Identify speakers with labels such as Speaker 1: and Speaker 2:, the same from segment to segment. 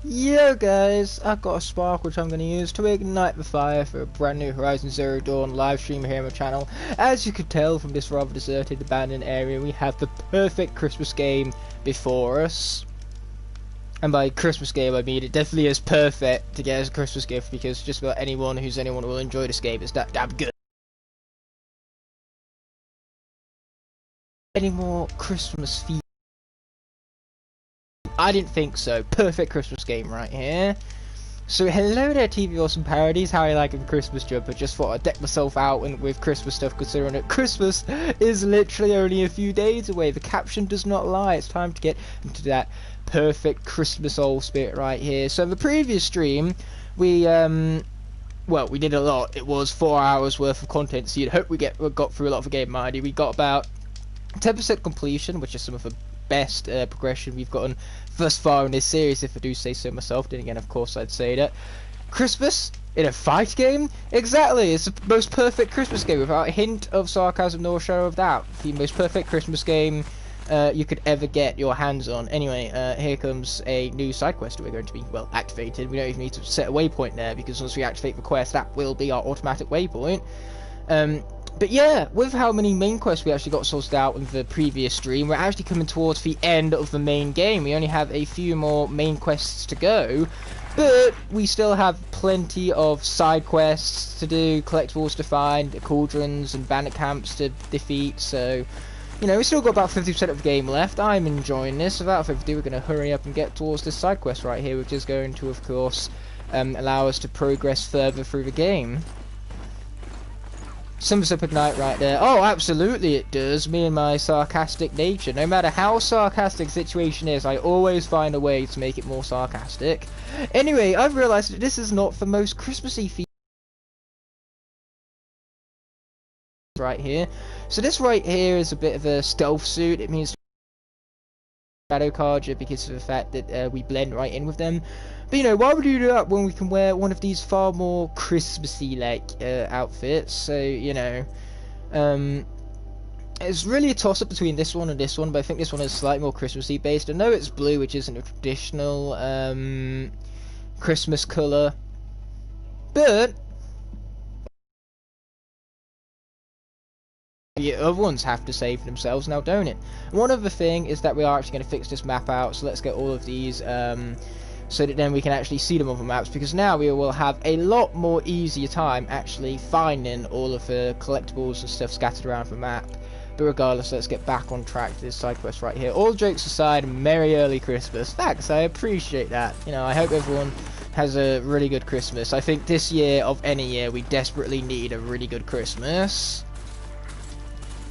Speaker 1: Yo guys, I've got a spark which I'm going to use to ignite the fire for a brand new Horizon Zero Dawn live stream here on my channel. As you could tell from this rather deserted, abandoned area, we have the perfect Christmas game before us. And by Christmas game I mean it definitely is perfect to get as a Christmas gift, because just about anyone will enjoy this game. It's that damn good. Any more Christmas features? I didn't think so. Perfect Christmas game right here. So hello there TV Awesome Parodies, how are you liking Christmas jumper? Just thought I'd deck myself out with Christmas stuff, considering that Christmas is literally only a few days away. The caption does not lie. It's time to get into that perfect Christmas old spirit right here. So in the previous stream, we did a lot. It was 4 hours worth of content, so you'd hope we got through a lot of the game already. We got about 10% completion, which is some of the best progression we've gotten thus far in this series, if I do say so myself. Then again, of course, I'd say that. Christmas in a fight game? Exactly, it's the most perfect Christmas game without a hint of sarcasm nor shadow of doubt. The most perfect Christmas game you could ever get your hands on. Anyway, here comes a new side quest that we're going to be, well, activated. We don't even need to set a waypoint there, because once we activate the quest, that will be our automatic waypoint. But yeah, with how many main quests we actually got sorted out in the previous stream, we're actually coming towards the end of the main game. We only have a few more main quests to go, but we still have plenty of side quests to do, collectibles to find, cauldrons and bandit camps to defeat, so, you know, we still got about 50% of the game left. I'm enjoying this. Without further ado, we're going to hurry up and get towards this side quest right here, which is going to, of course, allow us to progress further through the game. Sums up Ignite right there. Oh, absolutely it does. Me and my sarcastic nature. No matter how sarcastic the situation is, I always find a way to make it more sarcastic. Anyway, I've realised that this is not the most Christmassy feature right here. So this right here is a bit of a stealth suit. It means shadow card because of the fact that we blend right in with them. But you know, why would you do that when we can wear one of these far more Christmassy like outfits? So you know, it's really a toss up between this one and this one, but I think this one is slightly more Christmassy based. I know it's blue, which isn't a traditional Christmas colour, but the other ones have to save themselves now, don't it? One other thing is that we are actually going to fix this map out, so let's get all of these so that then we can actually see them on the maps, because now we will have a lot more easier time actually finding all of the collectibles and stuff scattered around the map. But regardless, let's get back on track to this side quest right here. All jokes aside, merry early Christmas. Thanks, I appreciate that. You know, I hope everyone has a really good Christmas. I think this year of any year we desperately need a really good Christmas.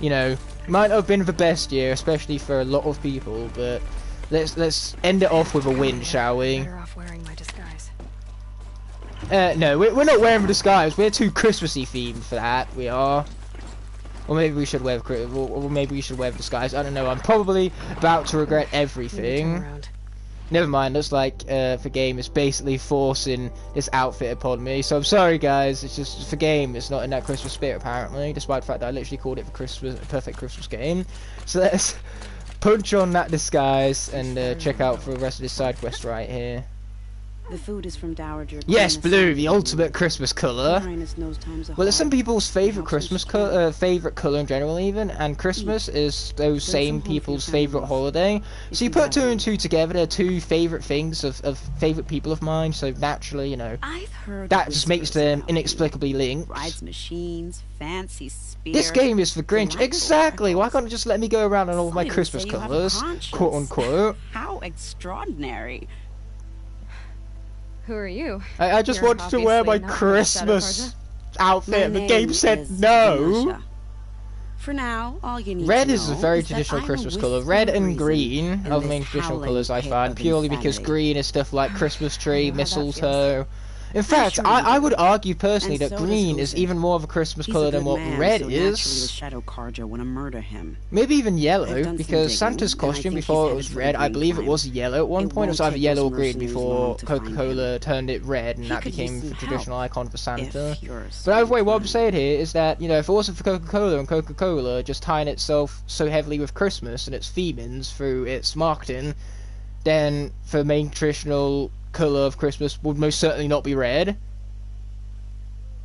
Speaker 1: You know, might not have been the best year, especially for a lot of people, but let's end it off with a win, shall we?
Speaker 2: Better off wearing my disguise.
Speaker 1: No, we're not wearing the disguise. We're too Christmassy themed for that. We are. Or maybe we should wear the disguise. I don't know. I'm probably about to regret everything. Never mind. Looks like the game is basically forcing this outfit upon me. So I'm sorry, guys. It's just the game. It's not in that Christmas spirit apparently, despite the fact that I literally called it the perfect Christmas game. So let's punch on that disguise and check out for the rest of this side quest right here.
Speaker 3: The food is from Dowager.
Speaker 1: Yes, blue, the ultimate Christmas colour. Well, it's some people's favourite Christmas colour, favourite colour in general even, and Christmas is those same people's favourite holiday. So you put two and two together, they're two favourite things of favourite people of mine, so naturally, you know, that just makes them inexplicably linked.
Speaker 3: Rides machines, fancy spears.
Speaker 1: This game is for Grinch. Exactly, why can't you just let me go around in all of my Christmas colours, quote unquote.
Speaker 3: How extraordinary.
Speaker 2: Who are you?
Speaker 1: I just wanted to wear my Christmas outfit and the game said no.
Speaker 3: For now, all you need
Speaker 1: Red
Speaker 3: to
Speaker 1: is a
Speaker 3: know
Speaker 1: very
Speaker 3: is
Speaker 1: traditional
Speaker 3: that
Speaker 1: Christmas
Speaker 3: I'm a
Speaker 1: colour.
Speaker 3: whisper
Speaker 1: Red
Speaker 3: of
Speaker 1: and
Speaker 3: reason
Speaker 1: green
Speaker 3: in
Speaker 1: are the
Speaker 3: this
Speaker 1: main traditional
Speaker 3: howling
Speaker 1: colours I
Speaker 3: pit
Speaker 1: find,
Speaker 3: of
Speaker 1: purely because
Speaker 3: insanity.
Speaker 1: green is stuff like Christmas tree,
Speaker 2: I know how that
Speaker 1: mistletoe. In fact,
Speaker 3: sure
Speaker 1: I
Speaker 3: you
Speaker 1: would
Speaker 3: do.
Speaker 1: argue personally
Speaker 3: And
Speaker 1: that
Speaker 3: so does
Speaker 1: green is
Speaker 3: Jose.
Speaker 1: even more of a Christmas
Speaker 3: He's
Speaker 1: colour
Speaker 3: a
Speaker 1: than
Speaker 3: good
Speaker 1: what
Speaker 3: man,
Speaker 1: red
Speaker 3: so naturally the
Speaker 1: is.
Speaker 3: Shadow Carja want to murder him.
Speaker 1: Maybe even
Speaker 3: I've
Speaker 1: yellow,
Speaker 3: done
Speaker 1: because
Speaker 3: some
Speaker 1: Santa's
Speaker 3: digging, and I
Speaker 1: costume
Speaker 3: think
Speaker 1: before
Speaker 3: he's
Speaker 1: it was
Speaker 3: headed for
Speaker 1: red,
Speaker 3: the
Speaker 1: I
Speaker 3: green
Speaker 1: believe it
Speaker 3: climb.
Speaker 1: was yellow at one
Speaker 3: It
Speaker 1: point. It was
Speaker 3: won't
Speaker 1: either
Speaker 3: take
Speaker 1: yellow
Speaker 3: those
Speaker 1: or green
Speaker 3: mercenaries
Speaker 1: before
Speaker 3: long to find
Speaker 1: Coca-Cola turned it red, and
Speaker 3: He
Speaker 1: that
Speaker 3: could
Speaker 1: became
Speaker 3: use
Speaker 1: the
Speaker 3: some
Speaker 1: traditional
Speaker 3: help,
Speaker 1: icon for Santa.
Speaker 3: if you're
Speaker 1: But either way, what I'm
Speaker 3: so
Speaker 1: saying here is that, you know, if it wasn't for Coca-Cola and Coca-Cola just tying itself so heavily with Christmas and its themings through its marketing, then for main traditional colour of Christmas would most certainly not be red.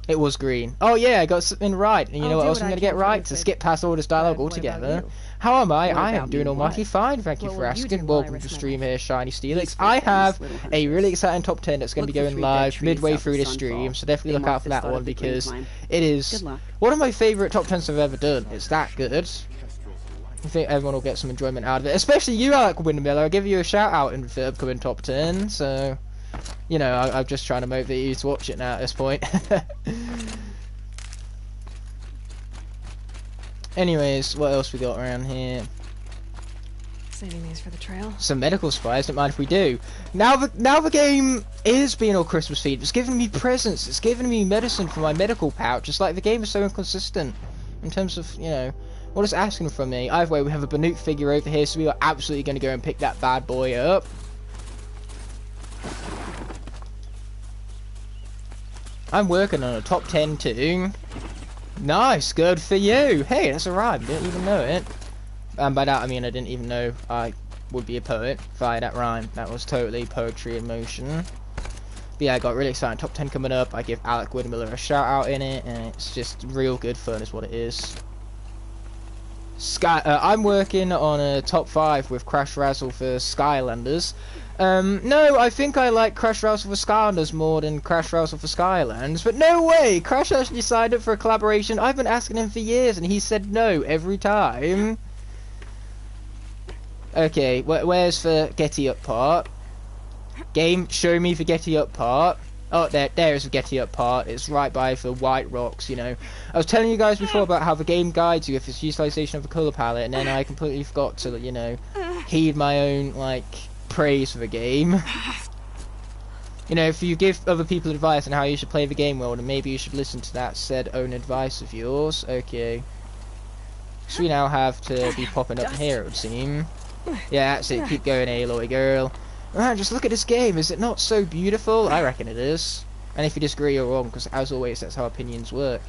Speaker 1: It was green. Oh yeah, I got something right. And you know what else I'm going to get right? To skip past all this dialogue altogether. How am I? I am doing almighty fine, thank you for asking. Welcome to the stream here, Shiny Steelix. I have a really exciting top 10 that's going to be going live midway through this stream, so definitely look out for that one because it is one of my favourite top 10s I've ever done. It's that good. I think everyone will get some enjoyment out of it, especially you, Alec Windmiller. I'll give you a shout out in the upcoming top 10, so... You know, I'm just trying to motivate you to watch it now at this point. Anyways, what else we got around here?
Speaker 2: Saving these for the trail.
Speaker 1: Some medical supplies, don't mind if we do. Now the game is being all Christmas themed. It's giving me presents, it's giving me medicine for my medical pouch. It's like the game is so inconsistent in terms of, you know, what it's asking from me. Either way, we have a Banuk figure over here, so we are absolutely going to go and pick that bad boy up. I'm working on a top 10 too. Nice, good for you. Hey, that's a rhyme, didn't even know it. And by that I mean I didn't even know I would be a poet via that rhyme. That was totally poetry in motion. But yeah, I got really exciting top 10 coming up. I give Alec Windmiller a shout out in it, and it's just real good fun is what it is. I'm working on a top 5 with Crash Razzle for Skylanders. No, I think I like Crash Razzle for Skylanders more than Crash Razzle for Skylands, but no way! Crash actually signed up for a collaboration. I've been asking him for years and he said no every time. Okay, where's the Getty Up part? Game, show me the Getty Up part. Oh, there's the Getty Up part. It's right by the white rocks, you know. I was telling you guys before about how the game guides you with its utilization of the colour palette, and then I completely forgot to, you know, heed my own, like, praise for the game. You know, if you give other people advice on how you should play the game well, then maybe you should listen to that said own advice of yours. Okay. So we now have to be popping up here, it would seem. Yeah, that's it. Keep going, Aloy girl. Man, just look at this game. Is it not so beautiful? I reckon it is. And if you disagree, you're wrong, because as always, that's how opinions work.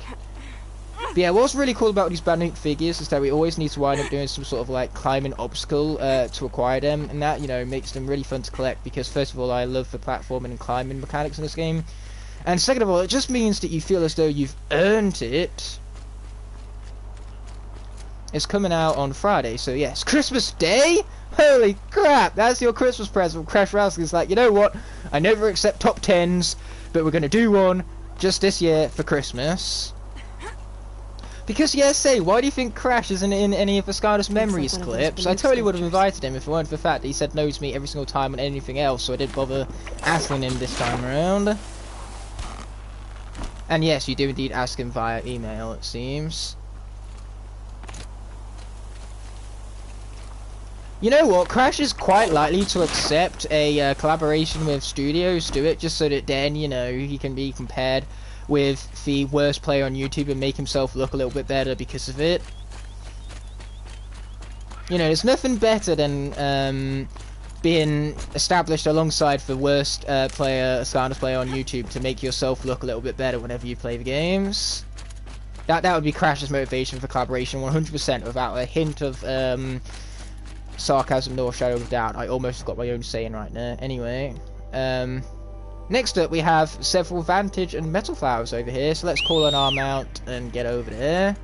Speaker 1: But yeah, what's really cool about these Banuk figures is that we always need to wind up doing some sort of like climbing obstacle to acquire them, and that, you know, makes them really fun to collect because first of all, I love the platforming and climbing mechanics in this game, and second of all, it just means that you feel as though you've earned it. It's coming out on Friday, so yes, Christmas Day. Holy crap! That's your Christmas present from Crash Razzle. It's like, you know what? I never accept top 10s, but we're gonna do one just this year for Christmas. Because, yeah, say, why do you think Crash isn't in any of the Skylanders Memories clips? I totally would have invited him if it weren't for the fact that he said no to me every single time on anything else, so I didn't bother asking him this time around. And yes, you do indeed ask him via email, it seems. You know what? Crash is quite likely to accept a collaboration with studios to it, just so that then, you know, he can be compared with the worst player on YouTube and make himself look a little bit better because of it. You know, there's nothing better than being established alongside the worst Skylanders player on YouTube to make yourself look a little bit better whenever you play the games. That would be Crash's motivation for collaboration, 100%, without a hint of sarcasm nor shadow of doubt. I almost got my own saying right there. Anyway, next up we have several Vantage and Metal Flowers over here, so let's call an arm out and get over there.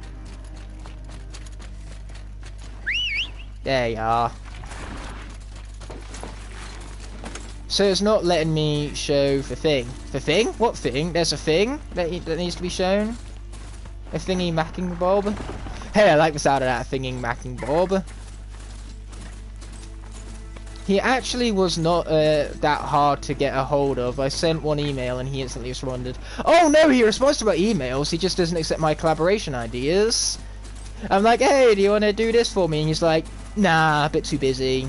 Speaker 1: There you are. So it's not letting me show the thing. The thing? What thing? There's a thing that needs to be shown? A thingy macking bob? Hey, I like the sound of that thingy macking bob. He actually was not that hard to get a hold of. I sent one email and he instantly responded. Oh no, he responds to my emails, he just doesn't accept my collaboration ideas. I'm like, hey, do you want to do this for me? And he's like, nah, a bit too busy.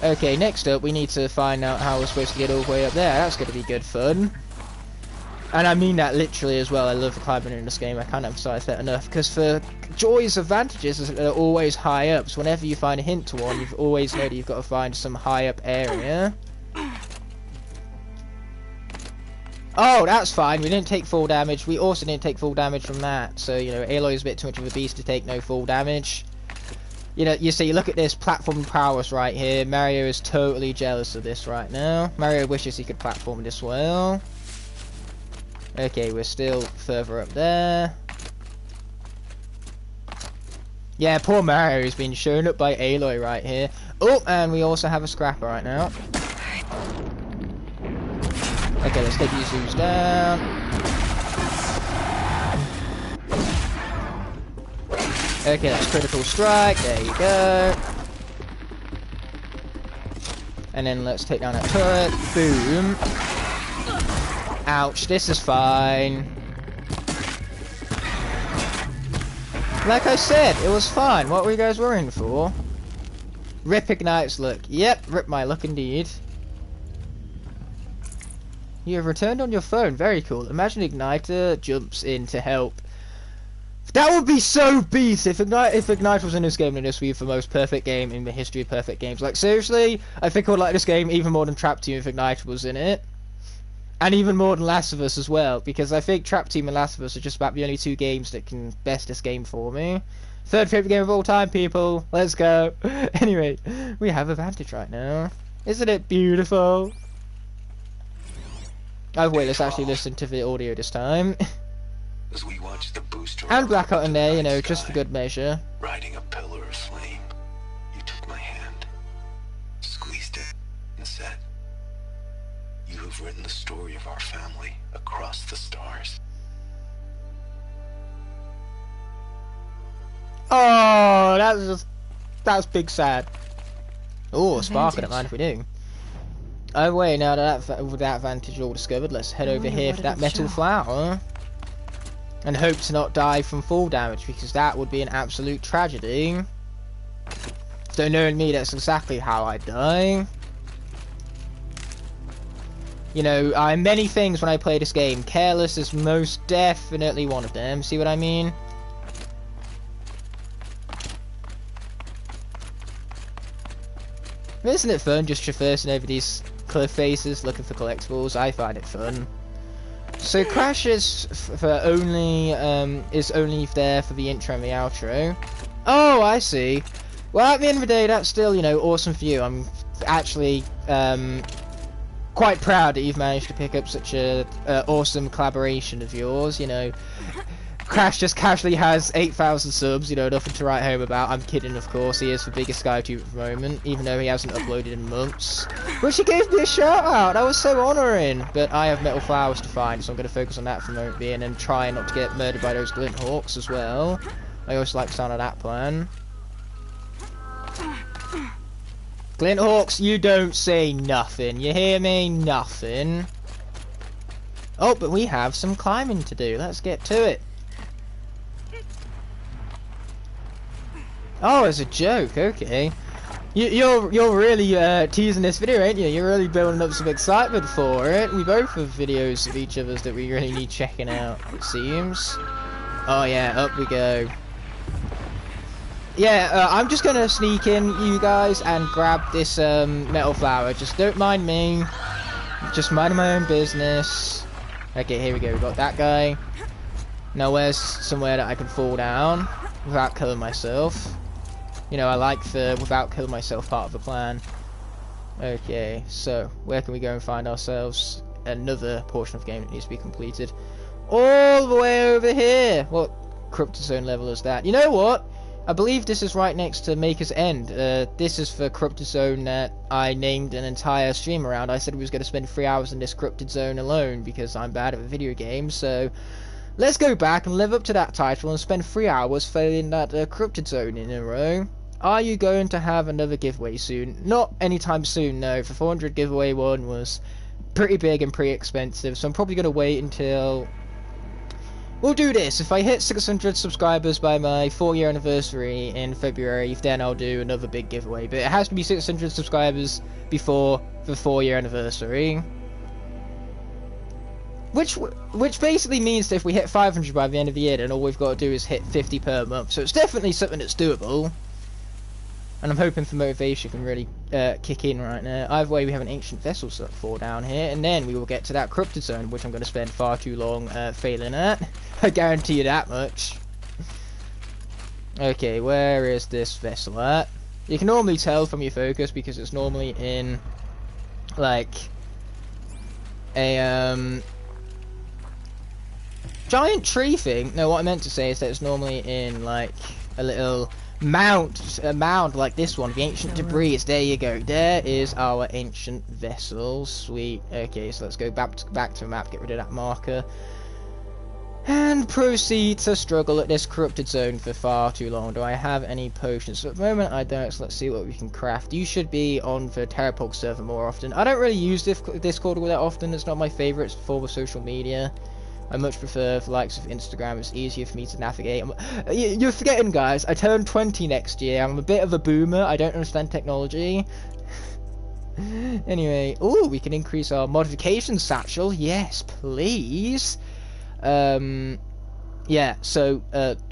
Speaker 1: Okay, next up we need to find out how we're supposed to get all the way up there. That's going to be good fun. And I mean that literally as well. I love the climbing in this game. I can't emphasize that enough. Because the joys of Vantages is that they're always high up. So whenever you find a hint to one, you've always know that you've got to find some high up area. Oh, that's fine. We didn't take full damage. We also didn't take full damage from that. So, you know, Aloy is a bit too much of a beast to take no full damage. You know, you see, you look at this platform prowess right here. Mario is totally jealous of this right now. Mario wishes he could platform this well. Okay, we're still further up there. Yeah, poor Mario's been shown up by Aloy right here. Oh, and we also have a scrapper right now. Okay, let's take these zoos down. Okay, that's critical strike. There you go. And then let's take down that turret. Boom. Ouch, this is fine. Like I said, it was fine. What were you guys worrying for? Rip Ignite's luck. Yep, rip my luck indeed. You have returned on your phone. Very cool. Imagine Igniter jumps in to help. That would be so beast if Ignite was in this game, then this would be the most perfect game in the history of perfect games. Like, seriously, I think I would like this game even more than Trap Team if Ignite was in it. And even more than Last of Us as well, because I think Trap Team and Last of Us are just about the only two games that can best this game for me. Third favourite game of all time, people. Let's go. Anyway, we have advantage right now. Isn't it beautiful? Oh wait, let's actually listen to the audio this time.
Speaker 4: As we watch the booster
Speaker 1: and Blackout in there, you know, just for good measure.
Speaker 4: Riding a pillar of flame, you took my hand, squeezed it, and said, "You have written the story of our family across the stars."
Speaker 1: Oh, that's big sad. Oh, spark, I don't mind if we do. Oh wait, now that with that advantage all discovered, let's head over here for that metal flower. And hope to not die from fall damage, because that would be an absolute tragedy. Don't know me, that's exactly how I die. You know, I'm many things when I play this game. Careless is most definitely one of them. See what I mean? Isn't it fun just traversing over these cliff faces looking for collectibles? I find it fun. So Crash is for only is only there for the intro and the outro. Oh, I see. Well, at the end of the day, that's still, you know, awesome for you. I'm actually quite proud that you've managed to pick up such a awesome collaboration of yours. You know, Crash just casually has 8,000 subs, you know, nothing to write home about. I'm kidding, of course. He is the biggest SkyTuber at the moment, even though he hasn't uploaded in months. Which he gave me a shout out. That was so honouring. But I have metal flowers to find, so I'm going to focus on that for the moment being, and try not to get murdered by those glint hawks as well. I always like the sound of that plan. Glint hawks, you don't say nothing. You hear me? Nothing. Oh, but we have some climbing to do. Let's get to it. Oh, it's a joke. Okay, you're really teasing this video, ain't you? You're really building up some excitement for it. We both have videos of each of us that we really need checking out, it seems. Oh yeah, up we go. Yeah, I'm just gonna sneak in, you guys, and grab this metal flower. Just don't mind me. Just minding my own business. Okay, here we go. We got that guy. Now where's somewhere that I can fall down without killing myself? You know, I like the without killing myself part of the plan. Okay, so where can we go and find ourselves another portion of the game that needs to be completed? All the way over here! What corrupted zone level is that? You know what? I believe this is right next to Maker's End. This is the corrupted zone that I named an entire stream around. I said we was going to spend 3 hours in this corrupted zone alone because I'm bad at video games, so let's go back and live up to that title and spend 3 hours failing that corrupted zone in a row. Are you going to have another giveaway soon? Not anytime soon, no. The 400 giveaway one was pretty big and pretty expensive, so I'm probably going to wait until... We'll do this. If I hit 600 subscribers by my 4-year anniversary in February, then I'll do another big giveaway. But it has to be 600 subscribers before the 4-year anniversary. Which basically means that if we hit 500 by the end of the year, then all we've got to do is hit 50 per month. So it's definitely something that's doable. And I'm hoping for motivation can really kick in right now. Either way, we have an ancient vessel for down here, and then we will get to that corrupted zone, which I'm going to spend far too long failing at. I guarantee you that much. Okay, where is this vessel at? You can normally tell from your focus because it's normally in like a giant tree thing. No, what I meant to say is that it's normally in like a little mound like this one, the ancient debris. There you go. There is our ancient vessel. Sweet. Okay, so let's go back to the map, get rid of that marker, and proceed to struggle at this corrupted zone for far too long. Do I have any potions? So at the moment I don't, so let's see what we can craft. You should be on the Terrapog server more often. I don't really use Discord all that often. It's not my favourite form of social media. I much prefer the likes of Instagram. It's easier for me to navigate. You're forgetting, guys, I turn 20 next year. I'm a bit of a boomer. I don't understand technology. Anyway, ooh, we can increase our modification satchel. Yes, please. Yeah, so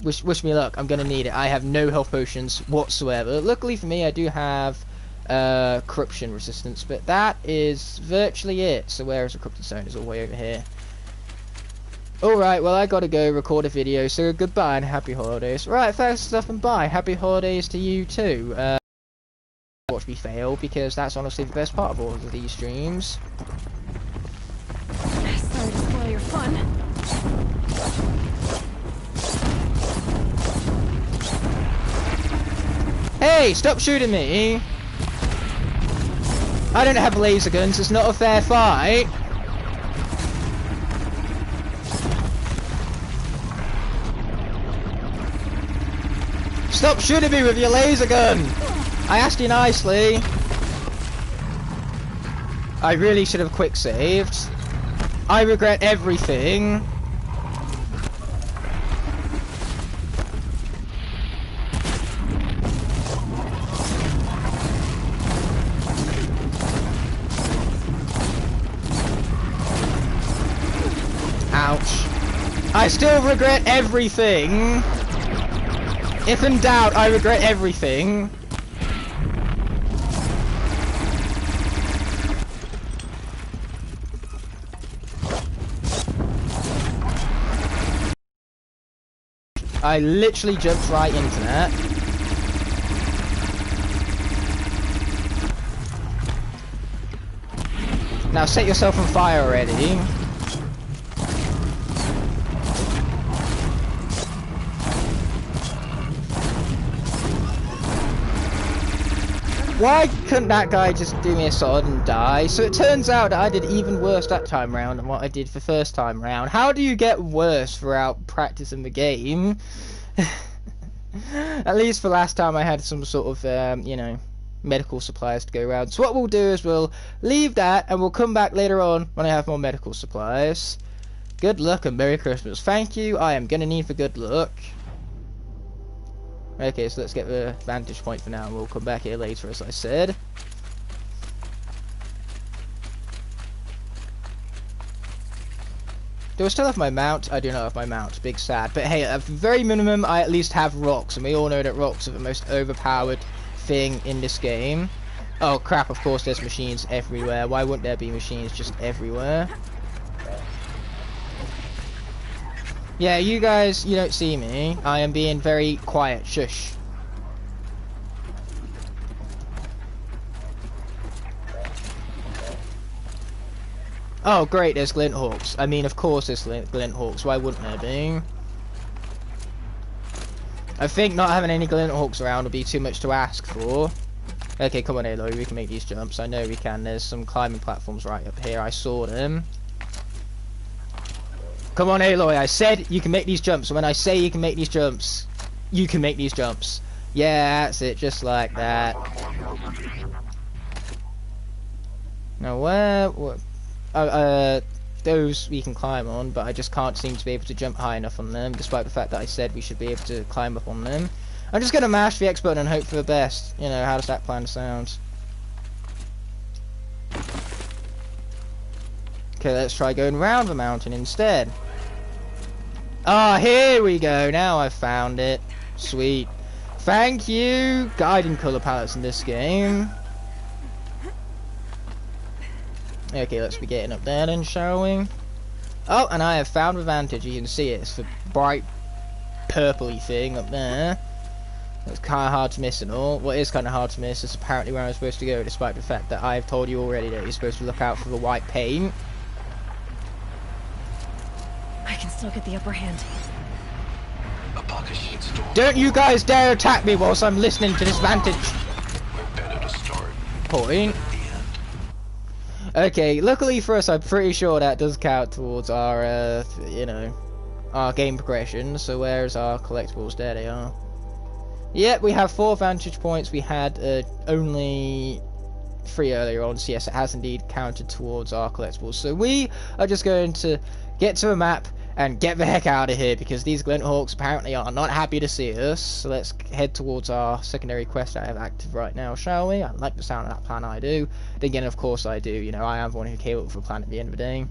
Speaker 1: wish me luck. I'm gonna need it. I have no health potions whatsoever. Luckily for me, I do have corruption resistance, but that is virtually it. So where is the corrupted zone? It's all the way over here. Alright, well I gotta go record a video, so goodbye and happy holidays. Right, thanks for stopping by. Happy holidays to you too. Watch me fail, because that's honestly the best part of all of these streams.
Speaker 2: Sorry to spoil your fun.
Speaker 1: Hey, stop shooting me! I don't have laser guns, it's not a fair fight. Stop shooting me with your laser gun! I asked you nicely. I really should have quick saved. I regret everything. Ouch. I still regret everything. If in doubt, I regret everything. I literally jumped right into that. Now set yourself on fire already. Why couldn't that guy just do me a solid and die? So it turns out that I did even worse that time round than what I did the first time round. How do you get worse throughout practicing the game? At least for last time I had some sort of, you know, medical supplies to go around. So what we'll do is we'll leave that and we'll come back later on when I have more medical supplies. Good luck and Merry Christmas. Thank you, I am gonna need for good luck. Okay, so let's get the vantage point for now, and we'll come back here later, as I said. Do I still have my mount? I do not have my mount. Big sad. But hey, at the very minimum, I at least have rocks, and we all know that rocks are the most overpowered thing in this game. Oh crap, of course there's machines everywhere. Why wouldn't there be machines just everywhere? Yeah, you guys, you don't see me. I am being very quiet. Shush. Oh, great, there's glint hawks. I mean, of course there's glint hawks. Why wouldn't there be? I think not having any glint hawks around would be too much to ask for. Okay, come on, Aloy, we can make these jumps. I know we can. There's some climbing platforms right up here. I saw them. Come on, Aloy, I said you can make these jumps. When I say you can make these jumps, you can make these jumps. Yeah, that's it, just like that. Now, those we can climb on, but I just can't seem to be able to jump high enough on them, despite the fact that I said we should be able to climb up on them. I'm just going to mash the X button and hope for the best. You know, how does that plan sound? Okay, let's try going round the mountain instead. Ah, here we go. Now I've found it. Sweet. Thank you. Guiding colour palettes in this game. Okay, let's be getting up there then, shall we? Oh, and I have found the vantage. You can see it. It's the bright purpley thing up there. It's kind of hard to miss and all. What is kind of hard to miss is apparently where I'm supposed to go, despite the fact that I've told you already that you're supposed to look out for the white paint.
Speaker 2: I can still get the upper hand.
Speaker 4: A pocket shade storm.
Speaker 1: Don't you guys dare attack me whilst I'm listening to this vantage
Speaker 4: We're better to start
Speaker 1: point.
Speaker 4: at the end.
Speaker 1: Okay, luckily for us, I'm pretty sure that does count towards our, you know, our game progression. So where's our collectibles? There they are. Yep, we have 4 vantage points. We had only 3 earlier on, so yes, it has indeed counted towards our collectibles. So we are just going to get to a map and get the heck out of here, because these Glinthawks apparently are not happy to see us. So let's head towards our secondary quest that I have active right now, shall we? I like the sound of that plan, I do. Then again, of course I do. You know, I am the one who came up with the plan at the end of the day.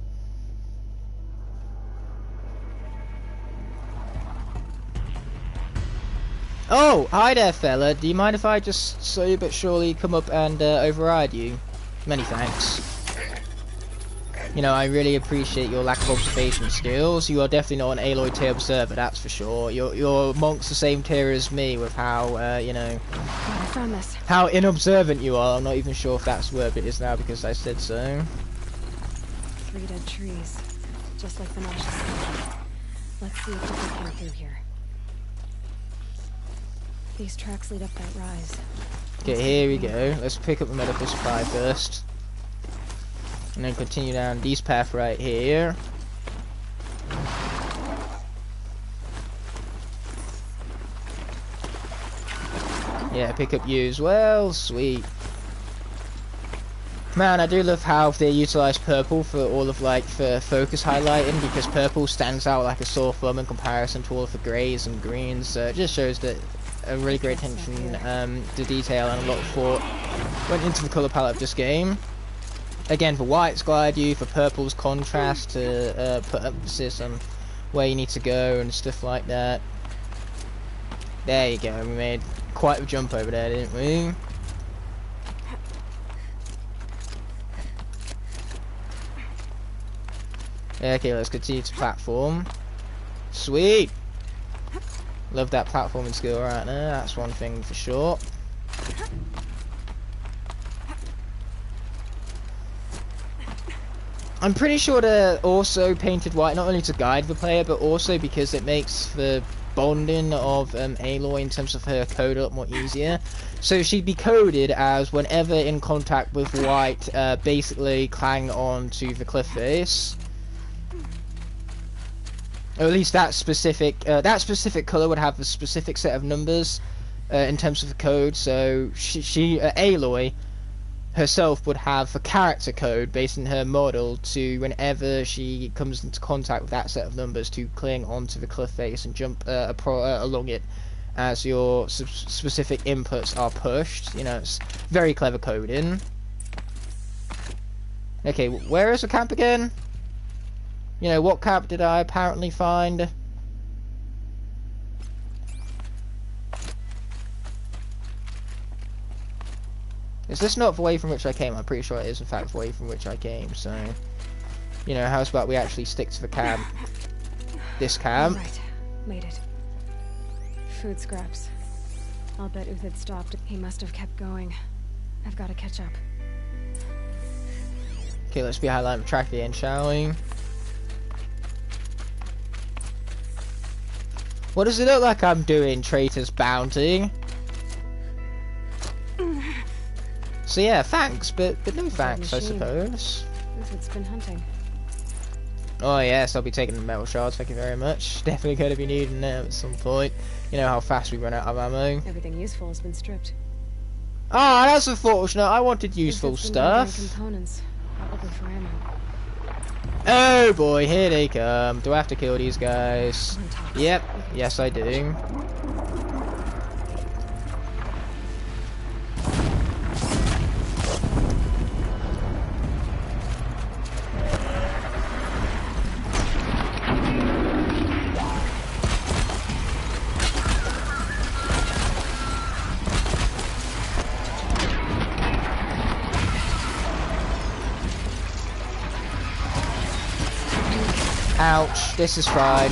Speaker 1: Oh, hi there, fella. Do you mind if I just slowly but surely come up and override you? Many thanks. You know, I really appreciate your lack of observation skills. You are definitely not an Aloy tier observer, that's for sure. You're amongst the same tier as me with how, you know,
Speaker 2: God, I found this.
Speaker 1: how inobservant you are. I'm not even sure if that's the word it is now because I said so.
Speaker 2: 3 dead trees, just like the Noxious. Let's see if we can get through here. These tracks lead up that rise.
Speaker 1: Okay, here we go. Let's pick up the medical supply first. And then continue down this path right here. Yeah, pick up you as well. Sweet. Man, I do love how they utilize purple for all of like the focus highlighting, because purple stands out like a sore thumb in comparison to all of the greys and greens. So it just shows that a really great attention to detail and a lot of thought went into the colour palette of this game. Again, for white's glide you, for purple's contrast to put emphasis on where you need to go and stuff like that. There you go, we made quite a jump over there, didn't we? Okay, let's continue to platform. Sweet! Love that platforming skill right there, that's one thing for sure. I'm pretty sure they're also painted white, not only to guide the player, but also because it makes the bonding of Aloy in terms of her code a lot more easier. So she'd be coded as whenever in contact with white, basically clang on to the cliff face. Or at least that specific color would have a specific set of numbers in terms of the code. So Aloy herself would have a character code based on her model to whenever she comes into contact with that set of numbers to cling onto the cliff face and jump along it as your specific inputs are pushed. You know, it's very clever coding. Okay, where is the camp again? You know, what camp did I apparently find? Is this not the way from which I came? I'm pretty sure it is in fact the way from which I came, so... You know, how's about we actually stick to the camp? This camp.
Speaker 2: Right, made it. Food scraps. I'll bet Uth had stopped. He must have kept going. I've got to catch up.
Speaker 1: Okay, let's be highlighting the track again, shall we? What does it look like I'm doing, Traitor's Bounty? So yeah, thanks, but no thanks, I suppose.
Speaker 2: Uth's been hunting.
Speaker 1: Oh yes, I'll be taking the metal shards, thank you very much. Definitely going to be needing them at some point. You know how fast we run out of ammo.
Speaker 2: Everything useful has been stripped.
Speaker 1: Ah, that's unfortunate. I wanted useful
Speaker 2: Uth's been
Speaker 1: stuff.
Speaker 2: gathering components, probably for ammo.
Speaker 1: Oh boy, here they come. Do I have to kill these guys?
Speaker 2: On top.
Speaker 1: Yep, yes I do. Ouch, this is fine.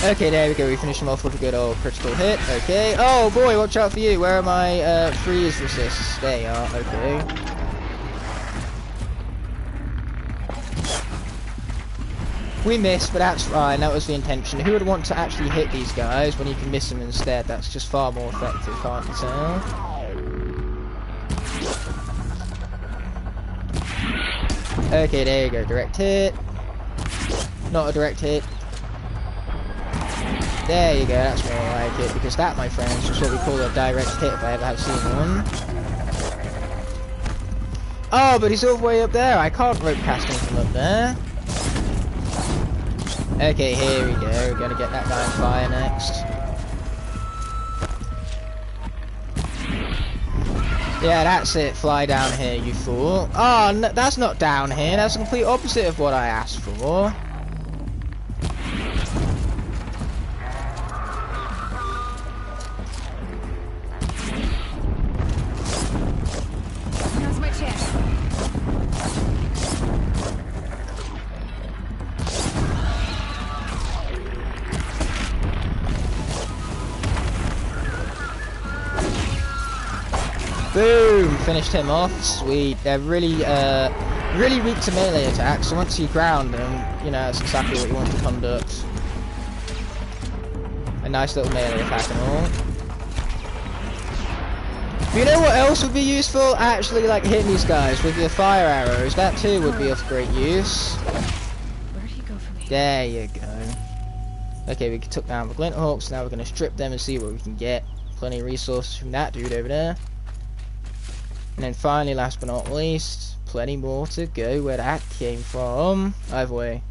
Speaker 1: Okay, there we go. We finish him off with a good old critical hit. Okay. Oh boy, watch out for you. Where are my freeze resists? There you are. Okay. We missed, but that's fine. That was the intention. Who would want to actually hit these guys when you can miss them instead? That's just far more effective, can't you tell? Okay, there you go. Direct hit. Not a direct hit. There you go. That's more like it. Because that, my friends, is what we call a direct hit if I ever have seen one. Oh, but he's all the way up there. I can't rope cast him from up there. Okay, here we go. We're gonna get that guy on fire next. Yeah, that's it. Fly down here, you fool. Oh, no, that's not down here. That's the complete opposite of what I asked for.
Speaker 2: Now's my chance.
Speaker 1: Boom! Finished him off. Sweet. They're really, really weak to melee attacks. So once you ground them, you know, that's exactly what you want to conduct. A nice little melee attack and all. But you know what else would be useful? Actually, like hitting these guys with your fire arrows. That too would be of great use.
Speaker 2: Where'd he go from here?
Speaker 1: There you go. Okay, we took down the Glint Hawks. Now we're gonna strip them and see what we can get. Plenty of resources from that dude over there. And then finally, last but not least, plenty more to go where that came from. Either way.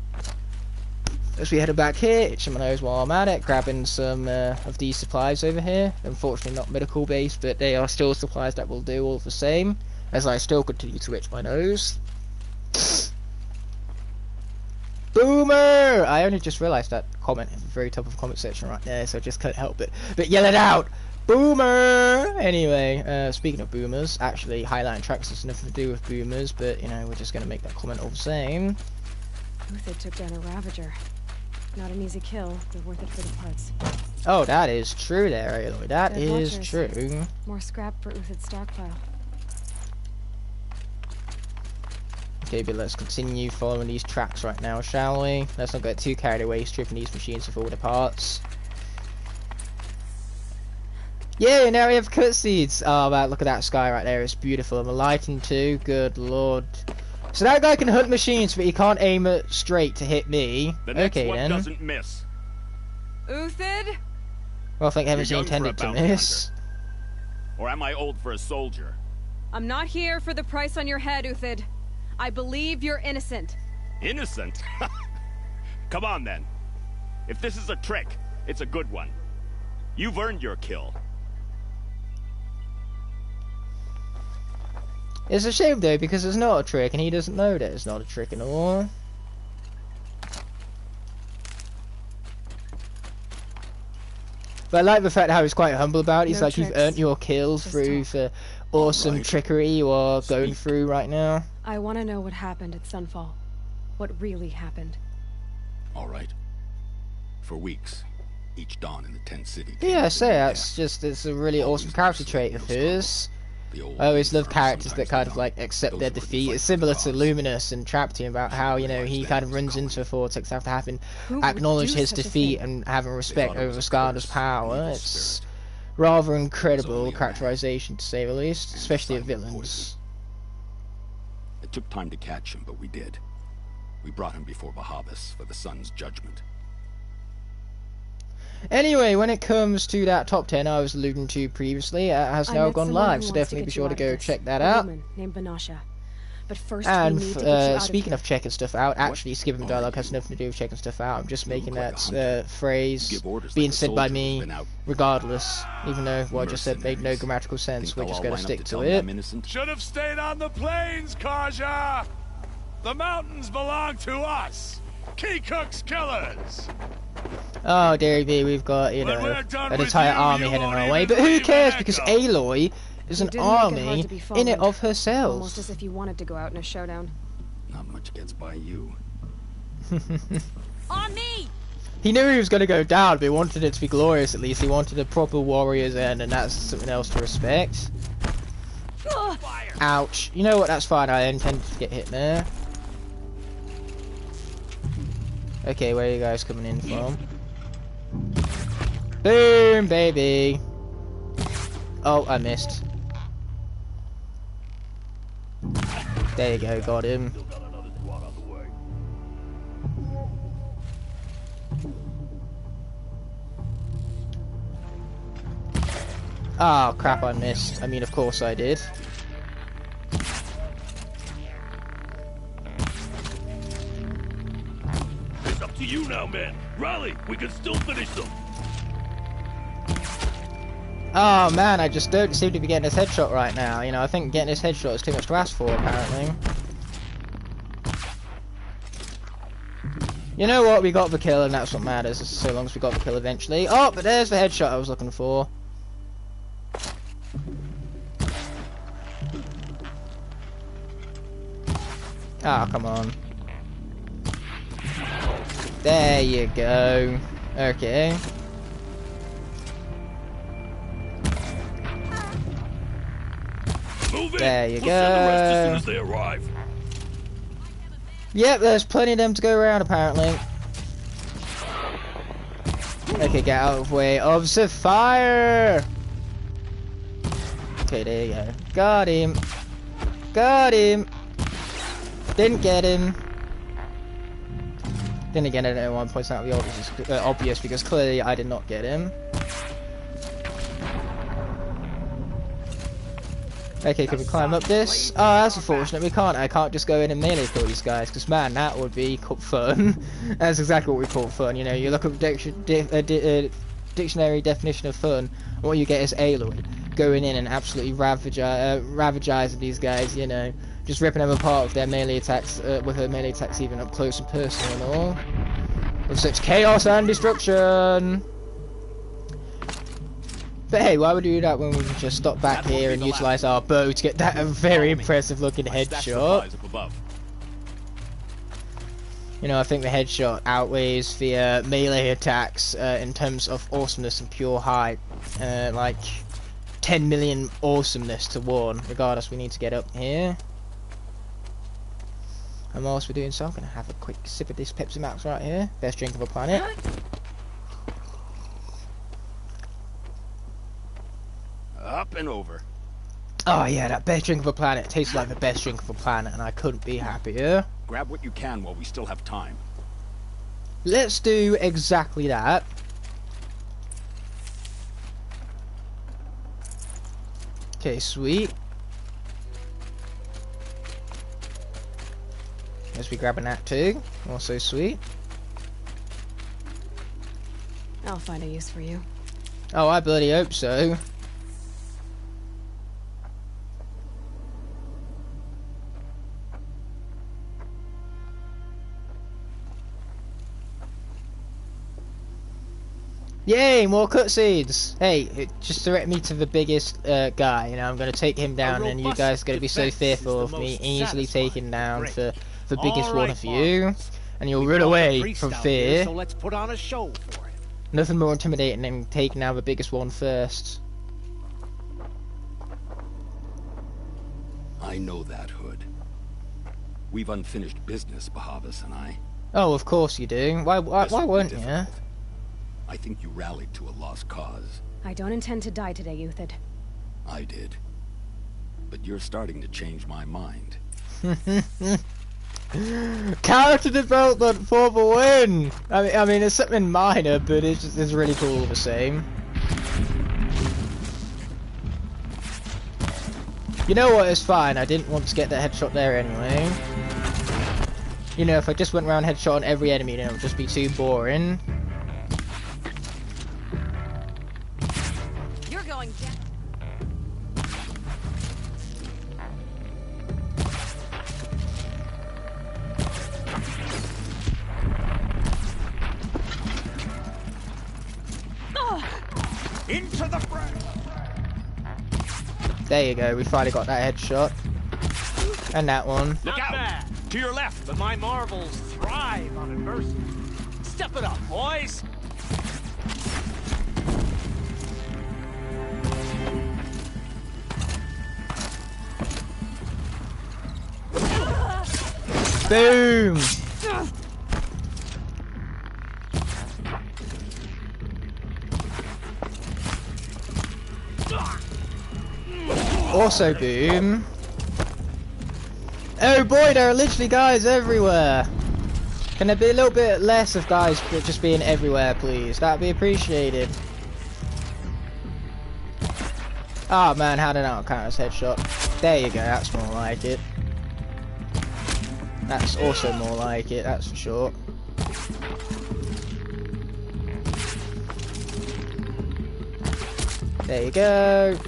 Speaker 1: As we head back here, itching my nose while I'm at it, grabbing some of these supplies over here. Unfortunately not medical based, but they are still supplies that will do all the same, as I still continue to itch my nose. Boomer! I only just realised that comment at the very top of the comment section right there, so I just couldn't help it. But yell it out! Boomer! Anyway, speaking of boomers, actually highlighting tracks has nothing to do with boomers, but you know, we're just gonna make that comment all the same.
Speaker 2: Uthid took down a Ravager. Not an easy kill, but worth it for the parts.
Speaker 1: Oh, that is true there, Aloy. That
Speaker 2: Dead
Speaker 1: is
Speaker 2: watchers.
Speaker 1: true.
Speaker 2: More scrap for Uthid's stockpile.
Speaker 1: Okay, but let's continue following these tracks right now, shall we? Let's not get too carried away stripping these machines of all the parts. Yeah, now we have cutscenes. Oh man, look at that sky right there. It's beautiful. And the lighting too. Good lord. So that guy can hunt machines, but he can't aim it straight to hit me.
Speaker 5: The next
Speaker 1: Okay
Speaker 5: one
Speaker 1: then.
Speaker 5: doesn't miss.
Speaker 2: Uthid?
Speaker 1: Well, thank heavens he
Speaker 5: You're young for a
Speaker 1: intended to
Speaker 5: bounty
Speaker 1: miss.
Speaker 5: Or am I old for a soldier?
Speaker 2: I'm not here for the price on your head, Uthid. I believe you're innocent.
Speaker 5: Innocent? Come on then. If this is a trick, it's a good one. You've earned your kill.
Speaker 1: It's a shame though, because it's not a trick, and he doesn't know that it's not a trick at all. But I like the fact how he's quite humble about it. He's
Speaker 2: No
Speaker 1: like, you've
Speaker 2: tricks.
Speaker 1: earned your kill
Speaker 2: Just
Speaker 1: through
Speaker 2: talk.
Speaker 1: the awesome
Speaker 4: Alright.
Speaker 1: trickery you are going
Speaker 4: Speak.
Speaker 1: through right now.
Speaker 2: I want to know what happened at Sunfall. What really happened.
Speaker 4: All right. For weeks, each dawn in the tent city.
Speaker 1: Yeah, I say that's just, it's a really awesome character trait of his. I always love characters that kind of like accept their defeat. It's similar to Luminous and Trapteam about how, you know, he kind of runs into a vortex after having
Speaker 2: Who would
Speaker 1: acknowledged
Speaker 2: do
Speaker 1: his
Speaker 2: such a
Speaker 1: defeat
Speaker 2: thing?
Speaker 1: and having respect
Speaker 4: thought it
Speaker 1: over
Speaker 4: was a
Speaker 1: Skarner's
Speaker 4: curse, an
Speaker 1: power.
Speaker 4: evil
Speaker 1: It's
Speaker 4: spirit.
Speaker 1: rather
Speaker 4: only
Speaker 1: incredible
Speaker 4: a
Speaker 1: characterization to say the least, especially of
Speaker 4: silent
Speaker 1: villains.
Speaker 4: It took time to catch him, but we did. We brought him before Bahavas for the sun's judgment.
Speaker 1: Anyway, when it comes to that top 10 I was alluding to previously, it has
Speaker 2: I
Speaker 1: now
Speaker 2: met
Speaker 1: gone
Speaker 2: someone who
Speaker 1: live, so
Speaker 2: wants
Speaker 1: definitely
Speaker 2: get
Speaker 1: be
Speaker 2: you
Speaker 1: sure to
Speaker 2: out of
Speaker 1: go
Speaker 2: this.
Speaker 1: check that
Speaker 2: A
Speaker 1: out.
Speaker 2: woman named Banasha. But first
Speaker 1: And
Speaker 2: we need to get you out of
Speaker 1: speaking
Speaker 2: here.
Speaker 1: of checking stuff out, actually skipping
Speaker 4: are
Speaker 1: dialogue has
Speaker 4: you?
Speaker 1: nothing to do with checking stuff out. I'm just
Speaker 4: You
Speaker 1: making
Speaker 4: look like a
Speaker 1: that
Speaker 4: hunter.
Speaker 1: phrase
Speaker 4: Give orders
Speaker 1: being
Speaker 4: like a
Speaker 1: said by
Speaker 4: soldier
Speaker 1: me
Speaker 4: who's been out.
Speaker 1: regardless, even though what I just said made no
Speaker 4: Mercenaries.
Speaker 1: grammatical sense.
Speaker 4: Think
Speaker 1: We're
Speaker 4: they'll
Speaker 1: just
Speaker 4: all
Speaker 1: gonna
Speaker 4: line up
Speaker 1: stick
Speaker 4: to
Speaker 1: to
Speaker 4: tell me
Speaker 1: it.
Speaker 4: I'm innocent?
Speaker 5: Should have stayed on the plains, Kaja! The mountains belong to us! Keycook's killers!
Speaker 1: Oh dear me, we've got, you
Speaker 5: When
Speaker 1: know,
Speaker 5: we're done
Speaker 1: an
Speaker 5: with
Speaker 1: entire
Speaker 5: you,
Speaker 1: army
Speaker 5: you
Speaker 1: heading
Speaker 5: won't
Speaker 1: our way.
Speaker 5: even
Speaker 1: But who
Speaker 5: leave
Speaker 1: cares?
Speaker 5: an
Speaker 1: Because
Speaker 5: echo.
Speaker 1: Aloy is
Speaker 2: You
Speaker 1: an
Speaker 2: didn't make it hard
Speaker 1: army
Speaker 2: to be
Speaker 1: in it
Speaker 2: followed.
Speaker 1: of herself.
Speaker 2: Almost as if you wanted to go out in a showdown.
Speaker 4: Not much gets by you.
Speaker 2: On me!
Speaker 1: He knew he was going to go down, but he wanted it to be glorious at least. He wanted a proper warrior's end, and that's something else to respect. Ouch. You know what, that's fine. I intended to get hit there. Okay, where are you guys coming in from? Boom, baby. Oh, I missed. There you go, got him. Oh crap, I missed. I mean, of course I did.
Speaker 6: It's up to you now, man. Rally, we can still finish them.
Speaker 1: Oh man, I just don't seem to be getting this headshot right now. You know, I think getting this headshot is too much to ask for, apparently. You know what, we got the kill and that's what matters, so long as we got the kill eventually. Oh, but there's the headshot I was looking for. Ah, oh, come on. There you go. Okay. There you go. Yep, there's plenty of them to go around apparently. Okay, get out of the way of the fire! Okay, there you go. Got him. Got him. Didn't get him. Then again, I don't want to point out the obvious because clearly I did not get him. Okay, can we climb up this? Oh, that's unfortunate. We can't. I can't just go in and melee kill these guys because man, that would be fun. That's exactly what we call fun. You know, you look up dictionary definition of fun, and what you get is Aloy going in and absolutely ravagizing these guys. You know, just ripping them apart with their melee attacks, with her melee attacks even up close and personal and all, with such chaos and destruction. But hey, why would we do that when we can just stop back here and utilize our bow to get that very impressive looking headshot? You know, I think the headshot outweighs the melee attacks in terms of awesomeness and pure hype. Like 10 million awesomeness to 1. Regardless, we need to get up here. And whilst we're doing so, I'm going to have a quick sip of this Pepsi Max right here. Best drink of the planet.
Speaker 5: Up and over.
Speaker 1: Oh yeah, that best drink of the planet tastes like the best drink of the planet, and I couldn't be happier.
Speaker 5: Grab what you can while we still have time.
Speaker 1: Let's do exactly that. Okay, sweet. Let's be grabbing that too. Also sweet.
Speaker 2: I'll find a use for you.
Speaker 1: Oh, I bloody hope so. Yay, more cutscenes! Hey, just direct me to the biggest guy, you know, I'm gonna take him down and you guys are gonna be so fearful of me easily taking down the biggest one of you, and you'll run away from fear.
Speaker 7: So let's put on a show for it.
Speaker 1: Nothing more intimidating than taking down the biggest one first.
Speaker 5: I know that, Hood. We've unfinished business, Bahavas and I.
Speaker 1: Oh, of course you do. Why wouldn't you?
Speaker 5: I think you rallied to a lost cause.
Speaker 2: I don't intend to die today, Euthyd.
Speaker 5: I did. But you're starting to change my mind.
Speaker 1: Character development for the win! I mean, it's something minor, but it's really cool all the same. You know what, it's fine. I didn't want to get that headshot there anyway. You know, if I just went around headshot on every enemy, then it would just be too boring.
Speaker 6: Into the front.
Speaker 1: There you go, we finally got that headshot. And that one.
Speaker 6: Look out! To your left.
Speaker 7: But my marvels thrive on adversity. Step it up, boys.
Speaker 1: Boom! Also boom. Oh boy, there are literally guys everywhere. Can there be a little bit less of guys just being everywhere, please? That'd be appreciated. Oh man, how did I not count as headshot? There you go, that's more like it. That's also more like it, that's for sure. There you go.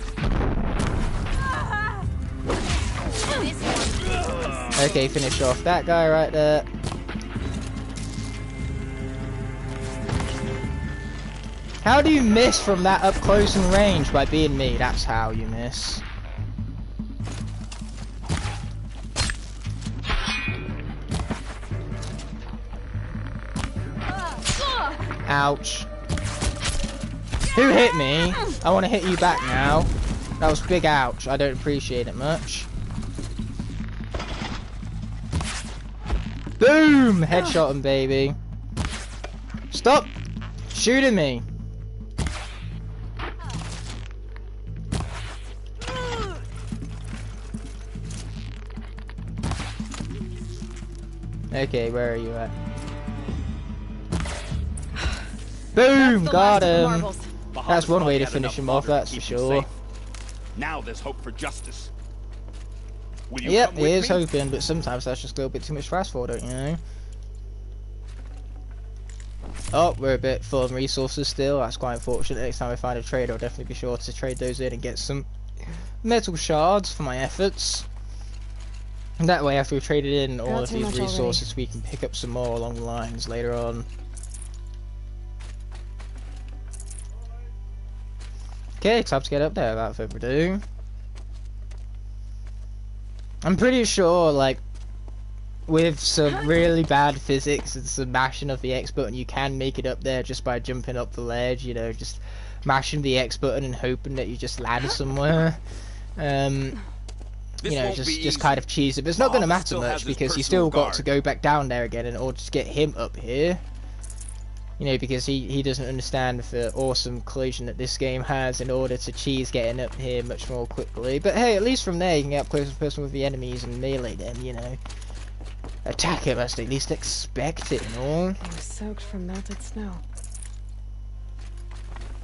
Speaker 1: Okay, finish off that guy right there. How do you miss from that up close and range? By being me, that's how you miss. Ouch. Who hit me? I want to hit you back now. That was big ouch. I don't appreciate it much. Boom! Headshot him, baby. Stop shooting me. Okay, where are you at? Boom! Got him! That's one way to finish him off, that's for sure.
Speaker 5: Now there's hope for justice.
Speaker 1: Yep, he is hoping, but sometimes that's just a little bit too much fast forward, don't you know? Oh, we're a bit full of resources still, that's quite unfortunate. Next time I find a trade, I'll definitely be sure to trade those in and get some metal shards for my efforts. And that way, after we've traded in all of these resources, we can pick up some more along the lines later on. Okay, time to get up there without further ado. I'm pretty sure, like, with some really bad physics and some mashing of the X button, you can make it up there just by jumping up the ledge, you know, just mashing the X button and hoping that you just land somewhere. You know, just kind of cheese it, but it's not going to matter much because you still got to go back down there again in order to get him up here. You know, because he doesn't understand the awesome collision that this game has in order to cheese getting up here much more quickly. But hey, at least from there you can get up close and personal with the enemies and melee them, you know. Attacker must at least expect it and all.
Speaker 2: They were soaked from melted snow.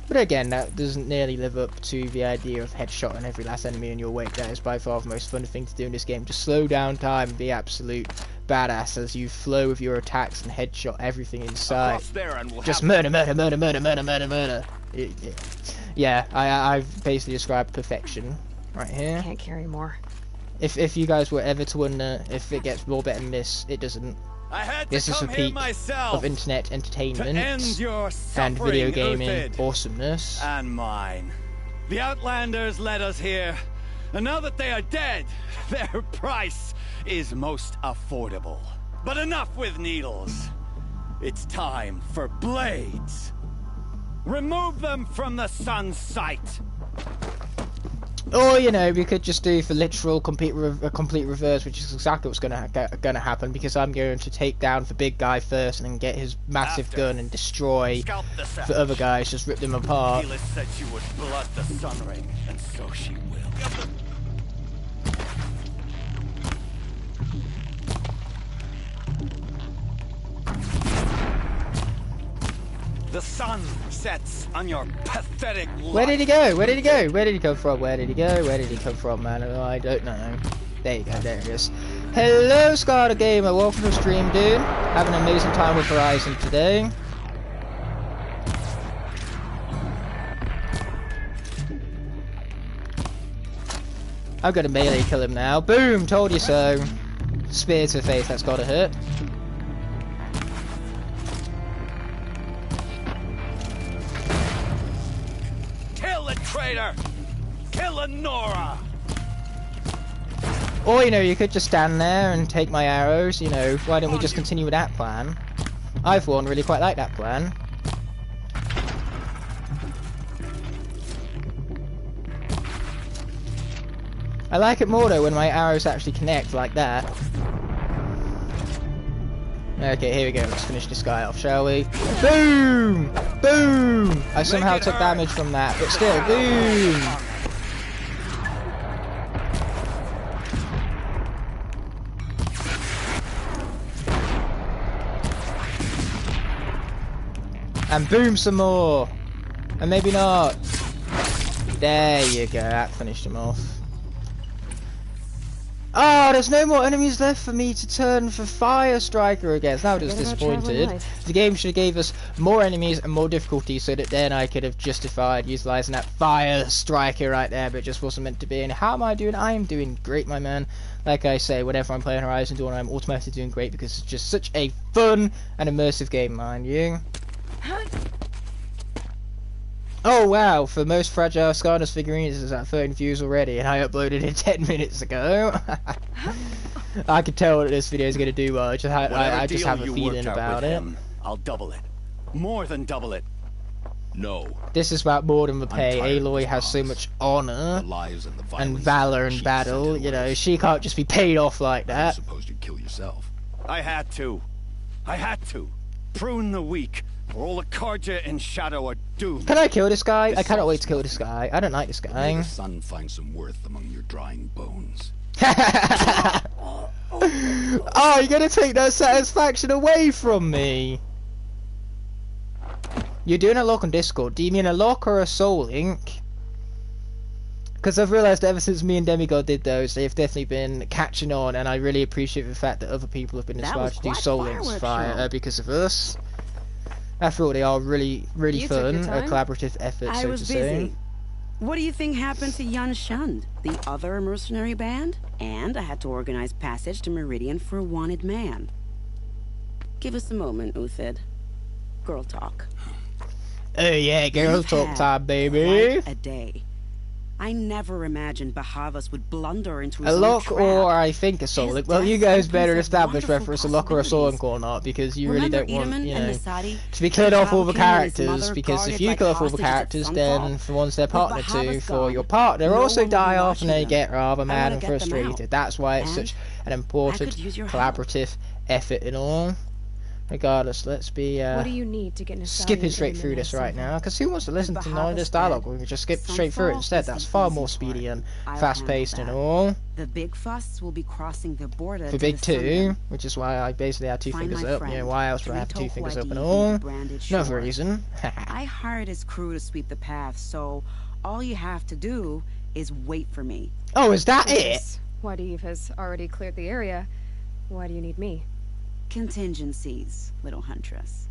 Speaker 1: But again, that doesn't nearly live up to the idea of headshotting every last enemy in your wake. That is by far the most fun thing to do in this game. Just slow down time and be absolute badass as you flow with your attacks and headshot everything in sight. Just murder, murder, murder, murder, murder, murder, murder. Yeah, I've basically described perfection right here.
Speaker 2: Can't carry more.
Speaker 1: If you guys were ever to wonder if it gets more better than this, it doesn't. This is a peak of internet entertainment and video gaming awesomeness.
Speaker 8: And mine. The Outlanders led us here, and now that they are dead, their price is most affordable. But enough with needles. It's time for blades. Remove them from the sun's sight.
Speaker 1: Or, you know, we could just do for literal complete reverse, which is exactly what's gonna happen, because I'm going to take down the big guy first and then get his massive gun and destroy the other guys, just rip them apart.
Speaker 8: Keyleth said she would blood the Sun Ring, and so she will. The sun sets on your pathetic life.
Speaker 1: Where did he go? Where did he go? Where did he come from? Where did he go? Where did he come from, man? Oh, I don't know. There you go, there he is. Hello, Skylar Gamer. Welcome to the stream, dude. Having an amazing time with Horizon today. I'm gonna melee kill him now. Boom! Told you so. Spear to the face, that's gotta hurt.
Speaker 8: Traitor! Kill Nora!
Speaker 1: Or, you know, you could just stand there and take my arrows, you know, why don't we just continue with that plan? I, for one, really quite like that plan. I like it more though when my arrows actually connect like that. Okay, here we go. Let's finish this guy off, shall we? Boom! Boom! I somehow took damage from that, but still, boom! And boom some more! And maybe not. There you go, that finished him off. Oh, there's no more enemies left for me to turn for Fire Striker against. Now I'm just disappointed. The game should have gave us more enemies and more difficulty so that then I could have justified utilising that Fire Striker right there, but it just wasn't meant to be. And how am I doing? I am doing great, my man. Like I say, whenever I'm playing Horizon Dawn, I'm automatically doing great because it's just such a fun and immersive game, mind you. Oh wow, for most fragile Skylanders figurines is at 13 views already, and I uploaded it 10 minutes ago. I can tell that this video is going to do well, I just have a feeling about it.
Speaker 8: I'll double it. More than double it.
Speaker 6: No.
Speaker 1: This is about more than the pay. Aloy has so much honor and valor in battle, you know, she can't just be paid off like that.
Speaker 6: I suppose you'd kill yourself.
Speaker 8: I had to. Prune the weak. Or all the Karja and Shadow are doomed.
Speaker 1: Can I kill this guy? I cannot wait to kill this guy. I don't like this guy.
Speaker 6: May the sun find some worth among your drying bones.
Speaker 1: Oh, you're gonna take that satisfaction away from me. You're doing a lock on Discord. Do you mean a lock or a soul link? Because I've realised ever since me and Demigod did those, they've definitely been catching on, and I really appreciate the fact that other people have been inspired to do soul links because of us. After all, they are really fun, a collaborative effort, so to say.
Speaker 3: What do you think happened to Yun Shund, the other mercenary band? And I had to organize passage to Meridian for a wanted man. Give us a moment, Uthid. Girl talk.
Speaker 1: Oh yeah, girl talk time, baby.
Speaker 3: A day. I never imagined Bahavas would blunder into his
Speaker 1: a
Speaker 3: own
Speaker 1: lock
Speaker 3: trap.
Speaker 1: Or I think a soul link. Well, you guys better establish whether it's a lock or a soul link or not, because you really don't want, you know, to be cleared off all the characters, because if you kill off all the characters, then for once they're partner to, for your partner also die off and they get rather mad and frustrated. That's why it's such an important collaborative effort and all. Regardless, let's be
Speaker 2: what do you need to get
Speaker 1: skipping straight through this right now, because who wants to listen to none of this dialogue? We can just skip straight through it instead. That's far more speedy and fast-paced and all.
Speaker 3: The big fuss will be crossing the border
Speaker 1: for Big 2, which is why I basically had two fingers up. You know, why else would I have two fingers up and all? No other reason.
Speaker 3: I hired his crew to sweep the path, so all you have to do is wait for me.
Speaker 1: Oh, is that it?
Speaker 2: Wadif has already cleared the area. Why do you need me?
Speaker 3: Contingencies, little huntress.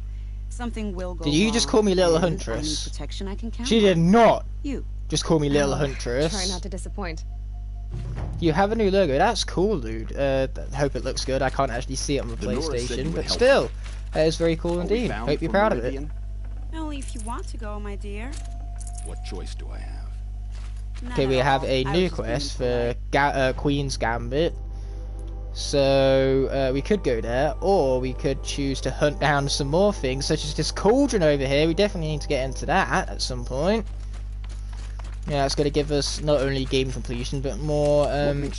Speaker 3: Something will go
Speaker 1: Did you just call me little huntress?
Speaker 3: I need protection I can count
Speaker 1: she did not.
Speaker 3: You
Speaker 1: just call me little huntress.
Speaker 2: Try not to disappoint.
Speaker 1: You have a new logo. That's cool, dude. Hope it looks good. I can't actually see it on the PlayStation, but still, that is very cool indeed. Hope you're proud of it.
Speaker 3: Only if you want to go, my dear.
Speaker 6: What choice do I have?
Speaker 1: Okay, we have a new quest for Queen's Gambit. So we could go there, or we could choose to hunt down some more things, such as this cauldron over here. We definitely need to get into that at some point. Yeah, it's going to give us not only game completion, but more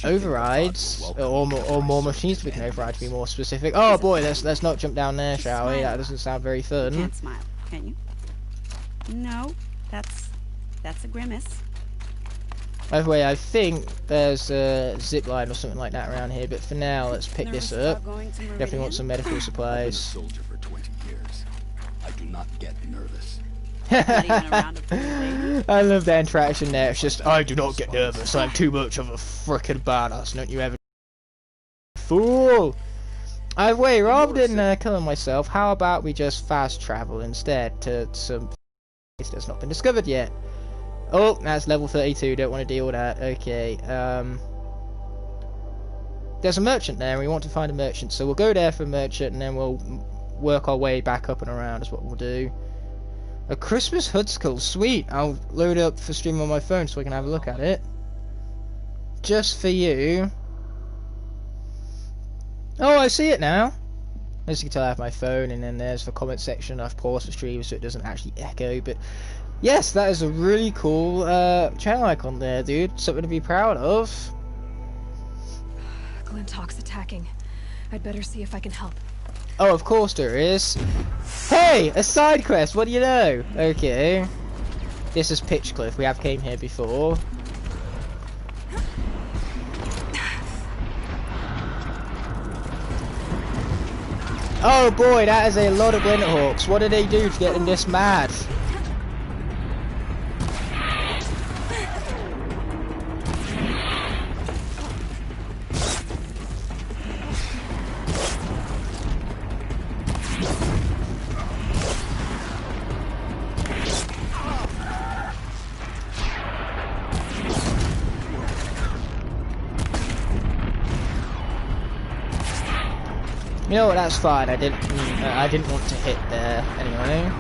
Speaker 1: overrides, or more machines we can override, to be more specific. Oh boy, let's not jump down there, shall we? That doesn't sound very fun.
Speaker 3: Can't smile, can you? No, that's a grimace.
Speaker 1: By the way, I think there's a zip line or something like that around here, but for now, let's pick this up. Definitely want some medical supplies.
Speaker 6: I've been a soldier for 20 years. I do not get nervous.
Speaker 1: I love the interaction there. It's just, I do not get nervous. I'm too much of a frickin' badass. Don't you ever fool? Either way, rather than killing myself, how about we just fast travel instead to some place that's not been discovered yet? Oh, that's level 32, don't want to deal with that. Okay, there's a merchant there, and we want to find a merchant, so we'll go there for a merchant, and then we'll work our way back up and around is what we'll do. A Christmas hood skull, sweet! I'll load it up for stream on my phone so I can have a look at it. Just for you. Oh, I see it now. As you can tell, I have my phone, and then there's the comment section. I've paused the stream so it doesn't actually echo, but yes, that is a really cool channel icon there, dude. Something to be proud of.
Speaker 2: Glintock's attacking. I'd better see if I can help.
Speaker 1: Oh, of course there is. Hey, a side quest, what do you know? Okay. This is Pitchcliff, we have came here before. Oh boy, that is a lot of Glinthawks. What did they do to get them this mad? You know what? That's fine. I didn't want to hit there anyway.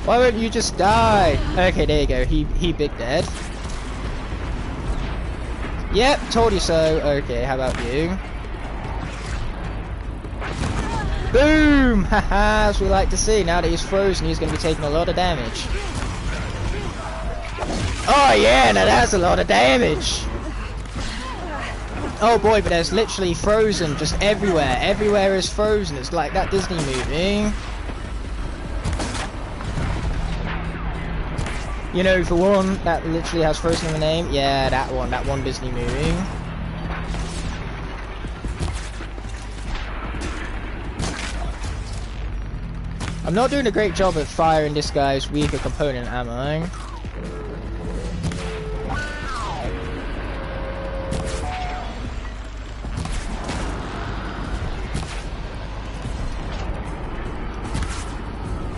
Speaker 1: Why won't you just die? Okay, there you go. He big dead. Yep, told you so. Okay, how about you? Boom! Haha, as we like to see. Now that he's frozen, he's going to be taking a lot of damage. Oh yeah, now that's a lot of damage. Oh boy, but there's literally frozen just everywhere. Everywhere is frozen. It's like that Disney movie. You know, for one, that literally has frozen in the name. Yeah, that one Disney movie. I'm not doing a great job at firing this guy's weaker component, am I?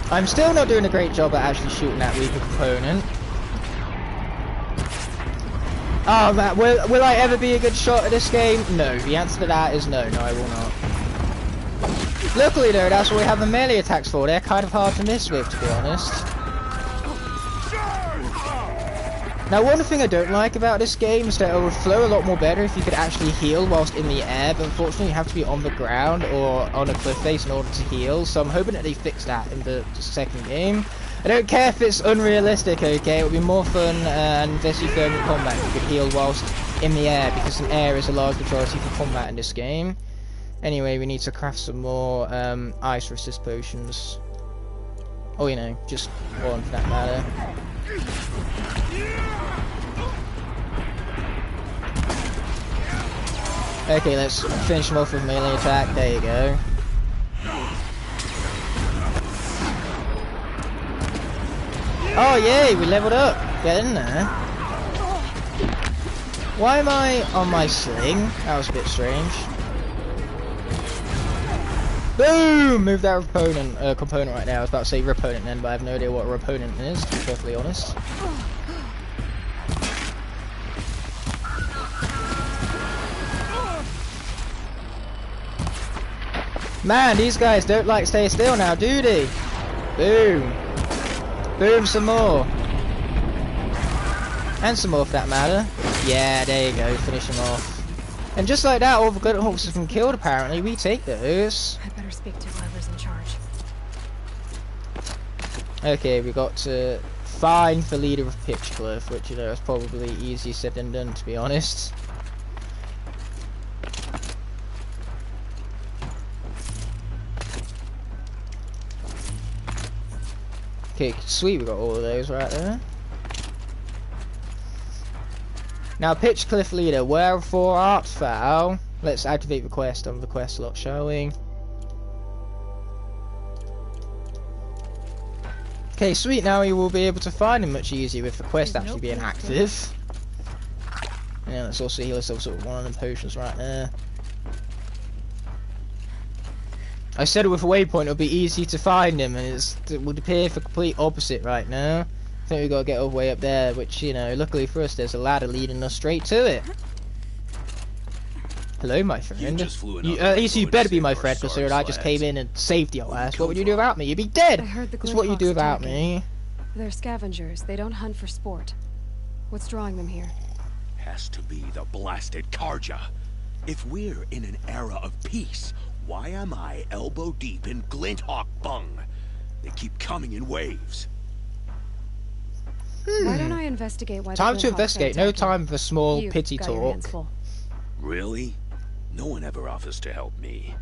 Speaker 1: I'm still not doing a great job at actually shooting that weaker component. Oh man, will I ever be a good shot at this game? No, the answer to that is no, I will not. Luckily though, that's what we have the melee attacks for. They're kind of hard to miss with, to be honest. Now one thing I don't like about this game is that it would flow a lot more better if you could actually heal whilst in the air, but unfortunately you have to be on the ground or on a cliff face in order to heal, so I'm hoping that they fix that in the second game. I don't care if it's unrealistic, okay, it would be more fun and less thermal combat if you could heal whilst in the air, because in air is a large majority for combat in this game. Anyway, we need to craft some more ice resist potions. Oh, you know, just one for that matter. Okay, let's finish him off with melee attack. There you go. Oh yay, we leveled up. Get in there. Why am I on my sling? That was a bit strange. Boom! Move that component right now. I was about to say reponent then, but I have no idea what a reponent is, to be perfectly honest. Man, these guys don't like stay still now, do they? Boom. Boom, some more. And some more for that matter. Yeah, there you go, finish them off. And just like that, all the Glinthawks have been killed apparently. We take those.
Speaker 2: I better speak to whoever's in charge.
Speaker 1: Okay, we got to find the leader of Pitchcliff, which, you know, is probably easier said than done, to be honest. Okay, sweet, we got all of those right there. Now, Pitchcliff leader, wherefore art thou? Let's activate the quest on the quest slot, shall we? Okay, sweet. Now we will be able to find him much easier with the quest actually being active. Yeah, let's also heal ourselves with one of them potions right there. I said with a waypoint it'll be easy to find him, and it would appear the complete opposite right now. I think we've got to get all the way up there, which, you know, luckily for us there's a ladder leading us straight to it. Hello, my friend. At least you better be my friend, considering I just came in and saved your ass. What would you do without me? You'd be dead! That's what you do without me.
Speaker 2: They're scavengers. They don't hunt for sport. What's drawing them here?
Speaker 6: Has to be the blasted Karja. If we're in an era of peace, why am I elbow deep in Glinthawk Bung? They keep coming in waves.
Speaker 2: Why don't I investigate why
Speaker 1: Time
Speaker 2: the
Speaker 1: to
Speaker 2: Glinthawks
Speaker 1: investigate,
Speaker 2: are
Speaker 1: no
Speaker 2: attacking?
Speaker 1: time for small
Speaker 2: You
Speaker 1: pity
Speaker 2: got your hands
Speaker 1: talk.
Speaker 2: full.
Speaker 6: Really? No one ever offers to help me.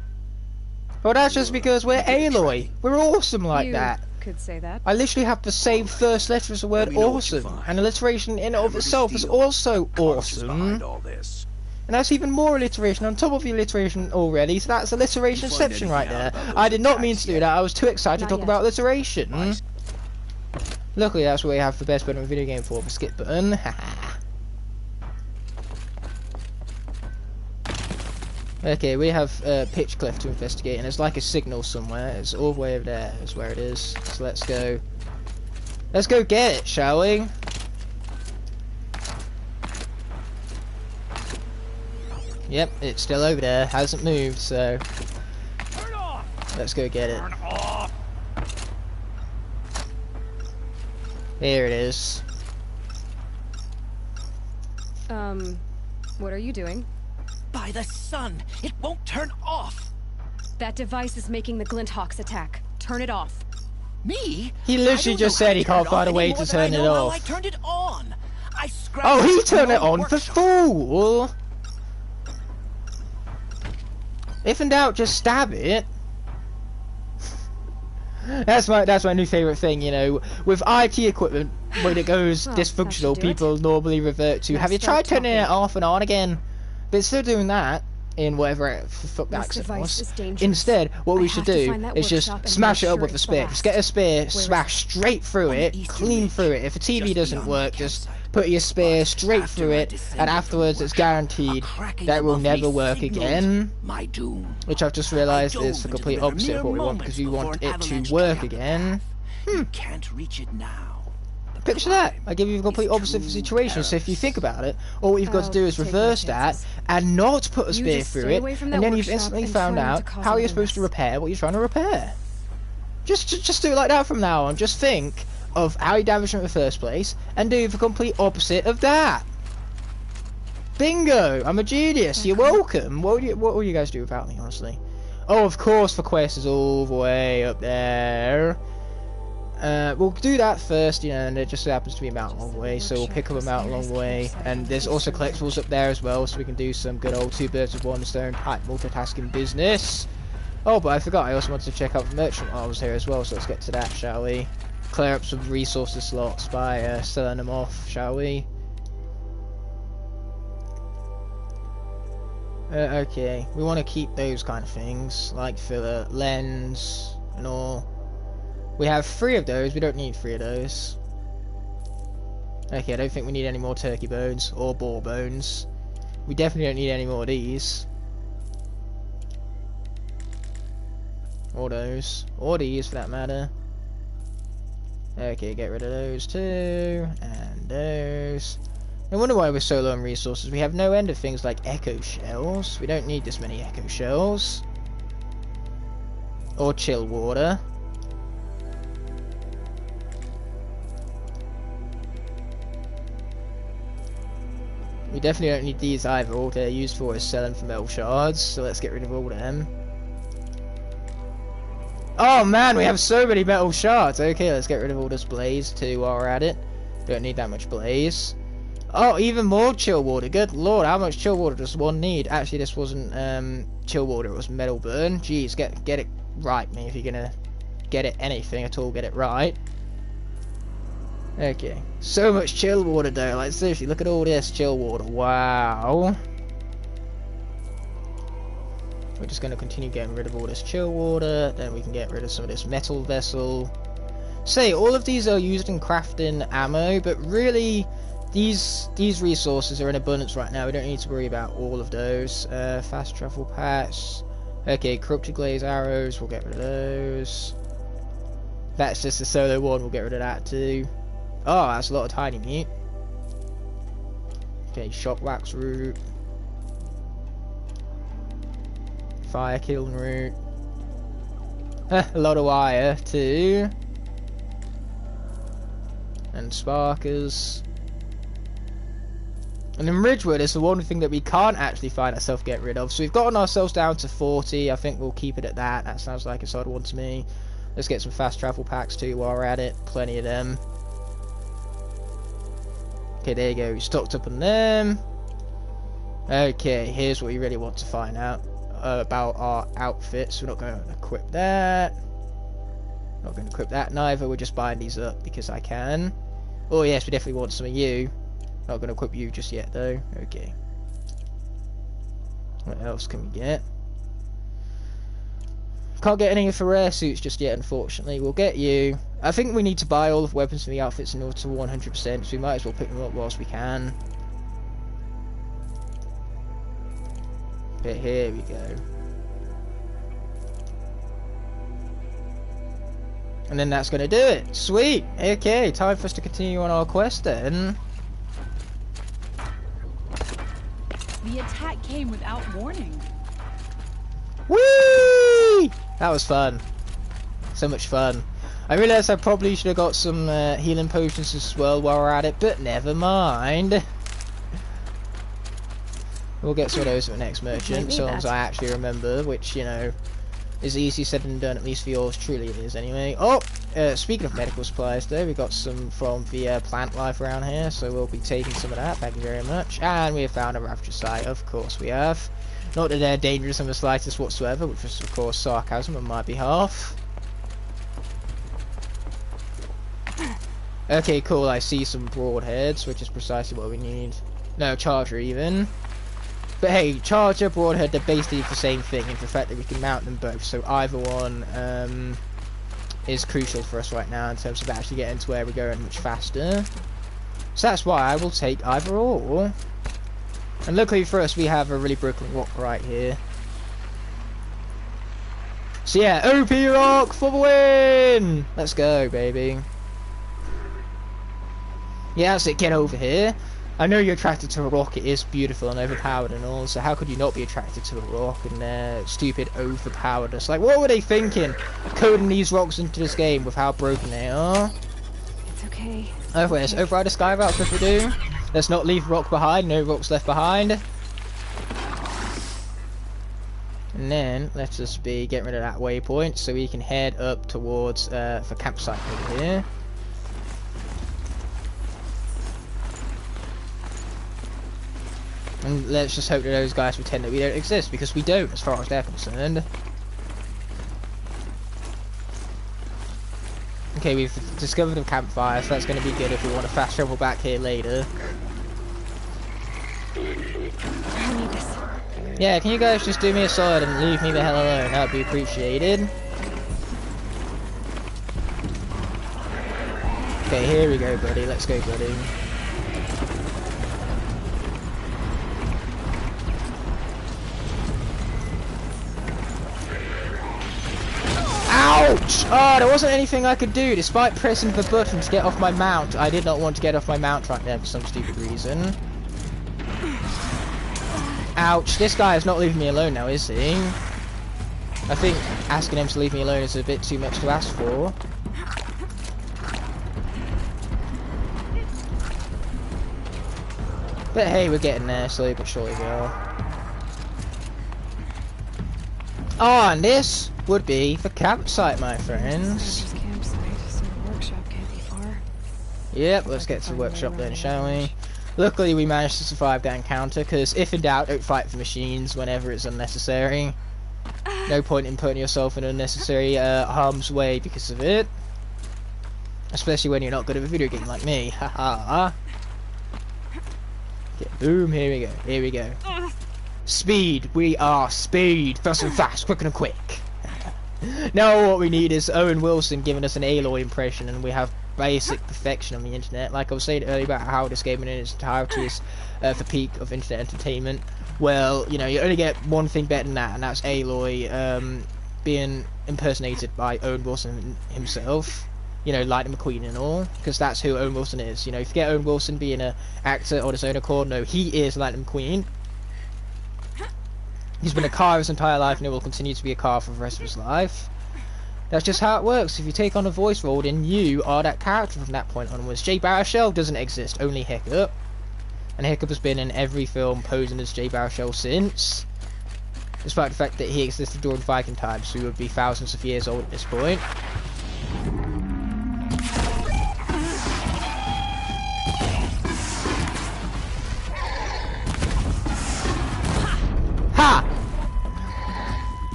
Speaker 1: Well, that's just because we're Aloy. We're awesome like
Speaker 2: You
Speaker 1: that.
Speaker 2: could say that.
Speaker 1: I literally have the same first letter as the word
Speaker 6: Let me know what you
Speaker 1: awesome,
Speaker 6: find.
Speaker 1: and alliteration in and of
Speaker 6: Hammer to
Speaker 1: itself is
Speaker 6: steel.
Speaker 1: also
Speaker 6: Cost is
Speaker 1: awesome.
Speaker 6: behind all this.
Speaker 1: And that's even more alliteration on top of the alliteration already, so that's alliteration
Speaker 6: You find
Speaker 1: inception right
Speaker 6: anything out
Speaker 1: there.
Speaker 6: about
Speaker 1: I
Speaker 6: those
Speaker 1: did not mean
Speaker 6: attacks
Speaker 1: to do
Speaker 6: yet?
Speaker 1: that, I was too excited
Speaker 2: Not
Speaker 1: to talk
Speaker 2: yet.
Speaker 1: about alliteration.
Speaker 6: Nice.
Speaker 1: Luckily that's what we have the best button in a video game for, the skip button. Haha. Okay, we have Pitch Cliff to investigate, and there's like a signal somewhere. It's all the way over there, is where it is. So let's go. Let's go get it, shall we? Yep, it's still over there, hasn't moved, so let's go get it. Here it is.
Speaker 2: What are you doing?
Speaker 7: By the sun, it won't turn off.
Speaker 2: That device is making the Glinthawks attack. Turn it off.
Speaker 7: Me?
Speaker 1: He literally just said he can't find a way to turn it
Speaker 7: I
Speaker 1: off.
Speaker 7: turned it on. I scratched
Speaker 1: Oh, he
Speaker 7: it
Speaker 1: turned
Speaker 7: in
Speaker 1: it
Speaker 7: my
Speaker 1: on, the
Speaker 7: workshop.
Speaker 1: fool! If in doubt, just stab it. That's my new favourite thing, you know. With IT equipment, when it goes
Speaker 2: Well, that should
Speaker 1: dysfunctional,
Speaker 2: do
Speaker 1: people normally revert to,
Speaker 2: Now
Speaker 1: have you
Speaker 2: start
Speaker 1: tried turning it
Speaker 2: talking.
Speaker 1: off and on again? But it's still doing that in whatever fuck the
Speaker 2: This
Speaker 1: accent
Speaker 2: device
Speaker 1: was.
Speaker 2: is dangerous.
Speaker 1: Instead, what
Speaker 2: I
Speaker 1: we should
Speaker 2: have to
Speaker 1: do
Speaker 2: find that
Speaker 1: is just
Speaker 2: workshop and
Speaker 1: smash it
Speaker 2: make
Speaker 1: up
Speaker 2: sure
Speaker 1: with a
Speaker 2: it's the
Speaker 1: spear. Just get a
Speaker 2: last.
Speaker 1: spear,
Speaker 2: is
Speaker 1: smash straight through
Speaker 7: On the
Speaker 1: it,
Speaker 7: eastern
Speaker 1: clean
Speaker 7: ridge,
Speaker 1: through it. If the TV
Speaker 7: just
Speaker 1: doesn't
Speaker 7: beyond the
Speaker 1: work, just
Speaker 7: campsite.
Speaker 1: put your spear
Speaker 7: But
Speaker 1: straight
Speaker 7: after
Speaker 1: through
Speaker 7: I
Speaker 1: it,
Speaker 7: descended
Speaker 1: and
Speaker 7: from the
Speaker 1: afterwards it's
Speaker 7: workshop,
Speaker 1: guaranteed
Speaker 7: a cracking
Speaker 1: that it will
Speaker 7: above me
Speaker 1: never work
Speaker 7: signaled
Speaker 1: again.
Speaker 7: my doom.
Speaker 1: Which I've just
Speaker 7: I
Speaker 1: realised
Speaker 7: dove
Speaker 1: is the
Speaker 7: into
Speaker 1: complete
Speaker 7: river
Speaker 1: opposite of
Speaker 7: mere
Speaker 1: what we want,
Speaker 7: moments
Speaker 1: because we
Speaker 7: before
Speaker 1: want
Speaker 7: an
Speaker 1: it to
Speaker 7: avalanche
Speaker 1: work
Speaker 7: came up the
Speaker 1: again.
Speaker 7: path. You can't reach it now. The
Speaker 1: Picture that!
Speaker 7: climb
Speaker 1: I give you the complete
Speaker 7: is
Speaker 1: opposite of the
Speaker 7: too
Speaker 1: situation, so if you
Speaker 7: perilous.
Speaker 1: think about it, all we've got to do is
Speaker 2: I'll take my
Speaker 1: reverse that,
Speaker 2: chances.
Speaker 1: and not put a
Speaker 2: You
Speaker 1: spear
Speaker 2: just
Speaker 1: through
Speaker 2: stay
Speaker 1: it,
Speaker 2: away from that
Speaker 1: and then you've
Speaker 2: workshop
Speaker 1: instantly
Speaker 2: and
Speaker 1: found
Speaker 2: try not to
Speaker 1: out
Speaker 2: cause
Speaker 1: how you're
Speaker 2: another
Speaker 1: supposed to
Speaker 2: mess.
Speaker 1: repair what you're trying to repair. Just do it like that from now on. Just think of how you damaged it in the first place, and do the complete opposite of that. Bingo! I'm a genius. You're welcome. What will you guys do without me, honestly? Oh, of course, the quest is all the way up there. We'll do that first, you know, and it just happens to be a mountain along the way, so we'll pick up a mountain along the way. And there's also collectibles up there as well, so we can do some good old two birds with one stone type multitasking business. Oh, but I forgot, I also wanted to check out the merchant while I was here as well, so let's get to that, shall we? Clear up some resources slots by selling them off, shall we? Okay, we want to keep those kind of things, like filler, lens, and all. We have 3 of those, we don't need 3 of those. Okay, I don't think we need any more turkey bones, or boar bones. We definitely don't need any more of these. Or those, or these for that matter. Okay, get rid of those too, and those. No wonder why we're so low on resources. We have no end of things like echo shells. We don't need this many echo shells. Or chill water. We definitely don't need these either. All they're used for is selling for metal shards, so let's get rid of all of them. Oh man, we have so many metal shards. Okay, let's get rid of all this blaze too while we're at it. Don't need that much blaze. Oh, even more chill water. Good lord, how much chill water does one need? Actually, this wasn't chill water, it was metal burn. Jeez, get it right, me. If you're gonna get it anything at all, get it right. Okay, so much chill water though. Like seriously, look at all this chill water. Wow. We're just going to continue getting rid of all this chill water, then we can get rid of some of this metal vessel. Say, all of these are used in crafting ammo, but really, these resources are in abundance right now. We don't need to worry about all of those. Fast travel packs. Okay, corrupted glaze arrows, we'll get rid of those. That's just a solo one, we'll get rid of that too. Oh, that's a lot of tiny meat. Okay, shock wax root. Fire kiln root. A lot of wire too. And sparkers. And then Ridgewood is the one thing that we can't actually find ourselves get rid of. So we've gotten ourselves down to 40. I think we'll keep it at that. That sounds like a solid one to me. Let's get some fast travel packs too while we're at it. Plenty of them. Okay, there you go. We stocked up on them. Okay, here's what we really want to find out about our outfits. We're not going to equip that. Not going to equip that neither. We're just buying these up because I can. Oh yes, we definitely want some of you. Not going to equip you just yet though. Okay. What else can we get? Can't get any of the rare suits just yet, unfortunately. We'll get you. I think we need to buy all of the weapons from the outfits in order to 100%, so we might as well pick them up whilst we can. But here we go. And then that's going to do it. Sweet. Okay, time for us to continue on our quest then.
Speaker 9: The attack came without warning.
Speaker 1: Whee! That was fun. So much fun. I realised I probably should have got some healing potions as well while we're at it, but never mind. We'll get some of those at the next merchant, so long as I actually remember, which, you know, is easy said than done, at least for yours. Truly it is anyway. Oh! Speaking of medical supplies though, we got some from the plant life around here, so we'll be taking some of that, thank you very much. And we have found a Ravager site, of course we have. Not that they're dangerous in the slightest whatsoever, which is of course sarcasm on my behalf. Okay, cool, I see some broadheads, which is precisely what we need. No, charger even. But hey, charger, broadhead, they're basically the same thing in the fact that we can mount them both, so either one is crucial for us right now in terms of actually getting to where we're going much faster. So that's why I will take either or. And luckily for us, we have a really broken rock right here. So yeah, OP rock for the win! Let's go, baby. Yeah, that's it, get over here. I know you're attracted to a rock, it is beautiful and overpowered and all, so how could you not be attracted to a rock and their stupid overpoweredness? Like, what were they thinking, coding these rocks into this game with how broken they are?
Speaker 2: It's okay.
Speaker 1: Oh, wait, let's override a sky route if we do. Let's not leave rock behind, no rocks left behind. And then, let's just be getting rid of that waypoint so we can head up towards the campsite over here. And let's just hope that those guys pretend that we don't exist, because we don't, as far as they're concerned. Okay, we've discovered a campfire, so that's going to be good if we want to fast travel back here later.
Speaker 2: I need this.
Speaker 1: Yeah, can you guys just do me a solid and leave me the hell alone? That would be appreciated. Okay, here we go, buddy. Let's go, buddy. Ouch! Oh, there wasn't anything I could do. Despite pressing the button to get off my mount, I did not want to get off my mount right there for some stupid reason. Ouch, this guy is not leaving me alone now, is he? I think asking him to leave me alone is a bit too much to ask for. But hey, we're getting there, slowly but surely we are. Oh, and this would be the campsite, my friends.
Speaker 2: Campsite, so the workshop can't be far.
Speaker 1: Yep, let's get to the workshop then, shall we? Luckily we managed to survive that encounter, because if in doubt, don't fight the machines whenever it's unnecessary. No point in putting yourself in unnecessary harm's way because of it. Especially when you're not good at a video game like me, haha. Okay, boom, here we go, here we go. Speed, we are speed, fast and fast, quick and quick. Now what we need is Owen Wilson giving us an Aloy impression, and we have basic perfection on the internet. Like I was saying earlier about how this game in its entirety is the peak of internet entertainment. Well, you know, you only get one thing better than that, and that's Aloy being impersonated by Owen Wilson himself. You know, Lightning McQueen and all, because that's who Owen Wilson is. You know, forget Owen Wilson being an actor on his own accord. No, he is Lightning McQueen. He's been a car his entire life, and he will continue to be a car for the rest of his life. That's just how it works. If you take on a voice role, then you are that character from that point onwards. Jay Baruchel doesn't exist, only Hiccup. And Hiccup has been in every film posing as Jay Baruchel since. Despite the fact that he existed during Viking times, so he would be thousands of years old at this point. Ha!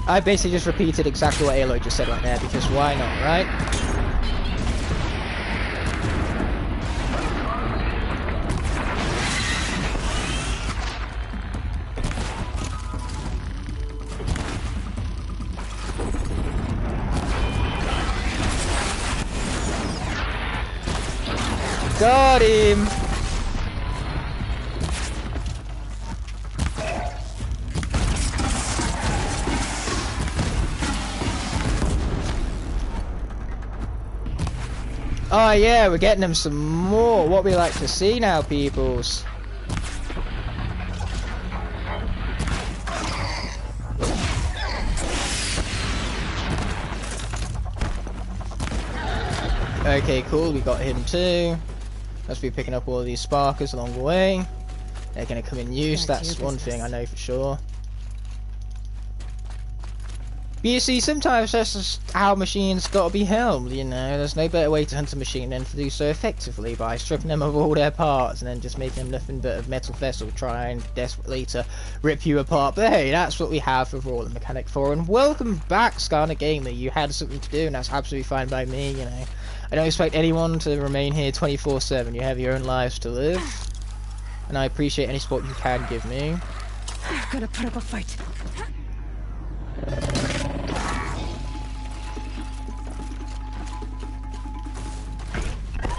Speaker 1: I basically just repeated exactly what Aloy just said right there, because why not, right? Got him! Oh yeah, we're getting them some more. What we like to see now, peoples. Okay, cool, we got him too. Let's be picking up all of these sparkers along the way. They're going to come in use, that's one thing I know for sure. But you see, sometimes that's just how machines gotta be held, you know. There's no better way to hunt a machine than to do so effectively by stripping them of all their parts and then just making them nothing but a metal vessel trying desperately to rip you apart. But hey, that's what we have with Raw the Mechanic for. And welcome back, Skylander Gamer. You had something to do and that's absolutely fine by me, you know. I don't expect anyone to remain here 24/7. You have your own lives to live. And I appreciate any support you can give me.
Speaker 2: I've gotta put up a fight.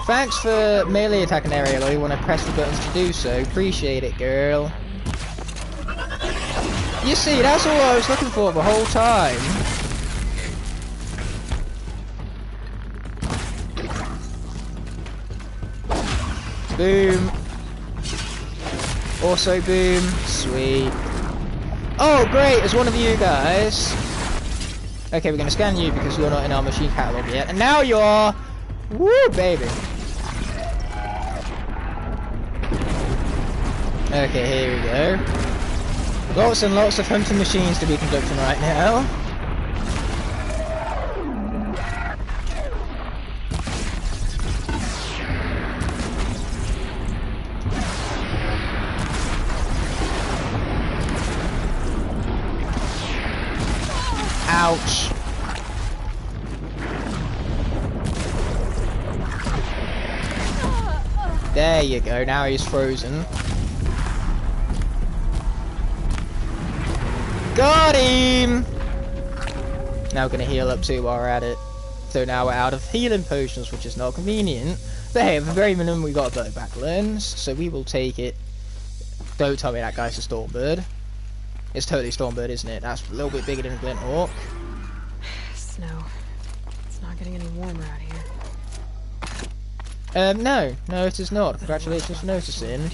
Speaker 1: Thanks for melee attacking there, Aloy, when I press the buttons to do so. Appreciate it, girl. You see, that's all I was looking for the whole time. Boom. Also boom. Sweet. Oh, great, it's one of you guys. Okay, we're going to scan you because you're not in our machine catalog yet. And now you are. Woo, baby. Okay, here we go. Lots and lots of hunting machines to be conducting right now. Ouch. There you go, now he's frozen. Got him! Now we're going to heal up too while we're at it. So now we're out of healing potions, which is not convenient. But hey, at the very minimum we got a blowback lens, so we will take it. Don't tell me that guy's a Stormbird. It's totally Stormbird, isn't it? That's a little bit bigger than a Glint Hawk.
Speaker 2: Snow. It's not getting any warmer out here.
Speaker 1: No, it is not. Congratulations for noticing.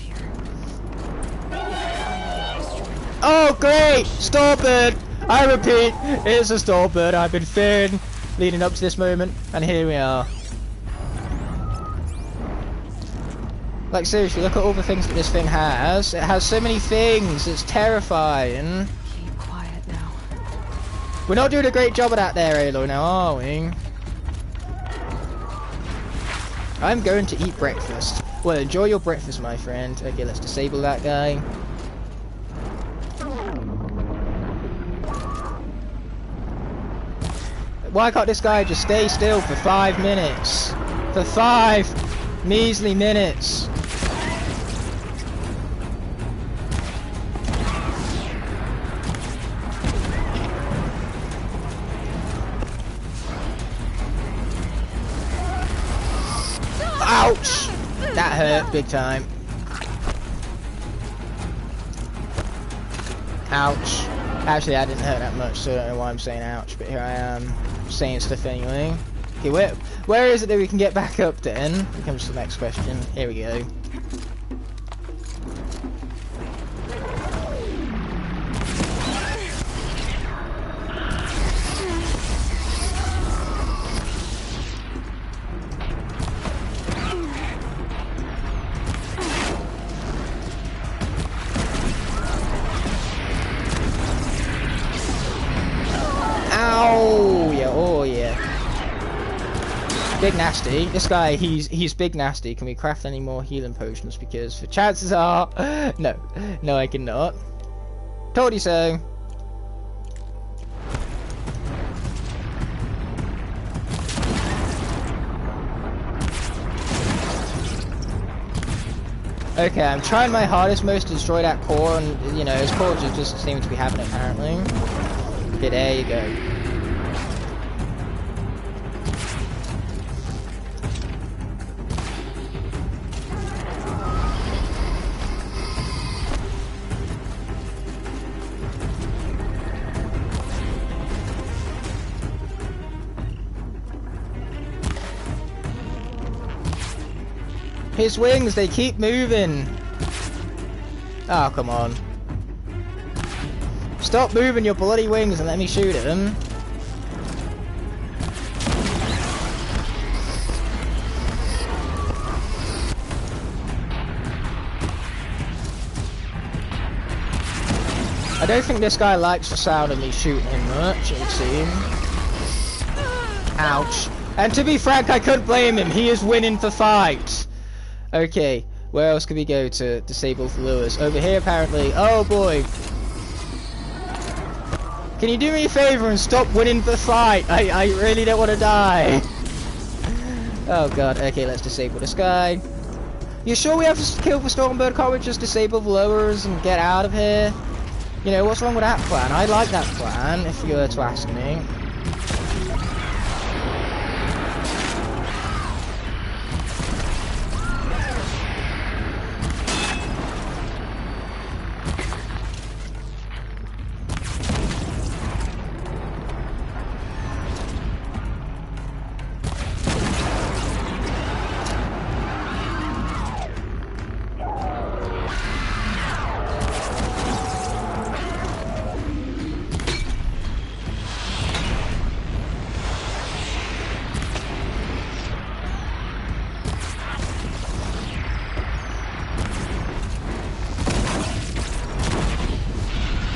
Speaker 1: Oh, great! Stormbird! I repeat, it is a Stormbird. I've been fearing leading up to this moment, and here we are. Like, seriously, look at all the things that this thing has. It has so many things, it's terrifying.
Speaker 2: Keep quiet now.
Speaker 1: We're not doing a great job of that there, Aloy, now, are we? I'm going to eat breakfast. Well, enjoy your breakfast, my friend. Okay, let's disable that guy. Why can't this guy just stay still for 5 minutes? For 5 measly minutes. Ouch! That hurt big time. Ouch. Actually, that didn't hurt that much, so I don't know why I'm saying ouch, but here I am saying stuff anyway. Okay, where is it that we can get back up then? Here comes the next question. Here we go. Ow! Yeah, oh yeah. Big nasty. This guy, he's big nasty. Can we craft any more healing potions? Because the chances are, no, I cannot. Told you so. Okay, I'm trying my hardest most to destroy that core, and you know, his core just seems to be having it apparently. Okay, there you go. His wings, they keep moving. Oh, come on. Stop moving your bloody wings and let me shoot at them. I don't think this guy likes the sound of me shooting him much, it would seem. Ouch. And to be frank, I couldn't blame him. He is winning the fight. Okay, where else can we go to disable the lures? Over here, apparently. Oh boy. Can you do me a favor and stop winning the fight? I really don't want to die. Oh god. Okay, let's disable this guy. You sure we have to kill the Stormbird? Can't we just disable the lures and get out of here? You know, what's wrong with that plan? I like that plan, if you were to ask me.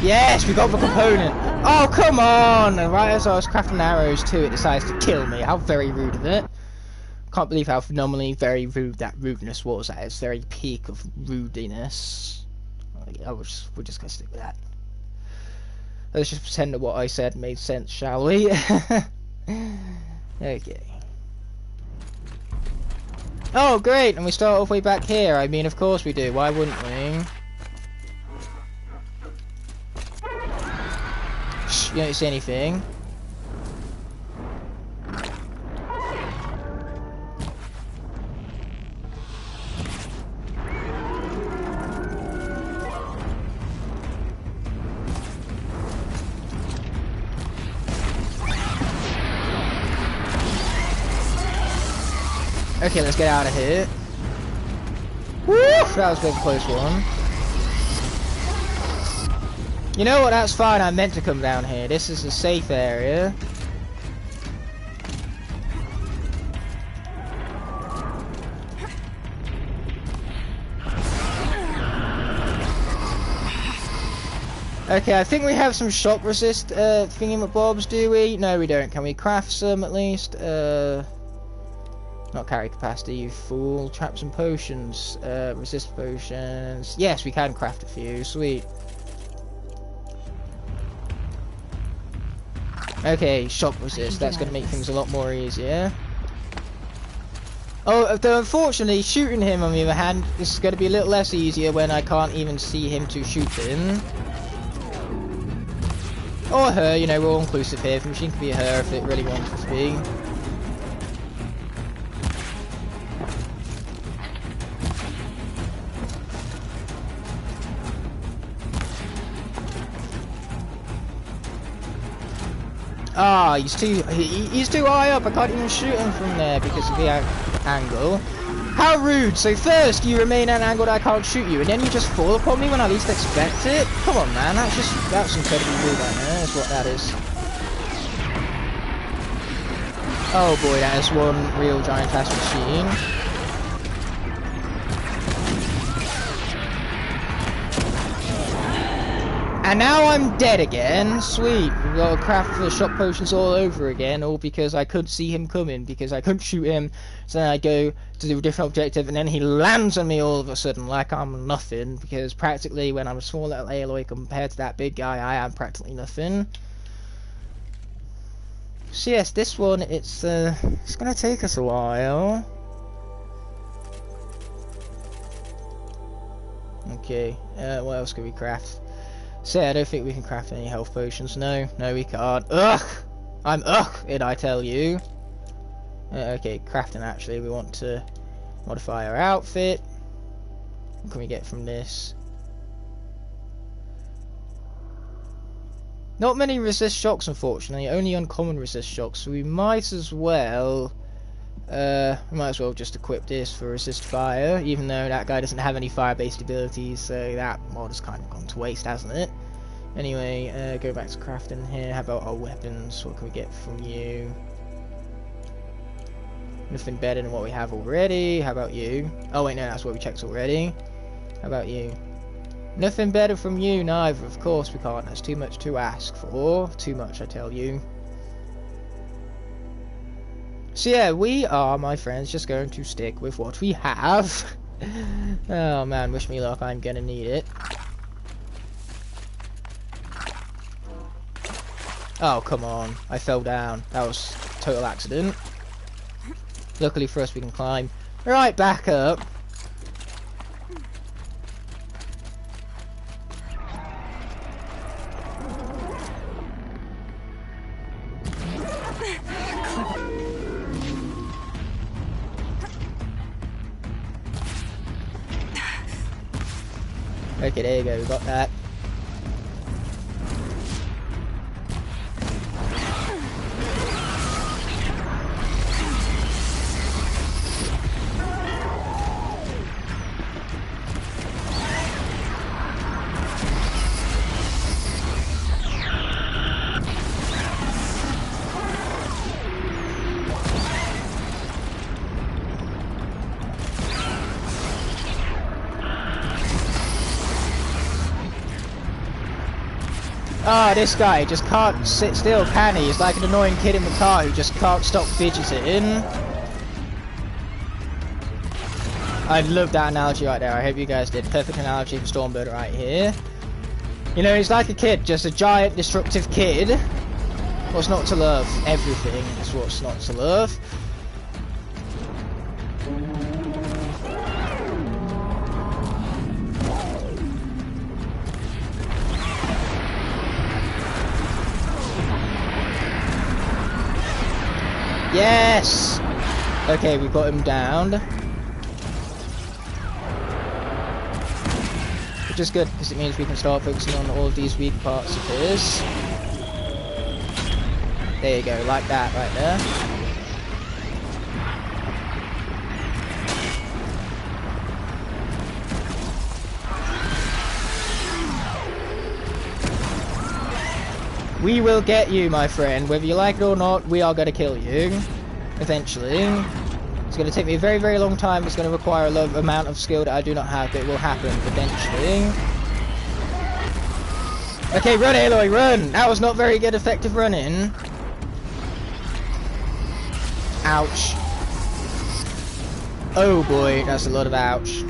Speaker 1: Yes, we got the component. Oh, come on! Right as I was crafting arrows too, it decides to kill me. How very rude of it. Can't believe how phenomenally very rude that rudeness was at its very peak of rudiness. We're just gonna stick with that. Let's just pretend that what I said made sense, shall we? Okay. Oh, great! And we start all the way back here. I mean, of course we do. Why wouldn't we? You don't see anything. Okay, let's get out of here. Woo! That was a bit of a close one. You know what, that's fine, I meant to come down here. This is a safe area. Okay, I think we have some shock resist thingamabobs, do we? No, we don't. Can we craft some at least? Not carry capacity, you fool. Traps and potions. Resist potions. Yes, we can craft a few. Sweet. Okay, shock resist. That's going to make things a lot more easier. Oh, though unfortunately, shooting him on the other hand is going to be a little less easier when I can't even see him to shoot him. Or her, you know, we're all inclusive here. The machine can be a her if it really wants to be. Ah, he's too high up. I can't even shoot him from there because of the angle. How rude! So first you remain at an angle that I can't shoot you, and then you just fall upon me when I least expect it? Come on, man. That's incredibly rude right there. That's what that is. Oh boy, that is one real giant fast machine. And now I'm dead again. Sweet. We've got to craft the shock potions all over again, all because I couldn't see him coming, because I couldn't shoot him. So then I go to do a different objective, and then he lands on me all of a sudden like I'm nothing, because practically when I'm a small little Aloy compared to that big guy, I am practically nothing. So yes, this one, it's gonna take us a while. Okay, what else can we craft? So I don't think we can craft any health potions. No, we can't. Ugh! I'm ugh-ed, I tell you. Okay, crafting actually. We want to modify our outfit. What can we get from this? Not many resist shocks, unfortunately. Only uncommon resist shocks. So we might as well just equip this for resist fire, even though that guy doesn't have any fire-based abilities, so that mod has kind of gone to waste, hasn't it? Anyway, go back to crafting here. How about our weapons? What can we get from you? Nothing better than what we have already. How about you? Oh wait, no, that's what we checked already. How about you? Nothing better from you neither. Of course we can't. That's too much to ask for. Too much, I tell you. So yeah, we are, my friends, just going to stick with what we have. Oh man, wish me luck, I'm gonna need it. Oh, come on. I fell down. That was a total accident. Luckily for us, we can climb. Right, back up. Okay, there you go, we got that. Ah, this guy just can't sit still, can he? He's like an annoying kid in the car who just can't stop fidgeting. I love that analogy right there. I hope you guys did. Perfect analogy for Stormbird right here. You know, he's like a kid, just a giant destructive kid. What's not to love? Everything is what's not to love. Yes! Okay, we've got him down. Which is good, because it means we can start focusing on all of these weak parts of his. There you go, like that right there. We will get you, my friend. Whether you like it or not, we are going to kill you. Eventually. It's going to take me a very, very long time. It's going to require a low amount of skill that I do not have, but it will happen eventually. Okay, run, Aloy, run! That was not very good effective running. Ouch. Oh boy, that's a lot of ouch.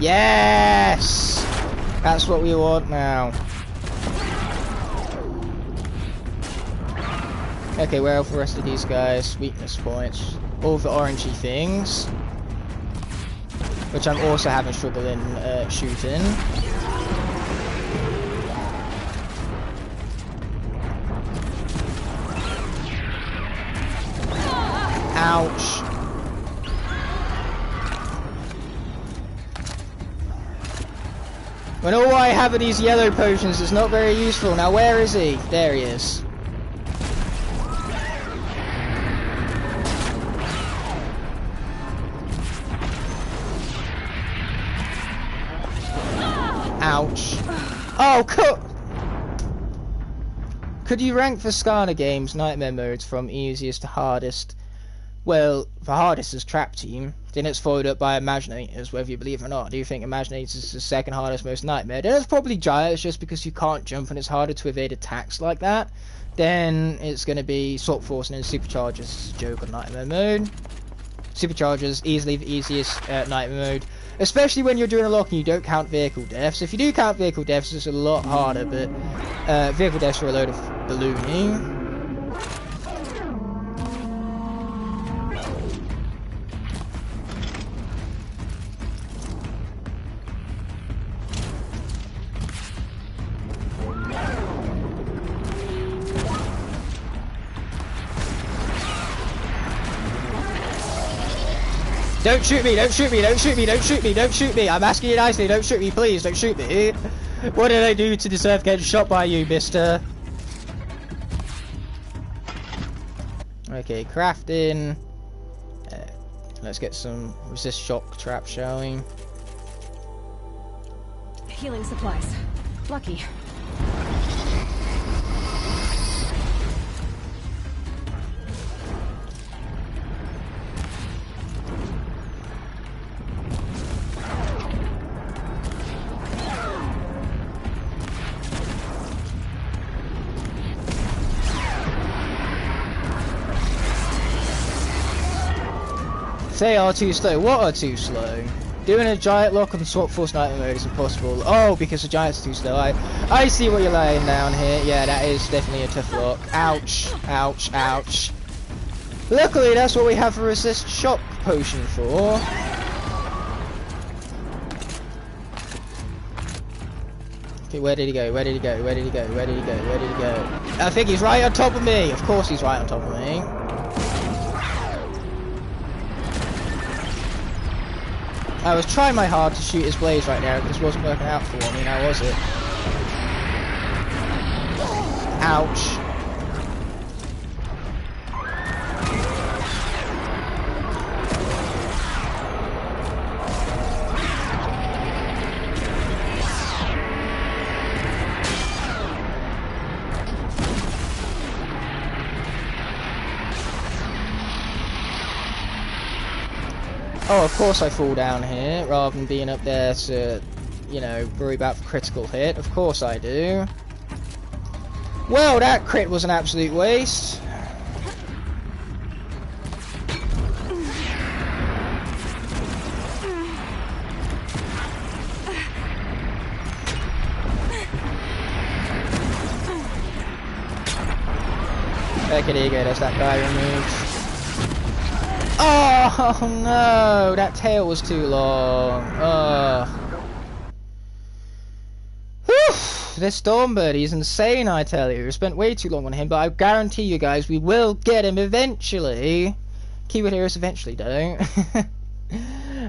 Speaker 1: Yes! That's what we want now. Okay, where are the rest of these guys? Weakness points. All the orangey things. Which I'm also having trouble in shooting. Ouch. When all I have are these yellow potions, it's not very useful. Now where is he? There he is. Ouch. Oh, could you rank for Skylanders games nightmare modes from easiest to hardest? Well, the hardest is Trap Team. Then it's followed up by Imaginators, whether you believe it or not. Do you think Imaginators is the second hardest most nightmare? Then it's probably Giants, just because you can't jump and it's harder to evade attacks like that. Then it's going to be Swap Force and then Superchargers joke on nightmare mode. Superchargers, easily the easiest nightmare mode. Especially when you're doing a lock and you don't count vehicle deaths. If you do count vehicle deaths, it's a lot harder, but vehicle deaths are a load of ballooning. Don't shoot me, don't shoot me, don't shoot me, don't shoot me, don't shoot me. I'm asking you nicely, don't shoot me, please, don't shoot me. What did I do to deserve getting shot by you, mister? Okay, crafting. Let's get some resist shock trap, shall we?
Speaker 2: Healing supplies. Lucky.
Speaker 1: They are too slow. What are too slow? Doing a giant lock on Swap Force Nightmare mode is impossible. Oh, because the giant's too slow. I see what you're laying down here. Yeah, that is definitely a tough lock. Ouch. Ouch. Ouch. Luckily, that's what we have a resist shock potion for. Okay, where did he go? Where did he go? Where did he go? Where did he go? Where did he go? I think he's right on top of me. Of course he's right on top of me. I was trying my hard to shoot his blaze right there, but this wasn't working out for me, now was it? Ouch. Oh, of course I fall down here, rather than being up there to, you know, worry about the critical hit. Of course I do. Well, that crit was an absolute waste. Okay, there you go, there's that guy removed. Oh no, that tail was too long. This Stormbird, he's insane, I tell you. We spent way too long on him, but I guarantee you guys, we will get him eventually. Keyword here is eventually, though.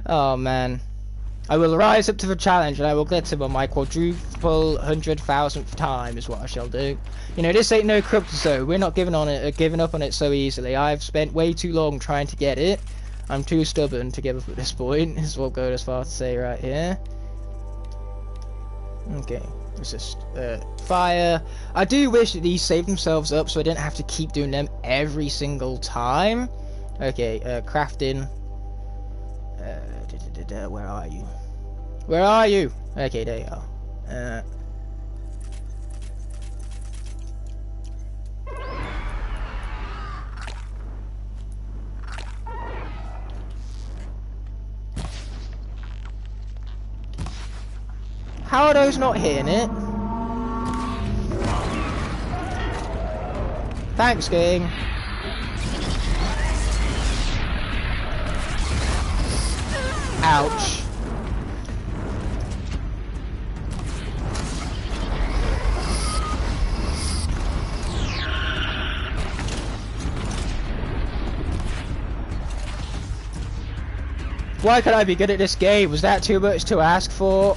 Speaker 1: Oh man. I will rise up to the challenge and I will get him on my quadruple 100,000th time is what I shall do. You know, this ain't no Krypton, so we're not giving up on it so easily. I've spent way too long trying to get it. I'm too stubborn to give up at this point, is what I'll go as far to say right here. Okay, resist fire. I do wish that these saved themselves up so I didn't have to keep doing them every single time. Okay, crafting. Where are you? Where are you? Okay, there you are. How are those not hitting it? Thanks, game. Ouch. Why could I be good at this game? Was that too much to ask for?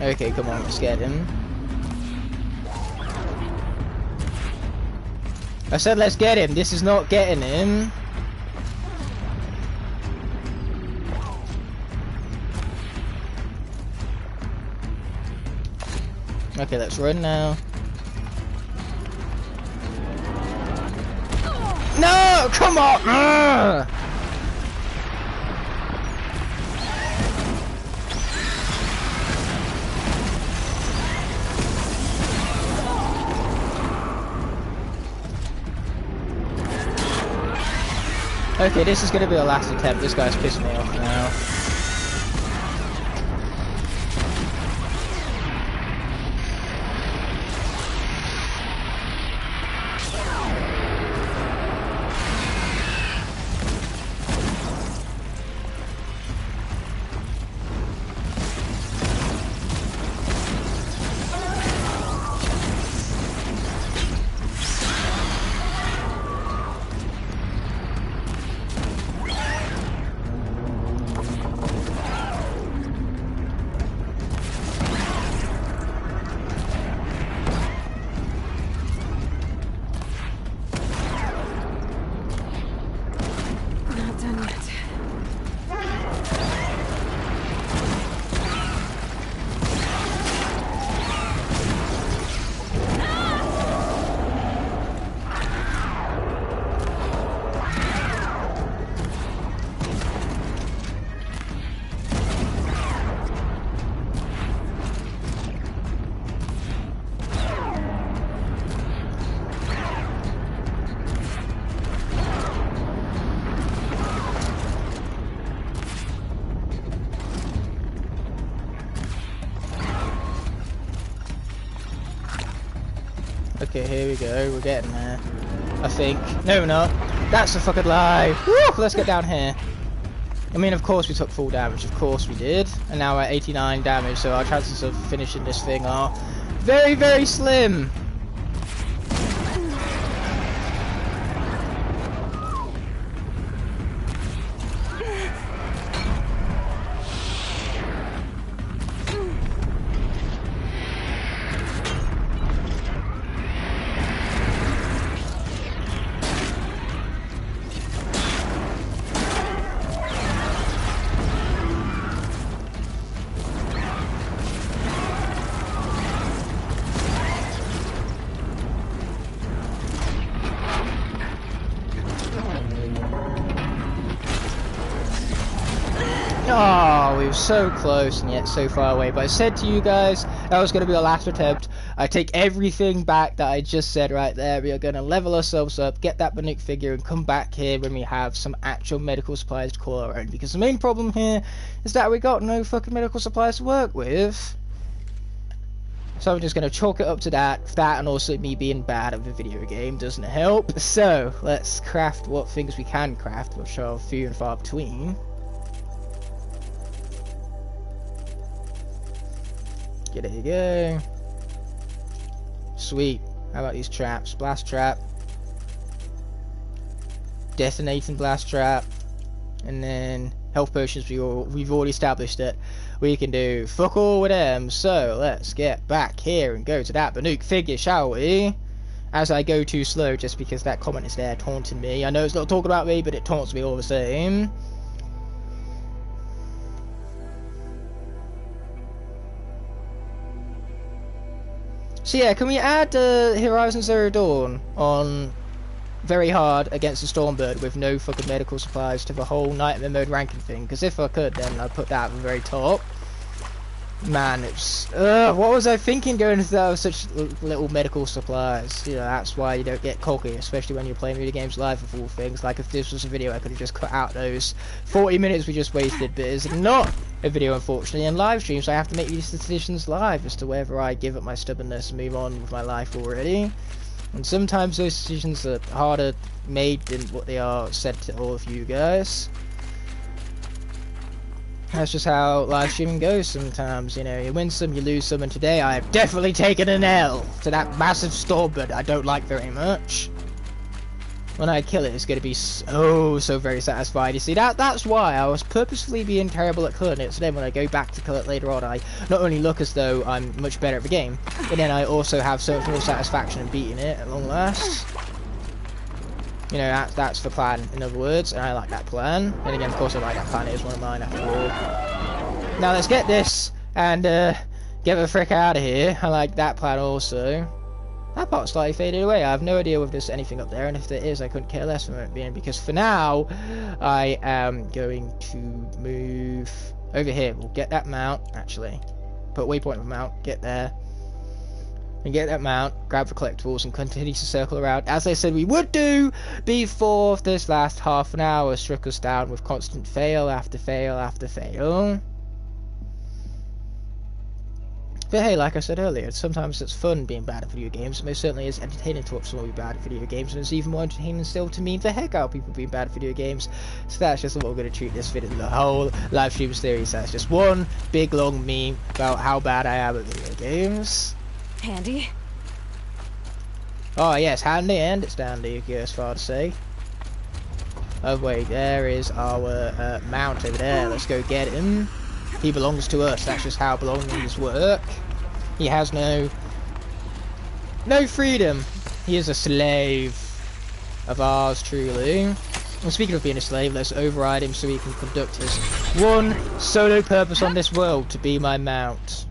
Speaker 1: Okay, come on, let's get him. I said let's get him. This is not getting him. Okay, let's run now. No! Come on! Ugh! Okay, this is gonna be the last attempt. This guy's pissing me off now. Okay, here we go. We're getting there. I think. No, we're not. That's a fucking lie. Woo! Let's get down here. I mean, of course we took full damage. Of course we did. And now we're at 89 damage, so our chances of finishing this thing are very, very slim. Oh, we were so close and yet so far away. But I said to you guys that was going to be the last attempt. I take everything back that I just said right there. We are going to level ourselves up, get that Banuk figure, and come back here when we have some actual medical supplies to call our own. Because the main problem here is that we got no fucking medical supplies to work with. So I'm just going to chalk it up to that. That and also me being bad at the video game doesn't help. So let's craft what things we can craft, which are few and far between. There you go. Sweet. How about these traps? Blast trap. Detonating blast trap. And then health potions, we've already established it. We can do fuck all with them. So let's get back here and go to that Banuk figure, shall we? As I go too slow just because that comment is there taunting me. I know it's not talking about me, but it taunts me all the same. So yeah, can we add Horizon Zero Dawn on very hard against the Stormbird with no fucking medical supplies to the whole Nightmare Mode ranking thing? Because if I could, then I'd put that at the very top. Man, it's... what was I thinking going into that with such little medical supplies? You know, that's why you don't get cocky, especially when you're playing video games live with all things. Like, if this was a video, I could have just cut out those 40 minutes we just wasted, but it's not a video, unfortunately, and live streams, I have to make these decisions live as to whether I give up my stubbornness and move on with my life already. And sometimes those decisions are harder made than what they are said to all of you guys. That's just how live streaming goes sometimes, you know, you win some, you lose some, and today I have definitely taken an L to that massive Stormbird I don't like very much. when I kill it, it's going to be so very satisfied. You see, that's why I was purposefully being terrible at killing it, so then when I go back to kill it later on, I not only look as though I'm much better at the game, but then I also have so much more satisfaction in beating it at long last. You know, that's the plan, in other words, and I like that plan. And again, of course, I like that plan. It is one of mine, after all. Now, let's get this, and get the frick out of here. I like that plan also. That part slightly faded away. I have no idea if there's anything up there, and if there is, I couldn't care less from it being, because for now, I am going to move over here. We'll get that mount, actually. Put waypoint of the mount, get there. And get that mount, grab the collectibles, and continue to circle around, as I said we would do before this last half an hour struck us down with constant fail after fail after fail. But hey, like I said earlier, sometimes it's fun being bad at video games. It most certainly is entertaining to watch someone be bad at video games, and it's even more entertaining still to meme the heck out of people being bad at video games. So that's just what we're going to treat this video, the whole live stream series. That's just one big long meme about how bad I am at video games.
Speaker 2: Handy?
Speaker 1: Oh yes, handy, and it's dandy, if you go as far to say. Oh wait, there is our mount over there. Let's go get him. He belongs to us. That's just how belongings work. He has no freedom. He is a slave of ours, truly. And speaking of being a slave, let's override him so he can conduct his one solo purpose on this world, to be my mount.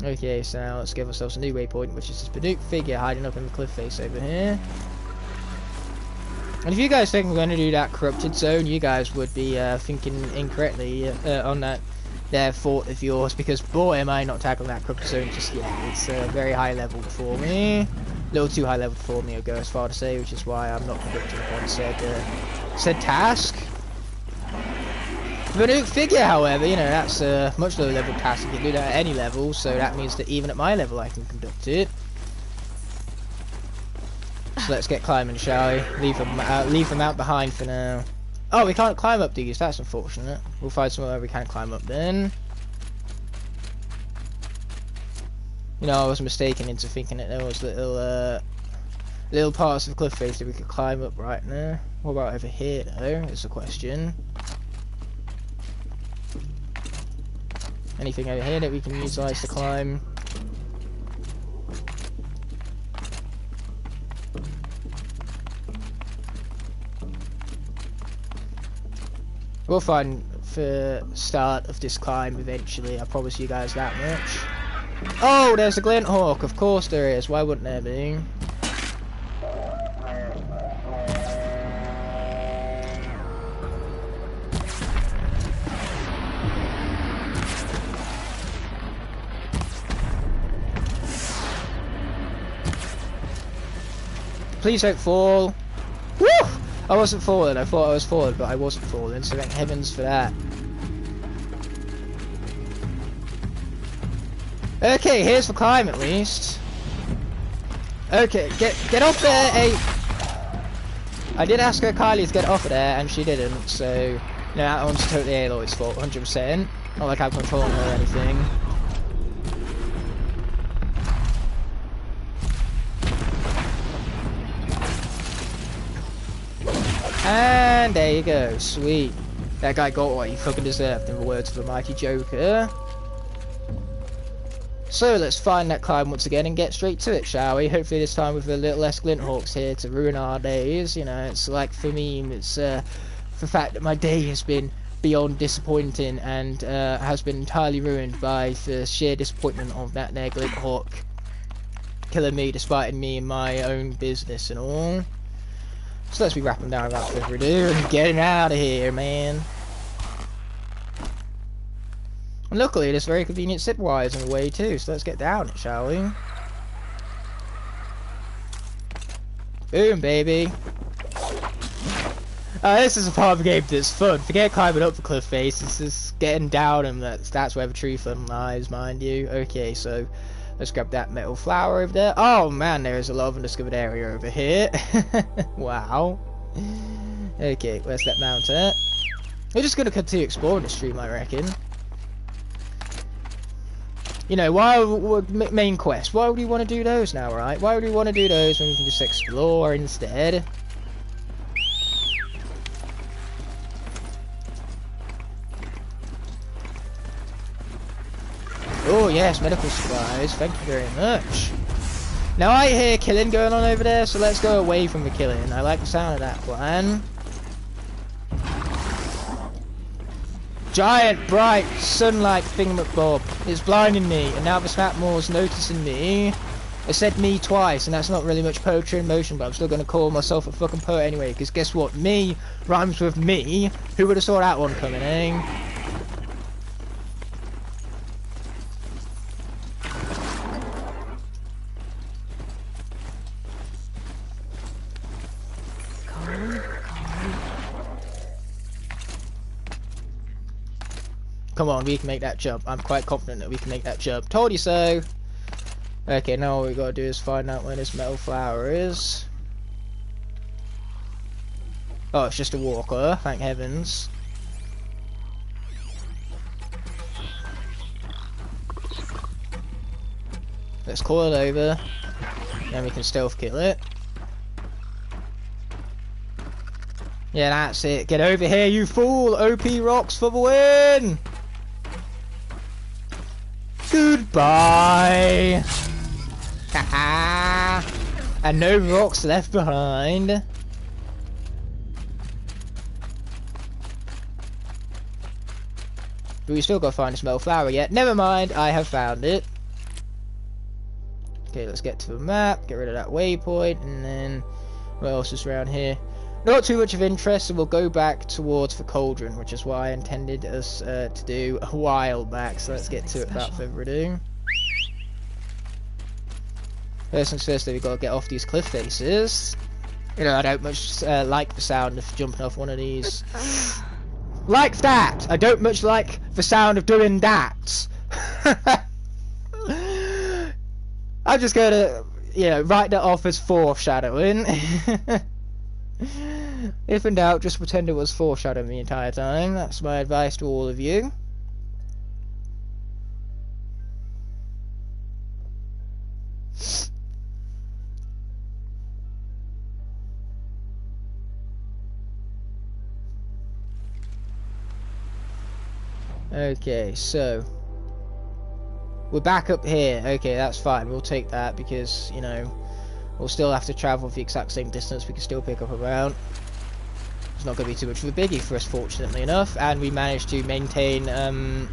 Speaker 1: Okay, so now let's give ourselves a new waypoint, which is this Banuk figure hiding up in the cliff face over here. And if you guys think we're going to do that corrupted zone, you guys would be thinking incorrectly on that there thought of yours, because boy am I not tackling that corrupted zone just yet. It's very high level for me. A little too high level for me, I'll go as far to say, which is why I'm not conducting upon said task. The new figure, however, you know, that's a much lower level task. You can do that at any level, so that means that even at my level I can conduct it. So let's get climbing, shall we? Leave them out behind for now. Oh, we can't climb up these, that's unfortunate. We'll find somewhere where we can climb up then. You know, I was mistaken into thinking that there was little parts of the cliff face that we could climb up right now. What about over here though, is the question. Anything over here that we can utilize to climb? We'll find the start of this climb eventually, I promise you guys that much. Oh, there's a glint hawk, of course there is, why wouldn't there be? Please don't fall. Woo! I wasn't falling. I thought I was falling, but I wasn't falling, so thank heavens for that. Okay, here's the climb at least. Okay, get off there, hey! I did ask her Kylie to get off of there, and she didn't, so... No, that one's totally Aloy's fault, 100%. Not like I'm controlling her or anything. And there you go, sweet. That guy got what he fucking deserved, in the words of the mighty Joker. So let's find that climb once again and get straight to it, shall we? Hopefully this time with a little less glint hawks here to ruin our days. You know, it's like for me, it's the fact that my day has been beyond disappointing and has been entirely ruined by the sheer disappointment of that there glint hawk killing me despite me and my own business and all. So let's be wrapping down without further ado and getting out of here, man. And luckily, there's very convenient zip wires in the way too, so let's get down it, shall we? Boom, baby. This is a part of the game that's fun. Forget climbing up the cliff face, it's just getting down, and that's where the true fun lies, mind you. Okay, so let's grab that metal flower over there. Oh man, there is a lot of undiscovered area over here. Wow. Okay, where's that mount at? We're just gonna continue exploring the stream, I reckon. You know, why would main quest? Why would we want to do those now, right? Why would we want to do those when we can just explore instead? Oh yes, medical supplies. Thank you very much. Now I hear killing going on over there, so let's go away from the killing. I like the sound of that plan. Giant, bright, sunlight thingamabob is blinding me, and now the Snapmore's noticing me. It said me twice, and that's not really much poetry in motion, but I'm still going to call myself a fucking poet anyway, because guess what? Me rhymes with me. Who would have saw that one coming, eh? Come on, we can make that jump. I'm quite confident that we can make that jump. Told you so! Okay, now all we gotta do is find out where this metal flower is. Oh, it's just a walker, thank heavens. Let's call it over. Then we can stealth kill it. Yeah, that's it. Get over here, you fool! OP rocks for the win! Goodbye! Haha! And no rocks left behind. But we still gotta find this metal flower yet. Never mind, I have found it. Okay, let's get to the map, get rid of that waypoint, and then what else is around here? Not too much of interest, so we'll go back towards the cauldron, which is what I intended us to do a while back, so let's get to it without further ado. First things first, we've got to get off these cliff faces. You know, I don't much like the sound of jumping off one of these. Like that! I don't much like the sound of doing that! I'm just going to, you know, write that off as foreshadowing. If in doubt, just pretend it was foreshadowing the entire time. That's my advice to all of you. Okay, so we're back up here. Okay, that's fine. We'll take that because, you know, we'll still have to travel the exact same distance. We can still pick up a mount. It's not going to be too much of a biggie for us, fortunately enough. And we managed to maintain the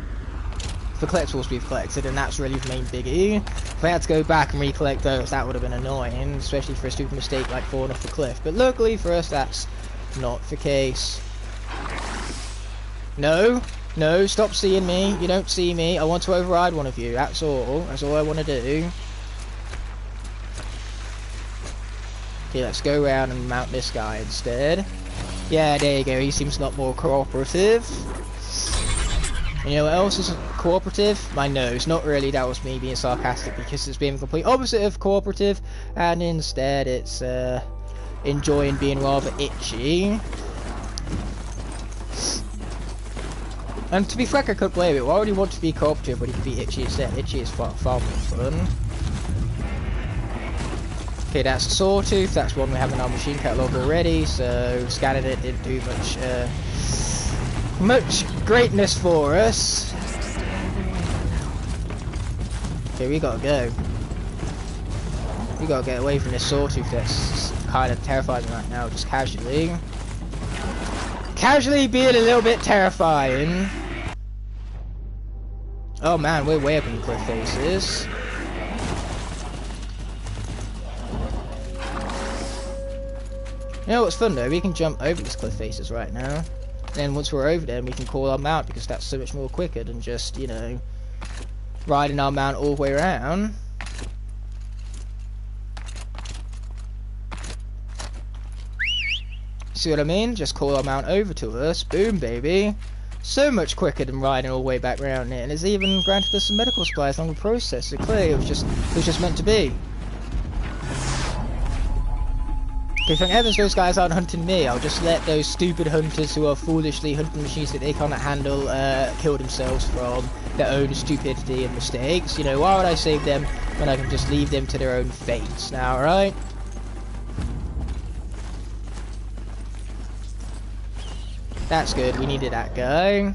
Speaker 1: collectibles we've collected, and that's really the main biggie. If I had to go back and recollect those, that would have been annoying, especially for a stupid mistake like falling off the cliff. But luckily for us, that's not the case. No, no, stop seeing me. You don't see me. I want to override one of you. That's all. That's all I want to do. Okay, let's go around and mount this guy instead. Yeah, there you go. He seems a lot more cooperative. And you know what else is cooperative? My nose. Not really. That was me being sarcastic because it's being the complete opposite of cooperative, and instead it's enjoying being rather itchy. And to be frank, I couldn't blame it. Why would you want to be cooperative when you can be itchy instead? Itchy is far more fun. Okay, that's a sawtooth. That's one we have in our machine catalog already. So scanning it didn't do much greatness for us. Okay, we gotta go. We gotta get away from this sawtooth that's kind of terrifying right now, just casually. Casually being a little bit terrifying. Oh man, we're way up in the cliff faces. You know what's fun though? We can jump over these cliff faces right now. Then once we're over them, we can call our mount because that's so much more quicker than just, you know, riding our mount all the way around. See what I mean? Just call our mount over to us. Boom, baby. So much quicker than riding all the way back around it. And it's even granted us some medical supplies along the process. So clearly it was just meant to be. Okay, thank heavens those guys aren't hunting me. I'll just let those stupid hunters who are foolishly hunting machines that they cannot handle kill themselves from their own stupidity and mistakes. You know, why would I save them when I can just leave them to their own fates now, right? That's good, we needed that guy.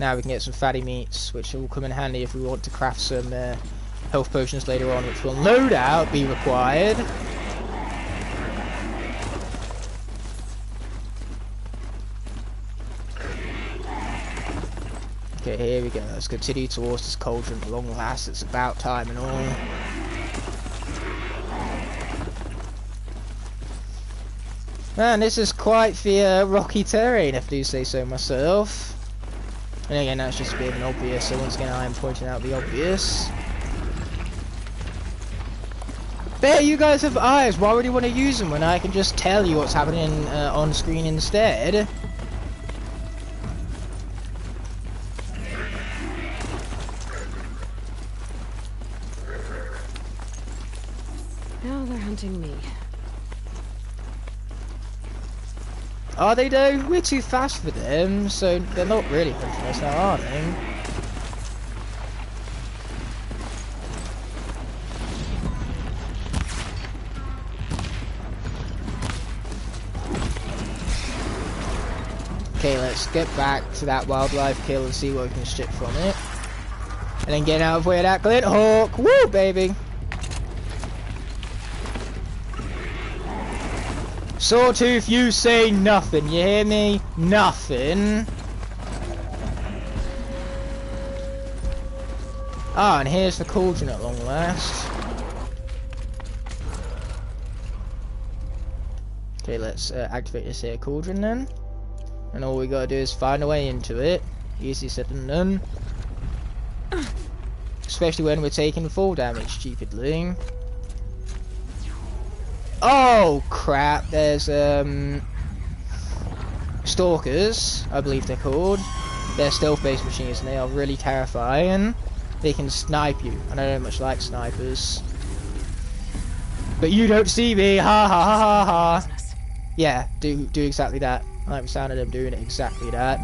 Speaker 1: Now we can get some fatty meats, which will come in handy if we want to craft some health potions later on, which will no doubt be required. Okay, here we go. Let's continue towards this cauldron at long last. It's about time and all. Man, this is quite the rocky terrain, if I do say so myself. And again, that's just being obvious, so once again I am pointing out the obvious. There, you guys have eyes. Why would you want to use them when I can just tell you what's happening on screen instead?
Speaker 2: Now they're hunting me.
Speaker 1: Are they though? We're too fast for them, so they're not really hunting us now, are they? Okay, let's get back to that wildlife kill and see what we can strip from it. And then get out of the way of that glint hawk. Woo, baby! Sawtooth, you say nothing, you hear me? Nothing. Ah, and here's the cauldron at long last. Okay, let's activate this here cauldron then. And all we gotta do is find a way into it. Easy said than done. Especially when we're taking full damage, stupidly. Oh crap, there's stalkers, I believe they're called. They're stealth-based machines and they are really terrifying. They can snipe you, and I don't much like snipers. But you don't see me, ha ha ha ha ha. Yeah, do exactly that. I like the sound of them doing exactly that.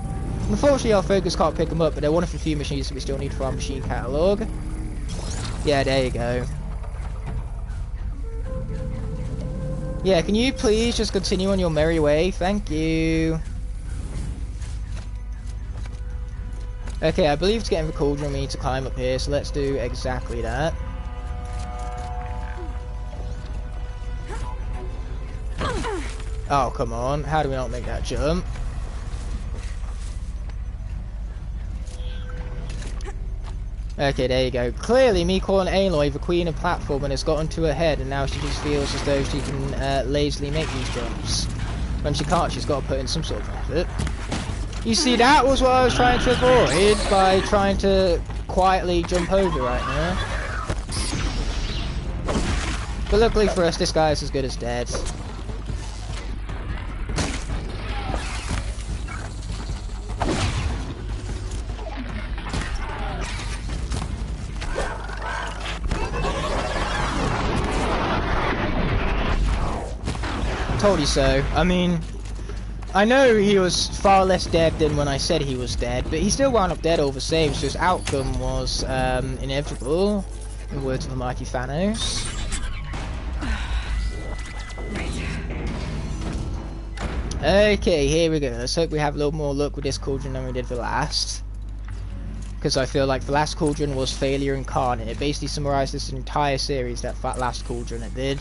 Speaker 1: Unfortunately our focus can't pick them up, but they're one of the few machines that we still need for our machine catalogue. Yeah, there you go. Yeah, can you please just continue on your merry way? Thank you. Okay, I believe to get in the cauldron we need to climb up here, so let's do exactly that. Oh, come on. How do we not make that jump? Okay, there you go. Clearly, me calling Aloy the queen of platforming has gotten to her head, and now she just feels as though she can lazily make these jumps. When she can't, she's got to put in some sort of effort. You see, that was what I was trying to avoid by trying to quietly jump over right now. But luckily for us, this guy is as good as dead. Told you so. I mean, I know he was far less dead than when I said he was dead, but he still wound up dead all the same, so his outcome was inevitable, in the words of the mighty Thanos. Okay, here we go. Let's hope we have a little more luck with this cauldron than we did the last. Because I feel like the last cauldron was failure incarnate. It basically summarised this entire series, that last cauldron it did.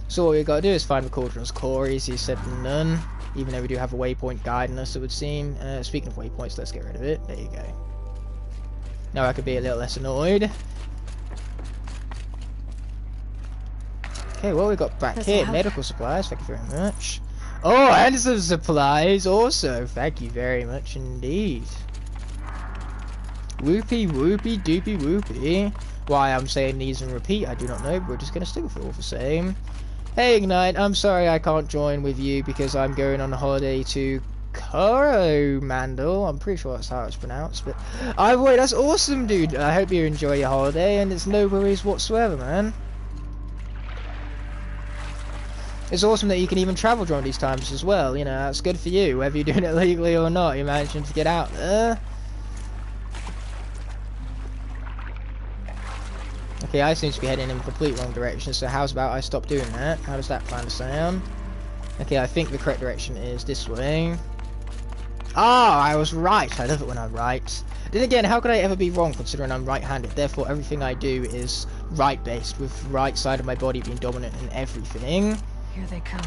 Speaker 1: So all we gotta do is find the cauldron's core, easier said than done. Even though we do have a waypoint guiding us, it would seem. Speaking of waypoints, let's get rid of it. There you go. Now I could be a little less annoyed. Okay, well we got back here. Medical supplies, thank you very much. Oh, and some supplies also. Thank you very much indeed. Whoopie, whoopie, doopie, whoopie. Why I'm saying these in repeat, I do not know, but we're just gonna stick with it all the same. Hey Ignite, I'm sorry I can't join with you because I'm going on a holiday to Coromandel. I'm pretty sure that's how it's pronounced, but either way, that's awesome, dude. I hope you enjoy your holiday, and it's no worries whatsoever, man. It's awesome that you can even travel during these times as well. You know, that's good for you, whether you're doing it legally or not. You're managing to get out there. Okay, I seem to be heading in the complete wrong direction, so how's about I stop doing that? How does that kind of sound? Okay, I think the correct direction is this way. Ah, I was right. I love it when I'm right. Then again, how could I ever be wrong considering I'm right-handed? Therefore, everything I do is right-based, with the right side of my body being dominant in everything.
Speaker 2: Here they come.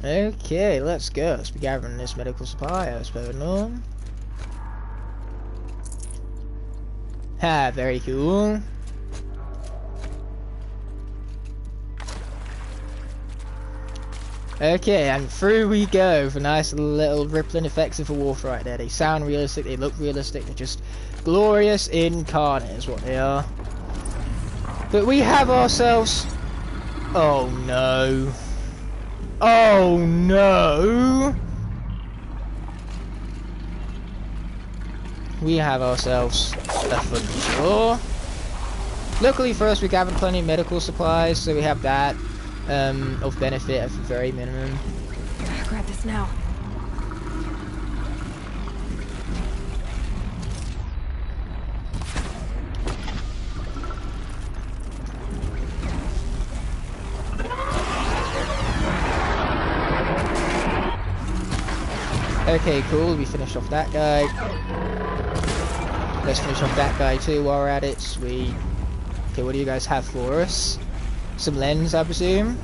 Speaker 1: Okay, let's go. Let's be gathering this medical supply as per norm. Ha, very cool. Okay, and through we go for nice little rippling effects of the water right there. They sound realistic, they look realistic, they're just glorious incarnate is what they are. But we have ourselves... Oh no. Oh no! We have ourselves a Thunderjaw. Luckily for us, we gathered plenty of medical supplies, so we have that of benefit at the very minimum.
Speaker 2: Grab this now.
Speaker 1: Okay, cool. We finished off that guy. Let's finish off that guy too while we're at it. Sweet. Okay, what do you guys have for us? Some lens, I presume?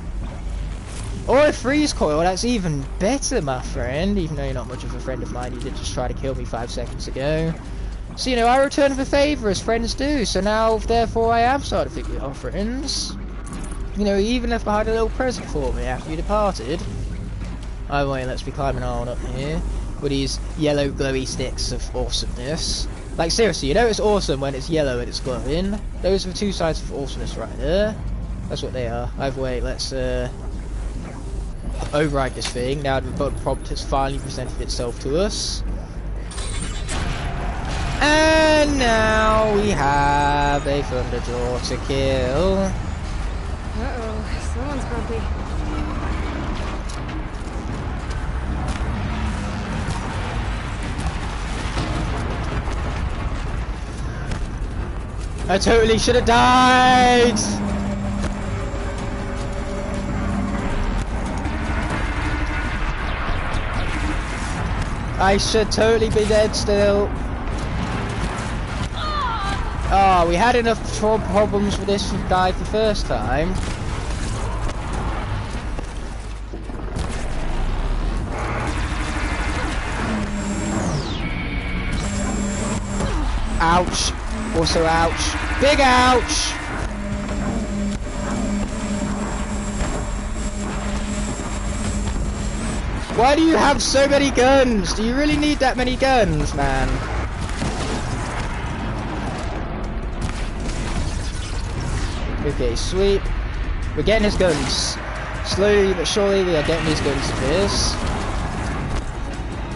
Speaker 1: Or a freeze coil. That's even better, my friend. Even though you're not much of a friend of mine, you did just try to kill me 5 seconds ago. So, you know, I return the favour as friends do. So now, therefore, I am starting to think we are friends. You know, you even left behind a little present for me after you departed. Oh wait, let's be climbing on up here with these yellow glowy sticks of awesomeness. Like seriously, you know it's awesome when it's yellow and it's glowing. Those are the two sides of awesomeness right there. That's what they are. Either way, let's override this thing now that the bug prompt has finally presented itself to us. And now we have a Thunderjaw to kill.
Speaker 2: Uh-oh, someone's grumpy.
Speaker 1: I totally should have died! I should totally be dead still. Oh, we had enough problems with this to die the first time. Ouch. Also ouch. Big ouch! Why do you have so many guns? Do you really need that many guns, man? Okay, sweet. We're getting his guns. Slowly but surely we are getting these guns of his.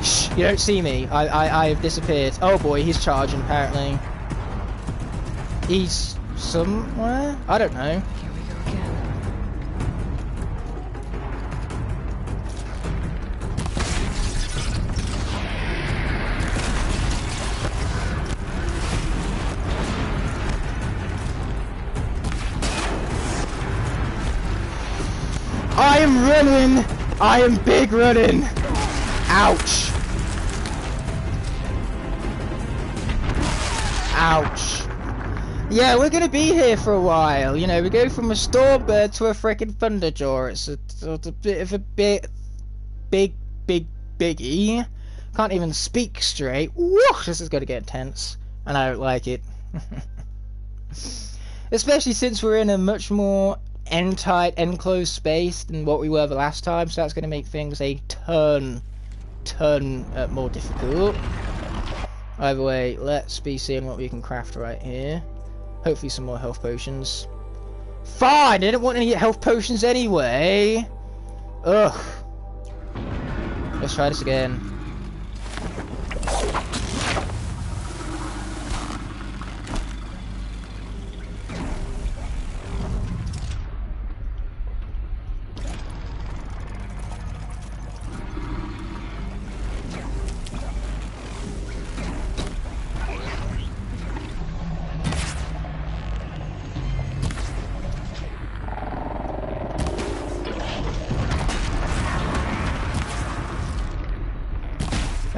Speaker 1: Shh, you don't see me. I have disappeared. Oh boy, he's charging apparently. He's somewhere? I don't know.
Speaker 2: Here we go again.
Speaker 1: I am running! I am big running! Ouch! Ouch! Yeah, we're gonna be here for a while. You know, we go from a Stormbird to a freaking Thunderjaw. It's a bit of a biggie. Can't even speak straight. Woo! This is gonna get intense, and I don't like it. Especially since we're in a much more end-tight, enclosed space than what we were the last time, so that's gonna make things a ton more difficult. Either way, let's be seeing what we can craft right here. Hopefully some more health potions. Fine! I didn't want any health potions anyway! Ugh. Let's try this again.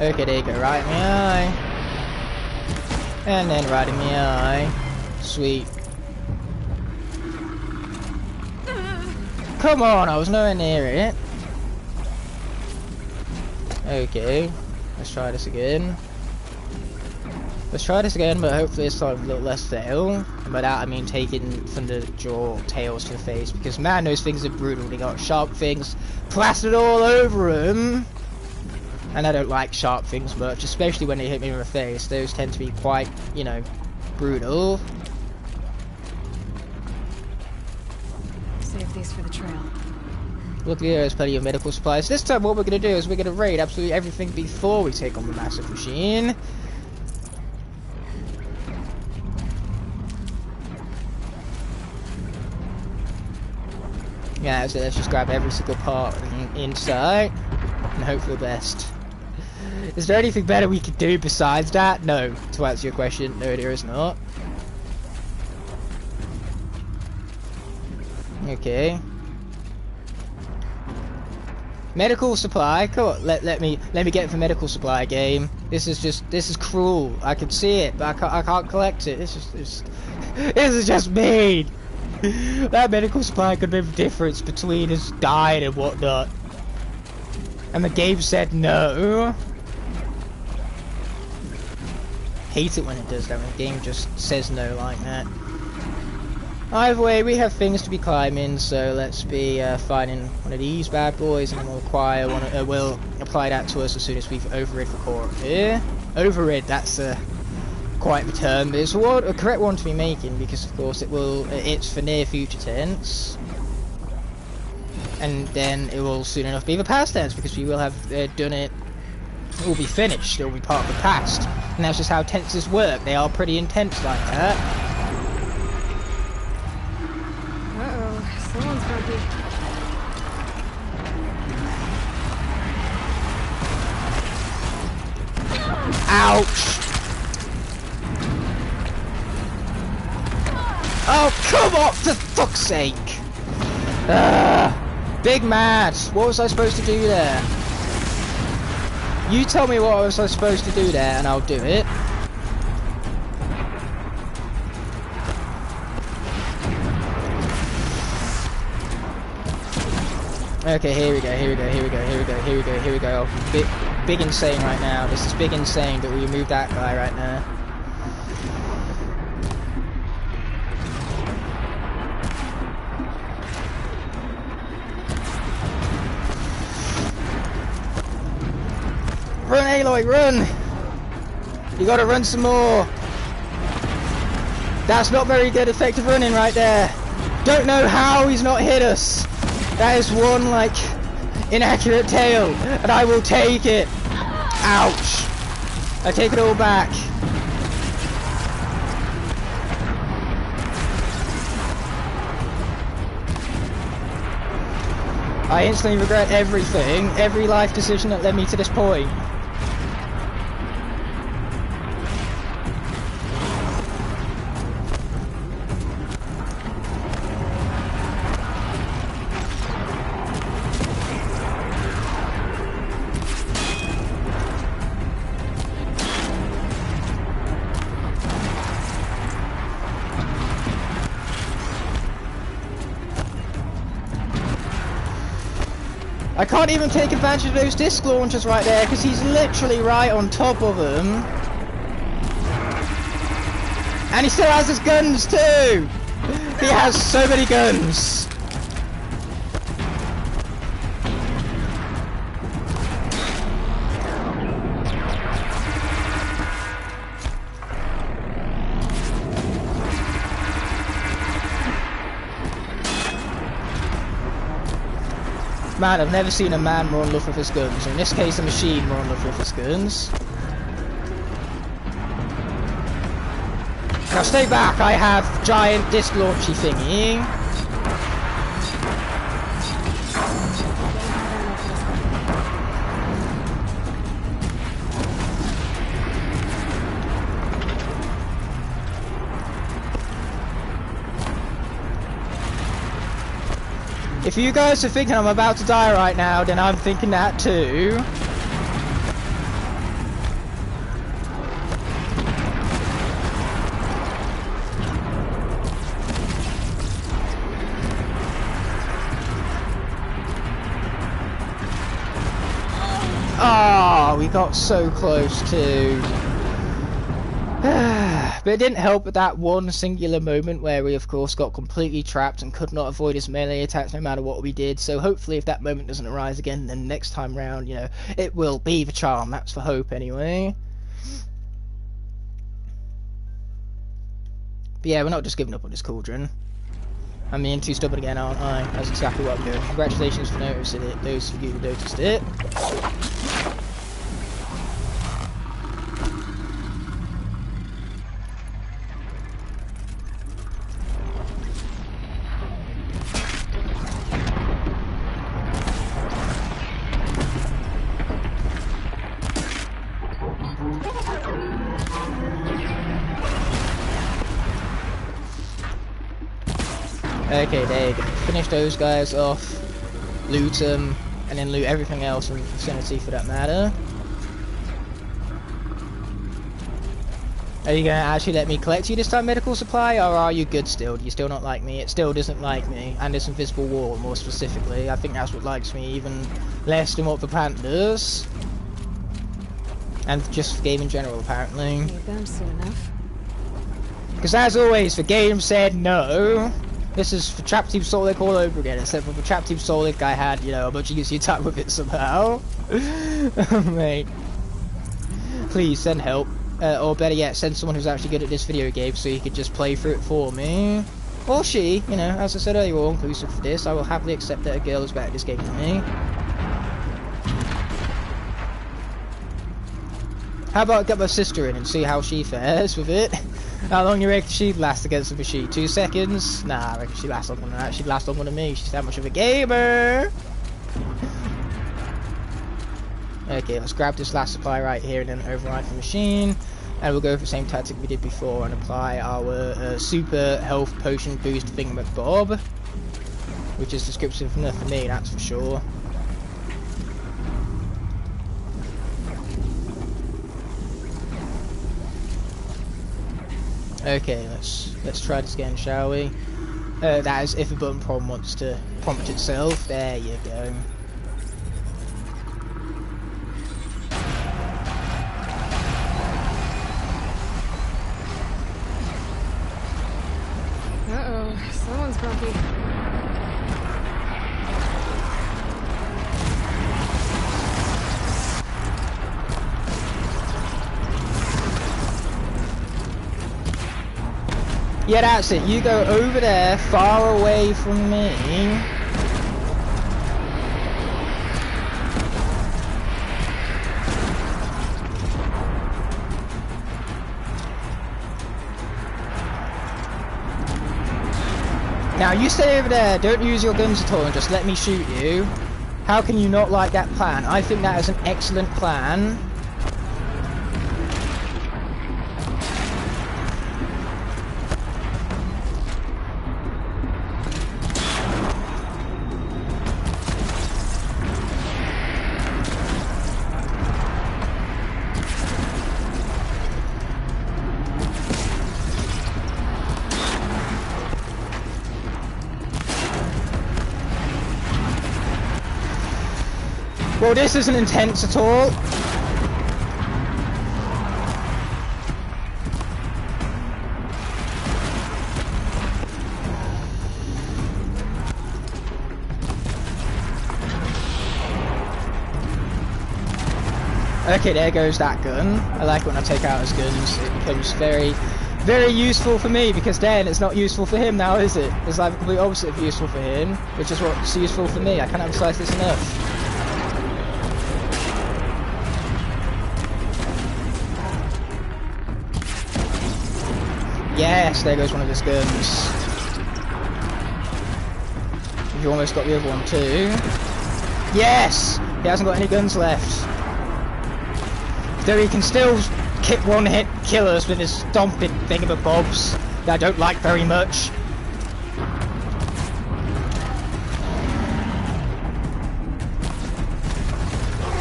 Speaker 1: Okay, there you go, right in the eye. And then right in the eye. Sweet. Come on, I was nowhere near it. Okay, let's try this again. Let's try this again, but hopefully it's time a little less fail. And by that I mean taking from the jaw tails to the face, because man, those things are brutal. They got sharp things plastered all over them. And I don't like sharp things much, especially when they hit me in the face. Those tend to be quite, you know, brutal.
Speaker 2: Save these for the trail.
Speaker 1: Luckily there's plenty of medical supplies. This time what we're going to do is we're going to raid absolutely everything before we take on the massive machine. Yeah, so let's just grab every single part inside and hope for the best. Is there anything better we could do besides that? No. To answer your question, no, there is not. Okay. Medical supply. Come on, let me get the medical supply game. This is cruel. I can see it, but I can't collect it. This is just mean. That medical supply could make the difference between us dying and whatnot. And the game said no. Hate it when it does that, when the game just says no like that. Either way, we have things to be climbing, so let's be finding one of these bad boys, and then we'll acquire one. We'll apply that to us as soon as we've overrid the core here. Overrid, that's quite the term, but it's a correct one to be making, because of course it's for near future tense. And then it will soon enough be the past tense, because we will have done it. It will be finished. It will be part of the past, and that's just how tenses work. They are pretty intense like that.
Speaker 2: Uh-oh, someone's grumpy.
Speaker 1: Ouch! Oh, come on! For fuck's sake! Big mad! What was I supposed to do there? You tell me what I was supposed to do there, and I'll do it. Okay, here we go. Big insane right now. This is big insane, but we remove that guy right now. Run, Aloy, run! You gotta run some more. That's not very good effective running right there. Don't know how he's not hit us. That is one, like, inaccurate tail, and I will take it. Ouch. I take it all back. I instantly regret everything, every life decision that led me to this point. I can't even take advantage of those disc launchers right there, because he's literally right on top of them. And he still has his guns too! He has so many guns! Man, I've never seen a man more in love with his guns. In this case, a machine more in love with his guns. Now stay back, I have giant disc launchy thingy. If you guys are thinking I'm about to die right now, then I'm thinking that too. Oh, we got so close too. But it didn't help at that one singular moment where we of course got completely trapped and could not avoid his melee attacks no matter what we did. So hopefully if that moment doesn't arise again, then next time round, you know, it will be the charm. That's the hope anyway. But yeah, we're not just giving up on this cauldron. I'm being too stubborn again, aren't I? That's exactly what I'm doing. Congratulations for noticing it, those of you who noticed it. Okay, there you go. Finish those guys off, loot them, and then loot everything else in the vicinity for that matter. Are you gonna actually let me collect you this time, medical supply, or are you good still? Do you still not like me? It still doesn't like me, and this invisible wall more specifically. I think that's what likes me even less than what the plant does. And just the game in general, apparently.
Speaker 2: You're bound soon enough.
Speaker 1: Because as always, the game said no. This is for Trap Team Solid all over again, except for the Trap Team Solid guy had, you know, a bunch of easy attack with it somehow. Oh, mate. Please, send help. Or better yet, send someone who's actually good at this video game so he could just play through it for me. Or she, you know, as I said earlier, all inclusive for this. I will happily accept that a girl is better at this game than me. How about get my sister in and see how she fares with it? How long you reckon she'd last against the machine? 2 seconds? Nah, I reckon she'd last longer than that. She'd last longer than me. She's that much of a gamer. Okay, let's grab this last supply right here and then override the machine. And we'll go for the same tactic we did before and apply our super health potion boost thingamabob. Which is descriptive enough for me, that's for sure. Okay, let's try this again, shall we? That is if a button prompt wants to prompt itself. There you go.
Speaker 2: Uh-oh, someone's grumpy.
Speaker 1: Yeah, that's it. You go over there, far away from me. Now, you stay over there. Don't use your guns at all and just let me shoot you. How can you not like that plan? I think that is an excellent plan. Well, this isn't intense at all. Okay, there goes that gun. I like when I take out his guns. It becomes very, very useful for me, because then it's not useful for him now, is it? It's like the complete opposite of useful for him, which is what's useful for me. I can't emphasize this enough. Yes, there goes one of his guns. You almost got the other one too. Yes! He hasn't got any guns left. Though he can still kick one-hit killers with his stomping thingamabobs that I don't like very much.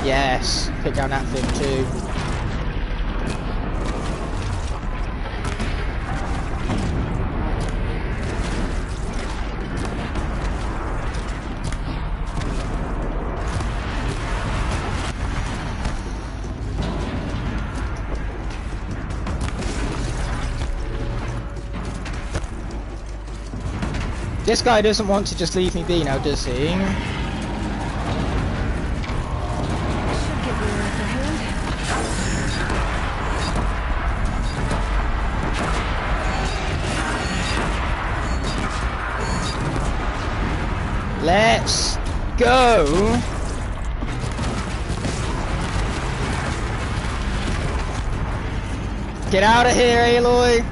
Speaker 1: Yes, pick down that thing too. This guy doesn't want to just leave me be now, does he?
Speaker 2: Should get me an upper hand.
Speaker 1: Let's go. Get out of here, Aloy.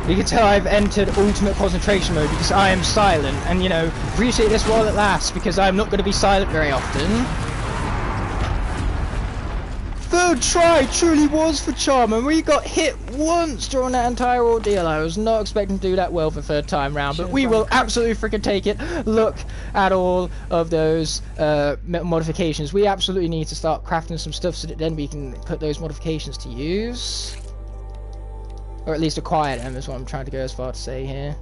Speaker 1: You can tell I've entered ultimate concentration mode because I am silent, and you know, appreciate this while it lasts because I'm not going to be silent very often. Third try truly was for charm, and we got hit once during that entire ordeal. I was not expecting to do that well for the third time round, but we will absolutely freaking take it. Look at all of those modifications. We absolutely need to start crafting some stuff so that then we can put those modifications to use. Or at least acquire them is what I'm trying to go as far to say here.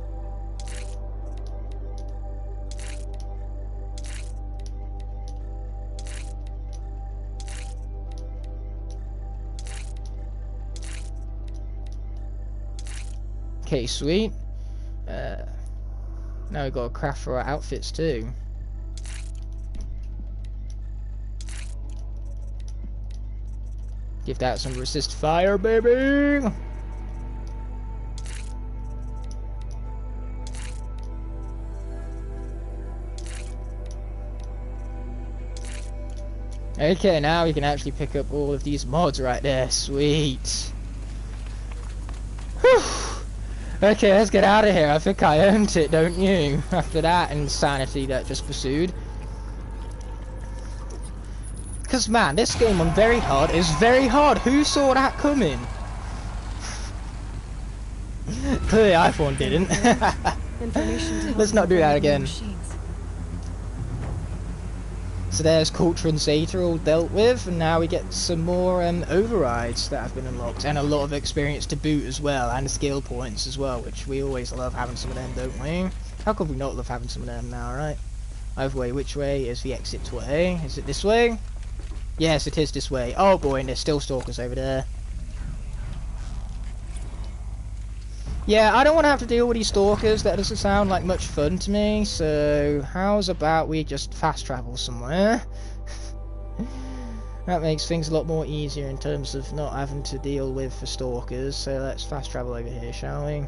Speaker 1: Okay, sweet. Now we've got a craft for our outfits too. Give that some resist fire, baby! Okay, now we can actually pick up all of these mods right there. Sweet. Whew. Okay, let's get out of here. I think I earned it, don't you? After that insanity that just pursued. Because, man, this game on very hard is very hard. Who saw that coming? Clearly iPhone didn't. Let's not do that again. So there's Culture and Zeta all dealt with, and now we get some more overrides that have been unlocked, and a lot of experience to boot as well, and skill points as well, which we always love having some of them, don't we? How could we not love having some of them now, right? Either way, which way is the exit way? Is it this way? Yes, it is this way. Oh boy, and there's still stalkers over there. Yeah, I don't want to have to deal with these stalkers. That doesn't sound like much fun to me. So, how's about we just fast travel somewhere? That makes things a lot more easier in terms of not having to deal with the stalkers. So let's fast travel over here, shall we?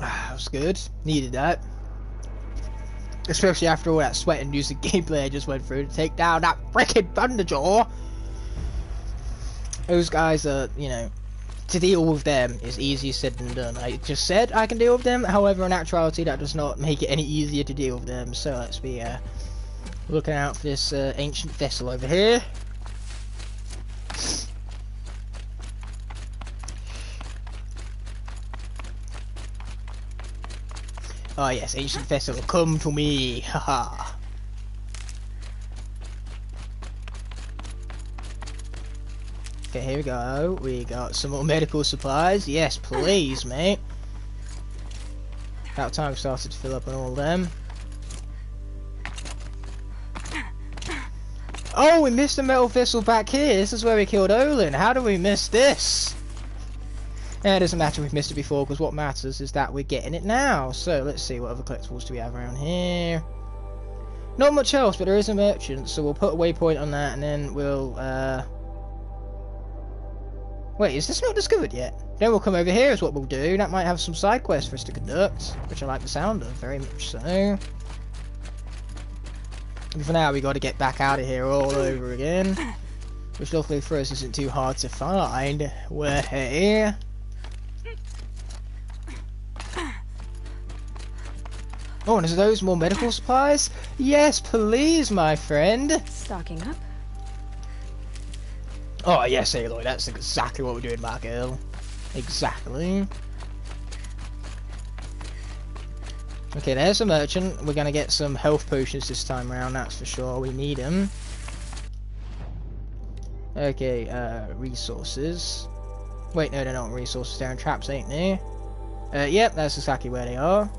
Speaker 1: That was good. Needed that. Especially after all that sweat-inducing gameplay I just went through to take down that frickin' Thunderjaw. Those guys are, you know, to deal with them is easier said than done. I just said I can deal with them, however in actuality that does not make it any easier to deal with them. So let's be looking out for this ancient vessel over here. Oh yes, ancient vessel, come to me, haha. Okay, here we go. We got some more medical supplies. Yes, please, mate. About time we started to fill up on all of them. Oh, we missed a metal vessel back here. This is where we killed Olin. How do we miss this? Yeah, it doesn't matter if we've missed it before, because what matters is that we're getting it now. So, let's see, what other collectibles do we have around here? Not much else, but there is a merchant, so we'll put a waypoint on that, and then we'll, Wait, is this not discovered yet? Then we'll come over here is what we'll do. That might have some side quests for us to conduct, which I like the sound of, very much so. And for now, we got to get back out of here all over again. Which luckily for us isn't too hard to find. We're here. Oh, and is those more medical supplies? Yes, please, my friend.
Speaker 2: Stocking up.
Speaker 1: Oh, yes, Aloy, that's exactly what we're doing, my girl. Exactly. Okay, there's a merchant. We're gonna get some health potions this time around, that's for sure. We need them. Okay, resources. Wait, no, they're not resources. They're in traps, ain't they? Yep, that's exactly where they are.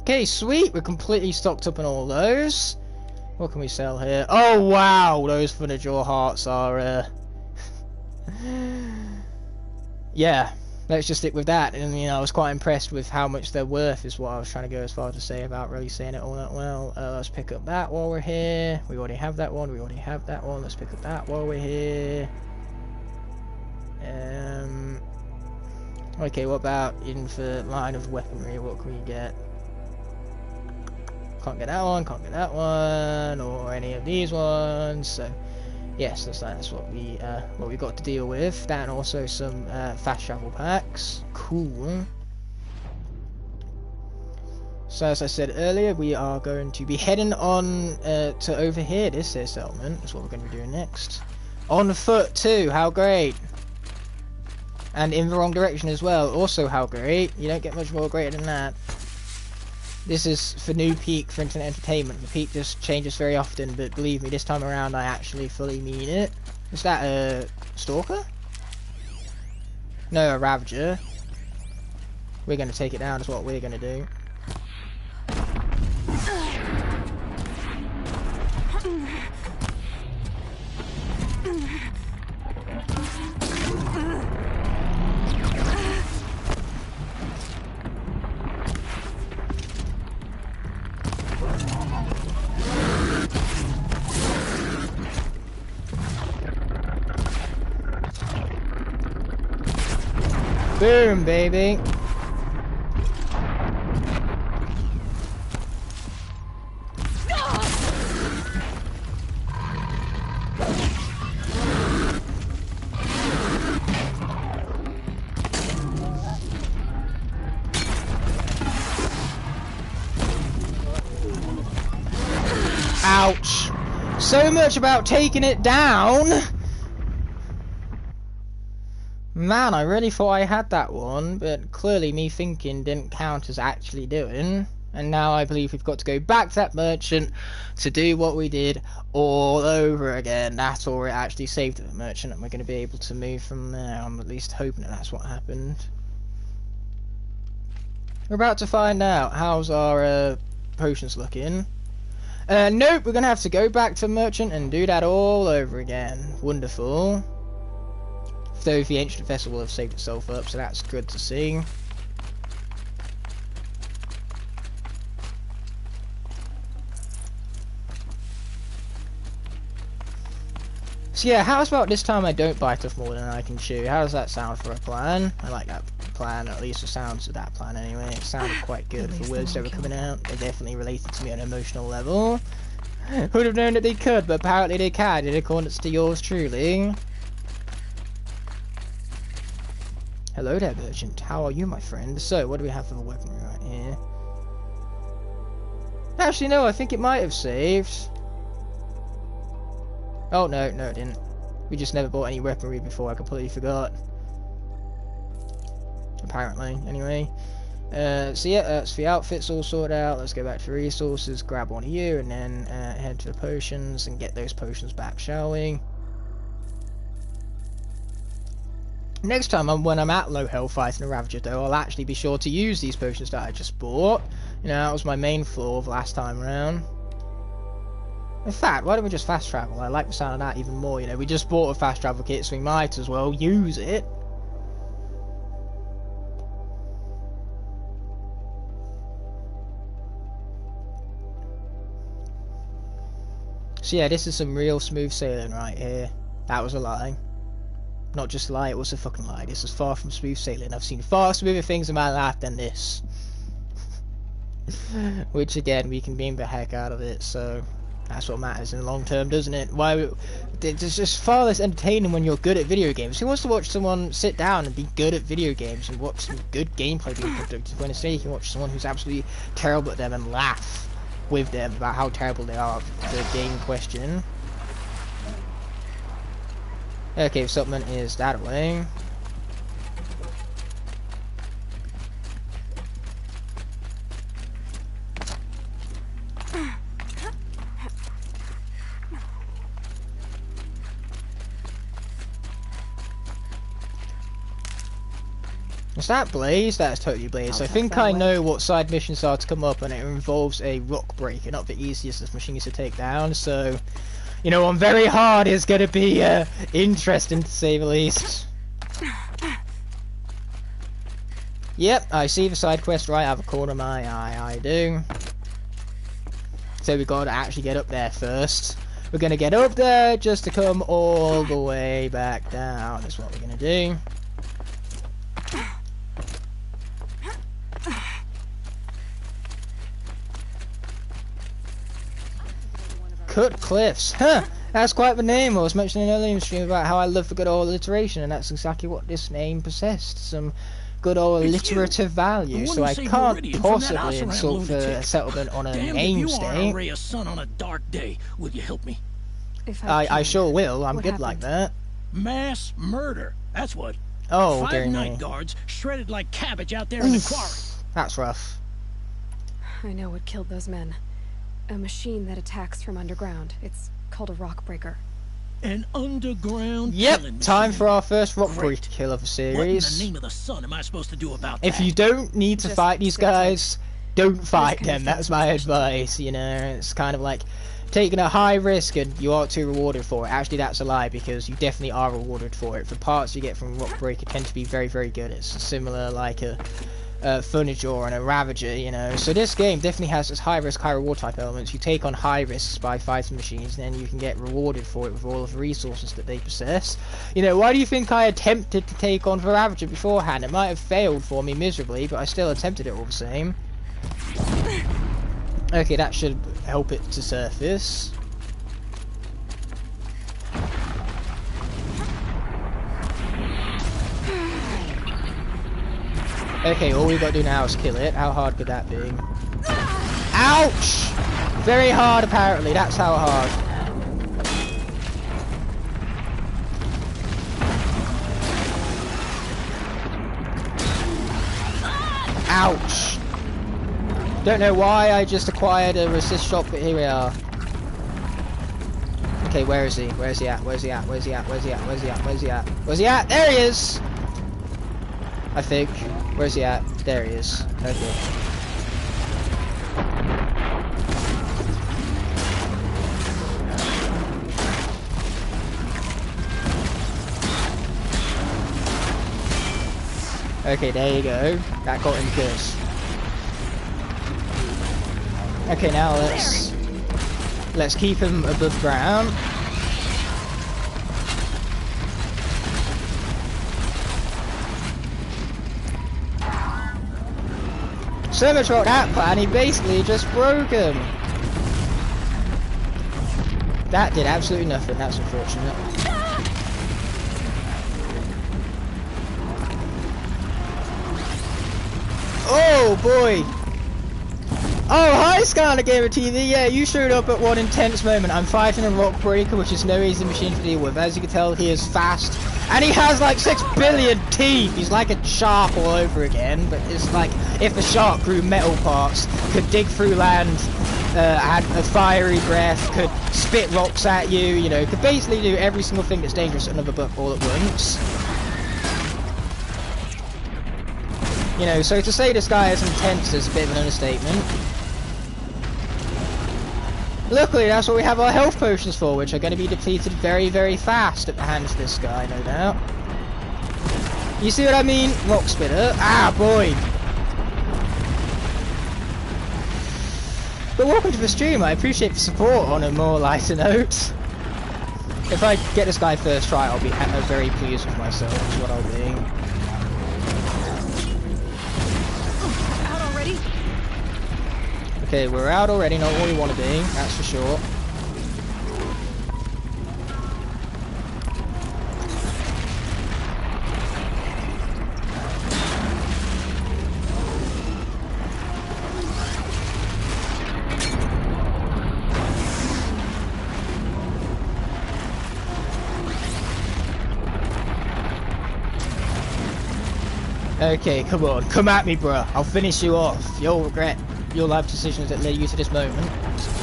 Speaker 1: Okay, sweet. We're completely stocked up on all those. What can we sell here? Oh, wow. Those Furniture Hearts are, yeah, let's just stick with that. And, you know, I was quite impressed with how much they're worth is what I was trying to go as far to say about really saying it all that well. Let's pick up that while we're here. We already have that one. We already have that one. Let's pick up that while we're here. Okay, what about in for line of weaponry? What can we get? Can't get that one, can't get that one, or any of these ones. So, yes, that's what we got to deal with. That and also some fast travel packs. Cool. So, as I said earlier, we are going to be heading on to over here. This is settlement. That's what we're going to be doing next. On foot too. How great! And in the wrong direction as well. Also, how great! You don't get much more greater than that. This is for new peak for internet entertainment. The peak just changes very often, but believe me, this time around I actually fully mean it. Is that a stalker? No, a Ravager. We're going to take it down is what we're going to do. Boom, baby. Ouch. So much about taking it down. Man, I really thought I had that one, but clearly me thinking didn't count as actually doing. And now I believe we've got to go back to that merchant to do what we did all over again. That's all it actually saved the merchant, and we're going to be able to move from there. I'm at least hoping that that's what happened. We're about to find out. How's our potions looking? Nope, we're going to have to go back to merchant and do that all over again. Wonderful. Though the ancient vessel will have saved itself up, so that's good to see. So yeah, how's about this time I don't bite off more than I can chew? How does that sound for a plan? I like that plan, at least the sounds of that plan anyway. It sounded quite good for words that were coming out. They definitely related to me on an emotional level. Would have known that they could, but apparently they can, in accordance to yours truly. Hello there, merchant. How are you, my friend? So, what do we have for the weaponry right here? Actually, no, I think it might have saved. Oh, no, it didn't. We just never bought any weaponry before, I completely forgot. Apparently, anyway. So yeah, that's the outfits all sorted out. Let's go back to resources, grab one of you, and then head to the potions and get those potions back, shall we? Next time, when I'm at low health fighting a Ravager, though, I'll actually be sure to use these potions that I just bought. You know, that was my main flaw of last time around. In fact, why don't we just fast travel? I like the sound of that even more, you know. We just bought a fast travel kit, so we might as well use it. So yeah, this is some real smooth sailing right here. That was a lie. Not just a lie, it was a fucking lie. This is far from smooth sailing. I've seen far smoother things in my life than this. Which again, we can beam the heck out of it, so That's what matters in the long term, doesn't it? Why? It's just far less entertaining when you're good at video games. Who wants to watch someone sit down and be good at video games and watch some good gameplay being productive, when instead you can watch someone who's absolutely terrible at them and laugh with them about how terrible they are at the game question. Okay, supplement is that away. Is that Blaze? That's totally Blaze. I think I know what side missions are to come up, and it involves a rock breaker, not the easiest of machines to take down, so... You know, on very hard is going to be interesting to say the least. Yep, I see the side quest right out of the corner of my eye, I do. So we got to actually get up there first. We're going to get up there just to come all the way back down, is what we're going to do. Cut Cliffs, huh? That's quite the name. I was mentioning earlier in the stream about how I love the good old alliteration, and that's exactly what this name possessed. Some good old alliterative value, so I can't possibly insult the settlement on a name state.
Speaker 7: Ray of sun on a dark day. Will you help me?
Speaker 1: I sure will. I'm good like that.
Speaker 7: Mass murder. That's what.
Speaker 1: Oh,
Speaker 7: 5 night guards shredded like cabbage out there in the quarry.
Speaker 1: That's rough.
Speaker 2: I know what killed those men. A machine that attacks from underground. It's called a rock breaker.
Speaker 7: An underground
Speaker 1: Yep,
Speaker 7: killing
Speaker 1: time
Speaker 7: machine.
Speaker 1: for our first rock breaker kill of the series.
Speaker 7: What in the name of the sun am I supposed to do about that?
Speaker 1: If you don't need to fight these guys, don't fight them. That's my advice, you know. It's kind of like taking a high risk and you aren't too rewarded for it. Actually, that's a lie, because you definitely are rewarded for it. The parts you get from rock breaker tend to be very, very good. It's similar like a Furniture and a Ravager, you know. So this game definitely has this high risk, high reward type elements. You take on high risks by fighting machines, and then you can get rewarded for it with all of the resources that they possess. You know, why do you think I attempted to take on the Ravager beforehand? It might have failed for me miserably, but I still attempted it all the same. Okay, that should help it to surface. Okay, all we got to do now is kill it. How hard could that be? Ouch! Very hard, apparently. That's how hard. Ouch! Don't know why I just acquired a resist shot, but here we are. Okay, where is he? Where is he at? Where's he at? Where's he at? Where's he at? Where's he at? Where's he at? Where's he at? There he is! I think. Where's he at? There he is. Okay. Okay, there you go. That got him good. Okay, now let's keep him above ground. So much about that plan, he basically just broke him. That did absolutely nothing, that's unfortunate. Oh boy! Oh, hi Skylander Gamer TV, yeah, you showed up at one intense moment. I'm fighting a rock breaker, which is no easy machine to deal with. As you can tell, he is fast. And he has like 6 billion teeth! He's like a shark all over again, but it's like if the shark grew metal parts, could dig through land, had a fiery breath, could spit rocks at you, you know, could basically do every single thing that's dangerous at another book all at once. You know, so to say this guy is intense is a bit of an understatement. Luckily, that's what we have our health potions for, which are going to be depleted very, very fast at the hands of this guy, no doubt. You see what I mean? Rock spitter. Ah, boy! But welcome to the stream. I appreciate the support on a more lighter note. If I get this guy first try, I'll be very pleased with myself, is what I'll be.
Speaker 2: Out already?
Speaker 1: Okay, we're out already, not what we want to be, that's for sure. Okay, come on, come at me, bruh. I'll finish you off. You'll regret your life decisions that led you to this moment.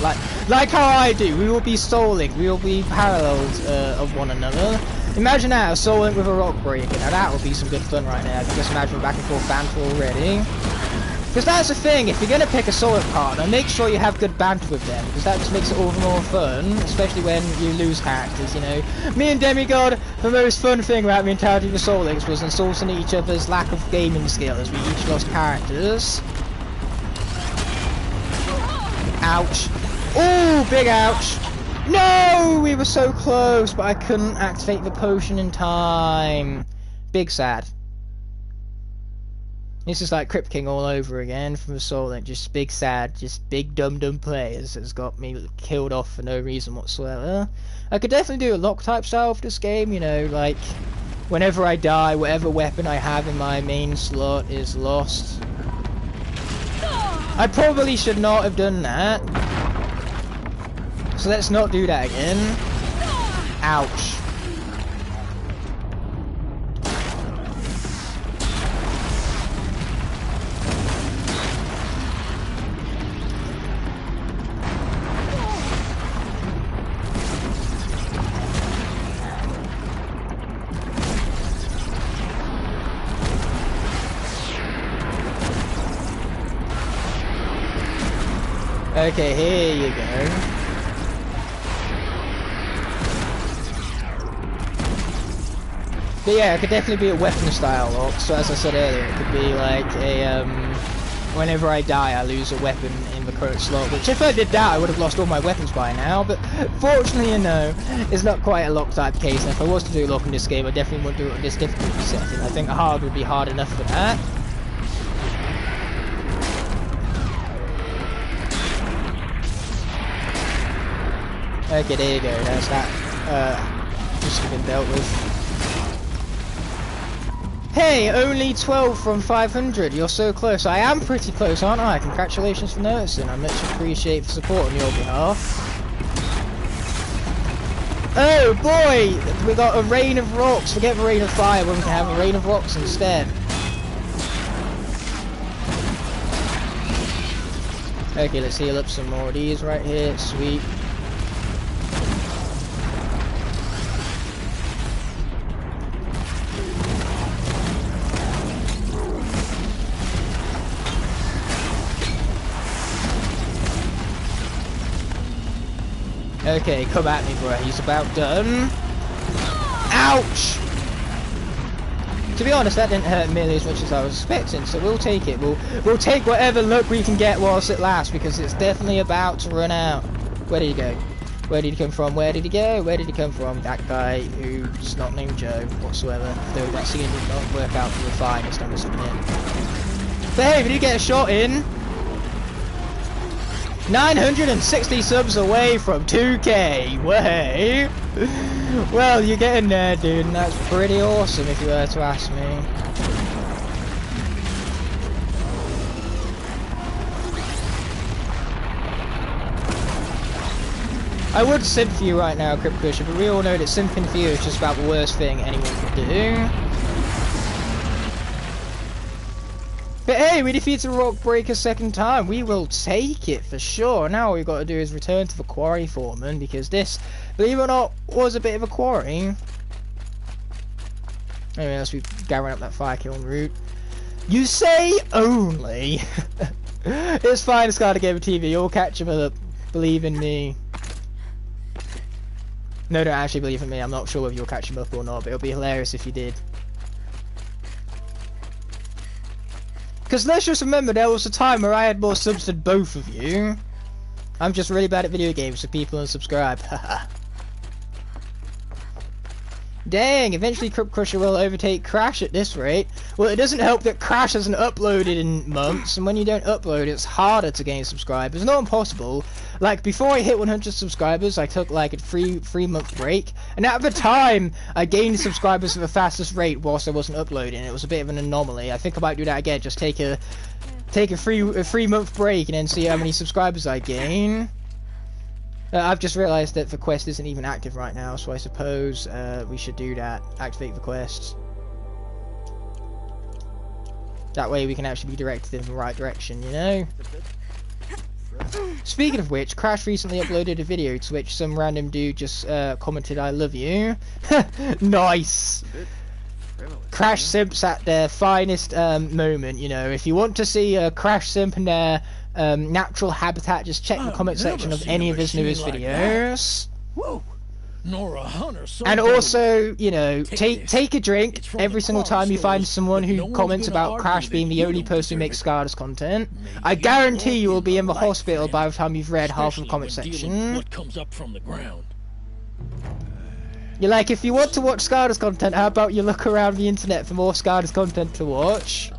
Speaker 1: Like how I do. We will be stalling. We will be parallels of one another. Imagine that, a soul link with a rock breaker. Now that would be some good fun right now. I can just imagine back and forth banter already. Because that's the thing, if you're going to pick a soul link partner, make sure you have good banter with them. Because that just makes it all the more fun. Especially when you lose characters, you know. Me and Demigod, the most fun thing about the entirety of the soul links was insulting each other's lack of gaming skill as we each lost characters. Ouch. Ooh, big ouch. No, we were so close, but I couldn't activate the potion in time. Big sad. This is like Crypt King all over again from the Soul Link. Just big sad, just big dumb players has got me killed off for no reason whatsoever. I could definitely do a lock type style for this game, you know, like whenever I die, whatever weapon I have in my main slot is lost. I probably should not have done that. So let's not do that again. Ouch. Okay, here you go. But yeah, it could definitely be a weapon style lock, so as I said earlier, it could be like a, whenever I die I lose a weapon in the current slot, which if I did that I would have lost all my weapons by now, but fortunately, you know, it's not quite a lock type case, and if I was to do a lock in this game I definitely wouldn't do it on this difficulty setting. I think hard would be hard enough for that. Okay, there you go, there's that, just been dealt with. Hey, only 12 from 500, you're so close. I am pretty close, aren't I? Congratulations for noticing, I much appreciate the support on your behalf. Oh boy, we got a rain of rocks. Forget the rain of fire when we can have a rain of rocks instead. Okay, let's heal up some more of these right here, sweet. Okay, come at me, bro. He's about done. Ouch! To be honest, that didn't hurt nearly as much as I was expecting, so we'll take it. We'll take whatever luck we can get whilst it lasts, because it's definitely about to run out. Where did he go? Where did he come from? Where did he go? Where did he come from? That guy who's not named Joe whatsoever. Though that scene did not work out for the finest, I'm assuming. But hey, we did get a shot in. 960 subs away from 2K. Way. Well, you're getting there, dude, and that's pretty awesome if you were to ask me. I would simp for you right now, Crypt Crusher, but we all know that simping for you is just about the worst thing anyone could do. But hey, we defeated Rock Breaker a second time. We will take it for sure. Now all we've got to do is return to the quarry foreman, because this, believe it or not, was a bit of a quarry. Anyway, as we gathering up that fire kiln route. You say only. It's fine, Skylanders Gamer TV. You'll catch him up. Believe in me. No, don't actually believe in me. I'm not sure whether you'll catch him up or not, but it'll be hilarious if you did. Because let's just remember, there was a time where I had more subs than both of you. I'm just really bad at video games, so people unsubscribe. Haha. Dang, eventually Crypt Crusher will overtake Crash at this rate. Well, it doesn't help that Crash hasn't uploaded in months, and when you don't upload, it's harder to gain subscribers. Not impossible. Like, before I hit 100 subscribers, I took like a three-month break, and at the time, I gained subscribers at the fastest rate whilst I wasn't uploading. It was a bit of an anomaly. I think I might do that again, just take a three-month break, and then see how many subscribers I gain. I've just realised that the quest isn't even active right now, so I suppose we should do that. Activate the quest. That way we can actually be directed in the right direction, you know? Speaking of which, Crash recently uploaded a video to which some random dude just commented, "I love you." Nice! Crash simps at their finest moment, you know. If you want to see a Crash simp in their natural habitat, just check the comment section of any of his newest videos.
Speaker 7: Whoa. Nora Hunter.
Speaker 1: And also, you know, take a drink every single time you find someone who comments about Crash being the only person who makes Skylanders content. I guarantee you will be in the hospital by the time you've read half of the comment section.
Speaker 7: What comes up from the ground?
Speaker 1: You're like, if you want to watch Skylanders content, how about you look around the internet for more Skylanders content to watch?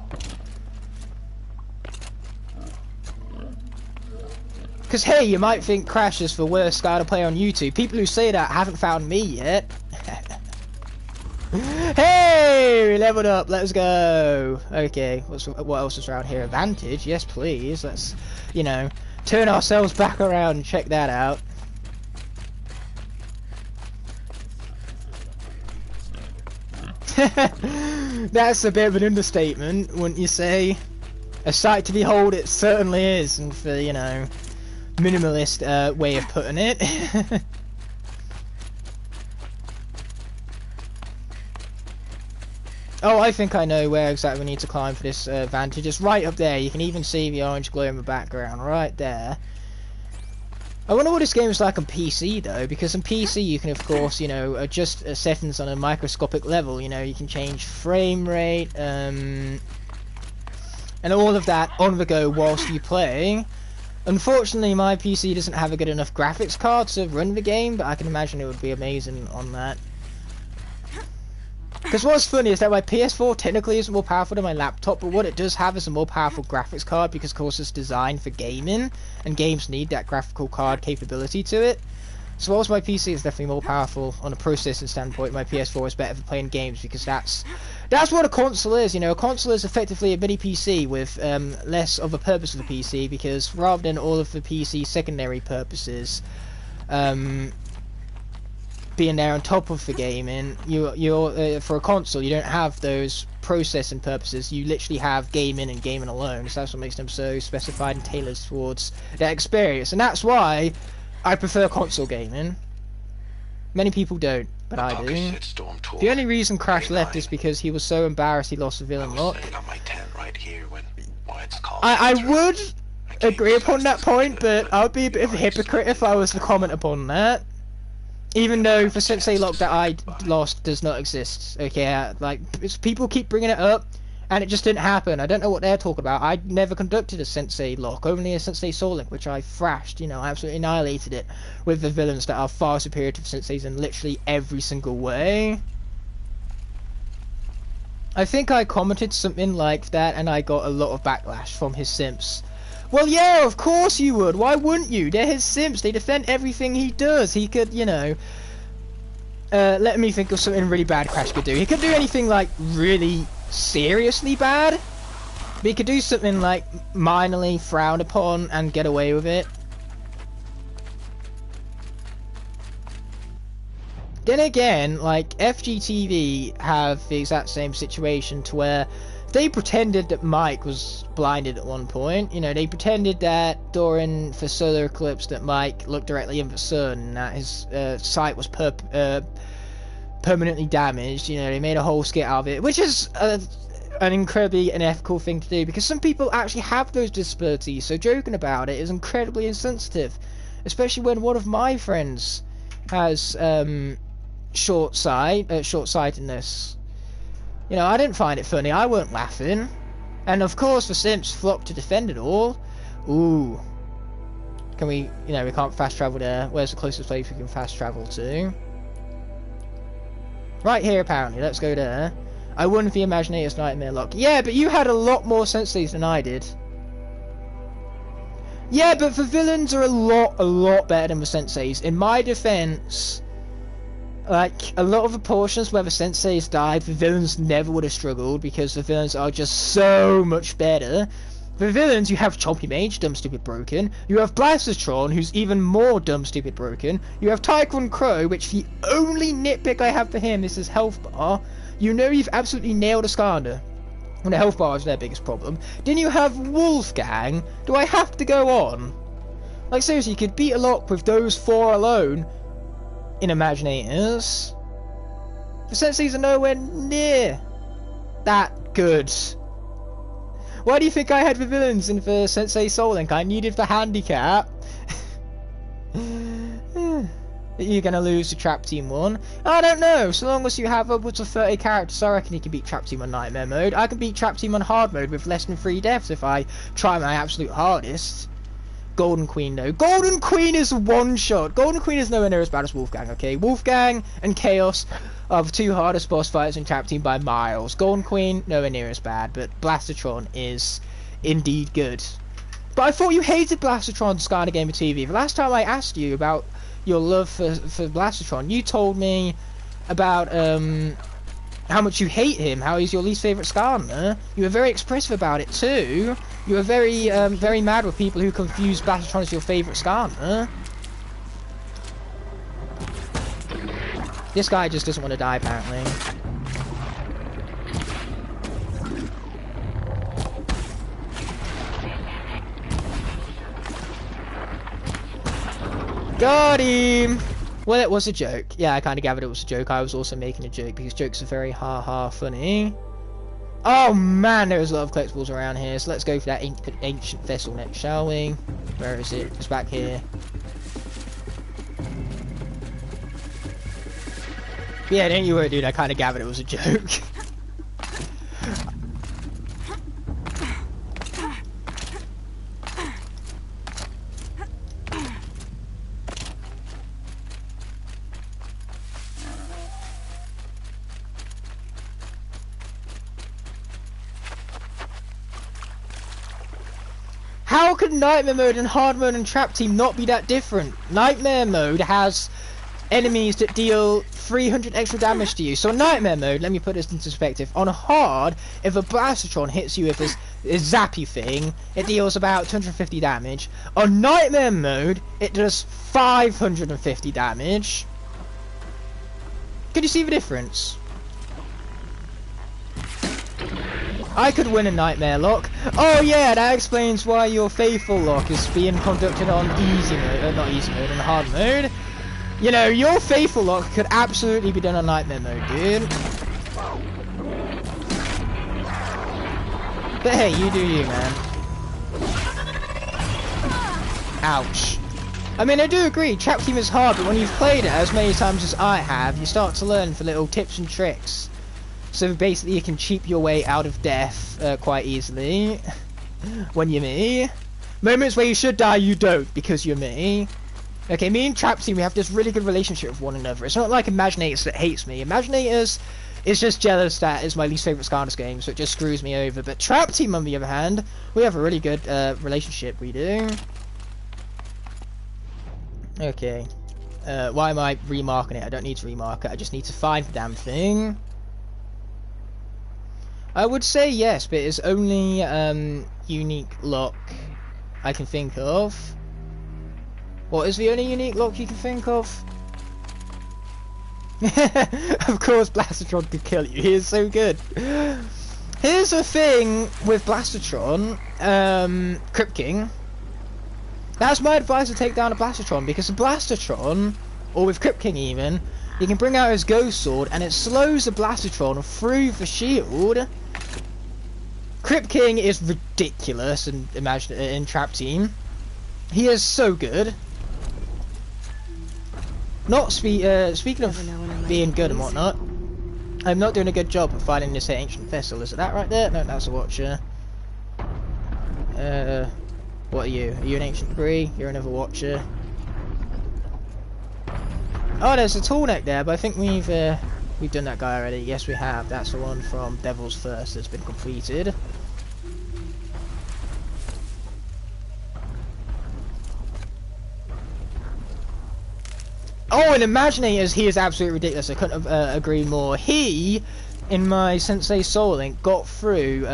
Speaker 1: Because, hey, you might think Crash is the worst Skylander player on YouTube. People who say that haven't found me yet. Hey! We leveled up. Let's go. Okay, what else is around here? Advantage? Yes, please. Let's, you know, turn ourselves back around and check that out. That's a bit of an understatement, wouldn't you say? A sight to behold it certainly is, and for, you know, minimalist way of putting it. Oh, I think I know where exactly we need to climb for this vantage. It's right up there. You can even see the orange glow in the background, right there. I wonder what this game is like on PC though, because on PC you can of course, you know, adjust settings on a microscopic level. You know, you can change frame rate, and all of that on the go whilst you play. Unfortunately, my PC doesn't have a good enough graphics card to run the game, but I can imagine it would be amazing on that. Because what's funny is that my PS4 technically isn't more powerful than my laptop, but what it does have is a more powerful graphics card because, of course, it's designed for gaming, and games need that graphical card capability to it. So whilst my PC is definitely more powerful on a processing standpoint, my PS4 is better for playing games because that's what a console is. You know, a console is effectively a mini PC with less of a purpose of the PC, because rather than all of the PC secondary purposes being there on top of the gaming, you're for a console you don't have those processing purposes. You literally have gaming and gaming alone. So that's what makes them so specified and tailored towards that experience, and that's why I prefer console gaming. Many people don't, but I do. The only reason Crash left is because he was so embarrassed he lost the villain lock. I would agree upon that point, but I would be a bit of a hypocrite if I was to comment upon that. Even though the Sensei lock that I lost does not exist. Okay, like, people keep bringing it up, and it just didn't happen. I don't know what they're talking about. I never conducted a Sensei lock, only a Sensei Soul Link, which I thrashed, you know, absolutely annihilated it with the villains that are far superior to the Senseis in literally every single way. I think I commented something like that, and I got a lot of backlash from his simps. Well, yeah, of course you would. Why wouldn't you? They're his simps. They defend everything he does. He could, you know... let me think of something really bad Crash could do. He could do anything, like, really seriously bad. But he could do something, like, minorly frowned upon and get away with it. Then again, like, FGTV have the exact same situation to where they pretended that Mike was blinded at one point. You know, they pretended that during the solar eclipse that Mike looked directly in the sun and that his sight was permanently damaged. You know, they made a whole skit out of it, which is an incredibly unethical thing to do, because some people actually have those disabilities, so joking about it is incredibly insensitive, especially when one of my friends has short-sightedness. You know, I didn't find it funny. I weren't laughing. And of course the simps flocked to defend it all. Ooh. Can we, you know, we can't fast travel there. Where's the closest place we can fast travel to? Right here, apparently. Let's go there. I won the Imaginator's Nightmare lock. Yeah, but you had a lot more senses than I did. Yeah, but the villains are a lot better than the senseis. In my defense, like, a lot of the portions where the senseis died, the villains never would have struggled, because the villains are just so much better. The villains, you have Chompy Mage, dumb, stupid, broken. You have Blastertron, who's even more dumb, stupid, broken. You have Tycoon Crow, which the only nitpick I have for him is his health bar. You know you've absolutely nailed a Skylander when the health bar was their biggest problem. Didn't you have Wolfgang? Do I have to go on? Like, seriously, you could beat a lock with those 4 alone in Imaginators. The senseis are nowhere near that good. Why do you think I had the villains in the Sensei Soul Link? I needed the handicap. You're gonna lose to Trap Team 1? I don't know. So long as you have upwards of 30 characters, I reckon you can beat Trap Team on Nightmare mode. I can beat Trap Team on hard mode with less than 3 deaths if I try my absolute hardest. Golden Queen though. Golden Queen is one shot. Golden Queen is nowhere near as bad as Wolfgang, okay? Wolfgang and Chaos are the 2 hardest boss fights in Trap Team by miles. Golden Queen, nowhere near as bad, but Blastatron is indeed good. But I thought you hated Blastatron, Skylander Gamer TV. The last time I asked you about your love for Blastatron, you told me about how much you hate him, how he's your least favourite Skylander. You were very expressive about it too. You were very very mad with people who confuse Blastatron as your favourite Skylander. This guy just doesn't want to die apparently. Got him! Well, it was a joke. Yeah, I kind of gathered it was a joke. I was also making a joke because jokes are very ha-ha funny. Oh man, there's a lot of collectibles around here, so let's go for that ancient vessel next, shall we? Where is it? It's back here. Yeah, don't you worry, dude. I kind of gathered it was a joke. How could Nightmare mode and Hard mode and Trap Team not be that different? Nightmare mode has enemies that deal 300 extra damage to you. So on Nightmare mode, let me put this into perspective. On Hard, if a Blastatron hits you with this zappy thing, it deals about 250 damage. On Nightmare mode, it does 550 damage. Can you see the difference? I could win a Nightmare lock. Oh yeah, that explains why your Faithful lock is being conducted on easy mode, not easy mode, on hard mode. You know, your Faithful lock could absolutely be done on Nightmare mode, dude. But hey, you do you, man. Ouch. I mean, I do agree, Trap Team is hard, but when you've played it as many times as I have, you start to learn for little tips and tricks. So basically you can cheat your way out of death quite easily when you're me. Moments where you should die, you don't because you're me. Okay, me and Trap Team, we have this really good relationship with one another. It's not like Imaginators that hates me. Imaginators is just jealous that it's my least favourite Skylanders game, so it just screws me over. But Trap Team, on the other hand, we have a really good relationship, we do. Okay. Why am I remarking it? I don't need to remark it, I just need to find the damn thing. I would say yes, but it's only unique lock I can think of. What is the only unique lock you can think of? Of course Blastatron could kill you, he is so good. Here's the thing with Blastatron, Crypt King. That's my advice to take down a Blastatron, because a Blastatron, or with Crypt King even, you can bring out his Ghost Sword and it slows the Blastatron through the shield. Crypt King is ridiculous in Trap Team. He is so good. Not speaking of being good and whatnot, I'm not doing a good job of finding this ancient vessel. Is it that right there? No, that's a watcher. What are you? Are you an ancient debris? You're another watcher. Oh, there's a tall neck there, but I think we've done that guy already. Yes, we have. That's the one from Devil's First that's been completed. Oh, and Imaginators, he is absolutely ridiculous. I couldn't have agreed more. He, in my Sensei Soul Link, got through.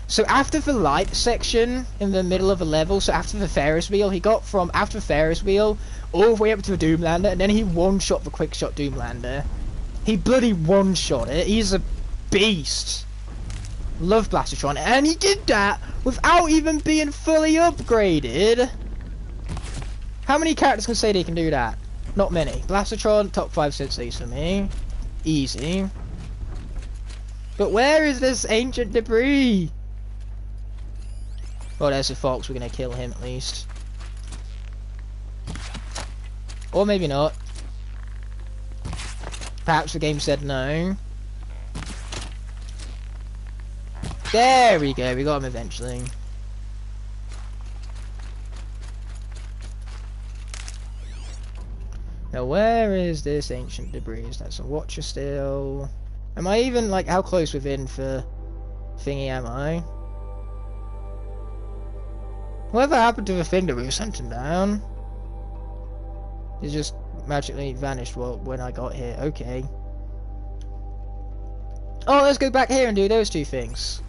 Speaker 1: So after the light section in the middle of a level, so after the Ferris wheel, he got from after the Ferris wheel all the way up to the Doomlander, and then he one-shot the quick shot Doomlander. He bloody one-shot it. He's a beast. Love Blastertron, and he did that without even being fully upgraded. How many characters can say they can do that? Not many. Blastertron, top 5 sensates for me. Easy. But where is this ancient debris? Oh, there's the fox. We're gonna kill him at least. Or maybe not. Perhaps the game said no. There we go. We got him eventually. Now, where is this ancient debris? That's a watcher still. Am I even, like, how close within for thingy am I? Whatever happened to the thing that we were hunting down? It just magically vanished when I got here. Okay. Oh, let's go back here and do those two things.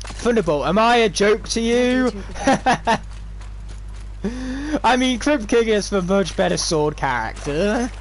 Speaker 1: Thunderbolt, am I a joke to you? I mean, Crypt King is the much better sword character.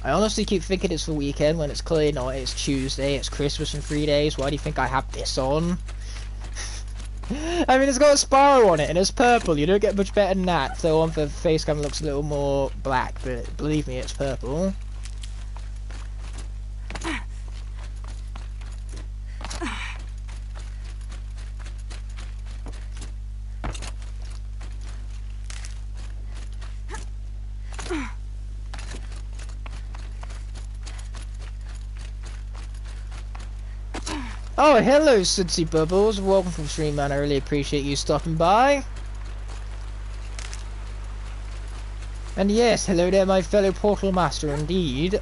Speaker 1: I honestly keep thinking it's the weekend when it's clearly not. It's Tuesday, it's Christmas in 3 days. Why do you think I have this on? I mean, it's got a sparrow on it and it's purple. You don't get much better than that. So on the face cam looks a little more black, but believe me, it's purple. Oh, hello, Sudsy Bubbles. Welcome from stream, man. I really appreciate you stopping by. And yes, hello there, my fellow Portal Master, indeed.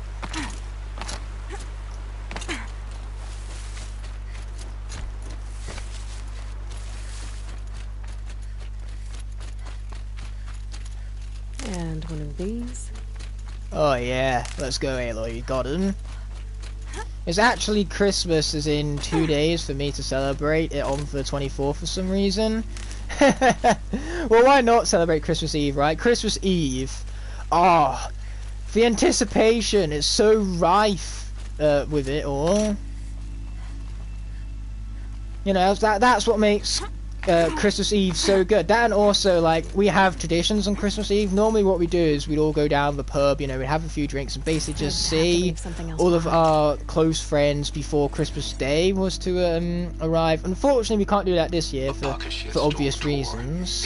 Speaker 2: And one of these.
Speaker 1: Oh yeah, let's go, Aloy. You got him. It's actually Christmas is in 2 days for me to celebrate it on the 24th for some reason. Well, why not celebrate Christmas Eve, right? Christmas Eve. Ah, the anticipation is so rife with it all. You know, that's what makes Christmas Eve so good. That, and also, like, we have traditions on Christmas Eve. Normally what we do is we'd all go down the pub, you know, we'd have a few drinks and basically just see all of our close friends before Christmas Day was to arrive. Unfortunately, we can't do that this year for obvious reasons.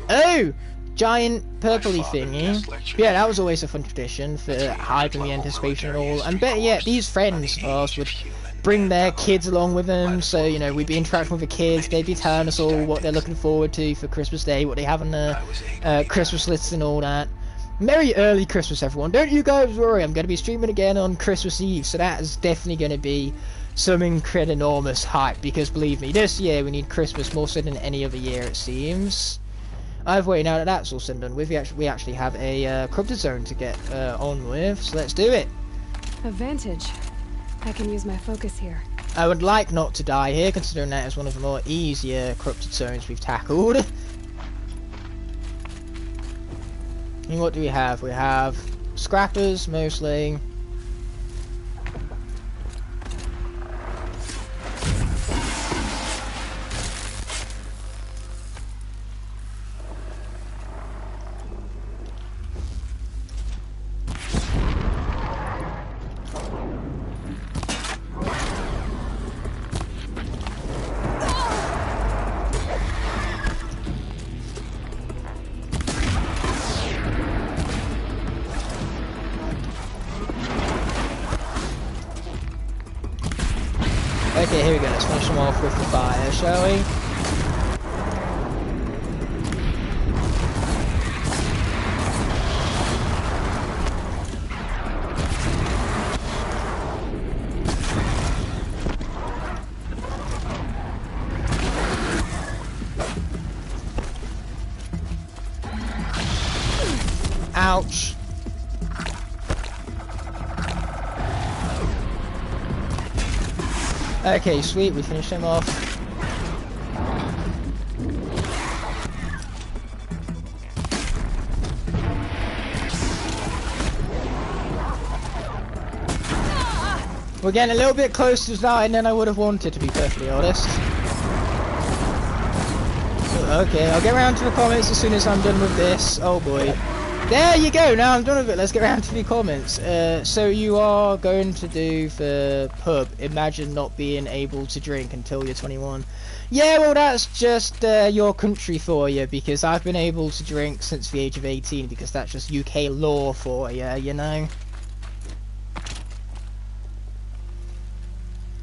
Speaker 1: Oh! Giant purpley thingy. Yeah, that was always a fun tradition for hyping the anticipation and all. And better yet, these friends of ours would bring their kids along with them, so, you know, we'd be interacting with the kids, they'd be telling us all what they're looking forward to for Christmas Day, what they have on their Christmas lists and all that. Merry early Christmas, everyone. Don't you guys worry, I'm going to be streaming again on Christmas Eve, so that is definitely going to be some enormous hype, because believe me, this year we need Christmas more so than any other year, it seems. Either way, now that that's all said and done with, we actually have a corrupted zone to get on with, so let's do it.
Speaker 2: Advantage. I can use my focus here.
Speaker 1: I would like not to die here, considering that is one of the more easier corrupted zones we've tackled. And what do we have? We have scrappers, mostly. Okay, here we go. Let's finish them off with the fire, shall we? Ouch. Okay, sweet, we finished him off. We're getting a little bit closer to starting than I would have wanted, to be perfectly honest. Okay, I'll get around to the comments as soon as I'm done with this. Oh boy. There you go, now I'm done with it. Let's get around to the comments. So you are going to do the pub. Imagine not being able to drink until you're 21. Yeah, well that's just your country for you, because I've been able to drink since the age of 18, because that's just UK law for you, you know?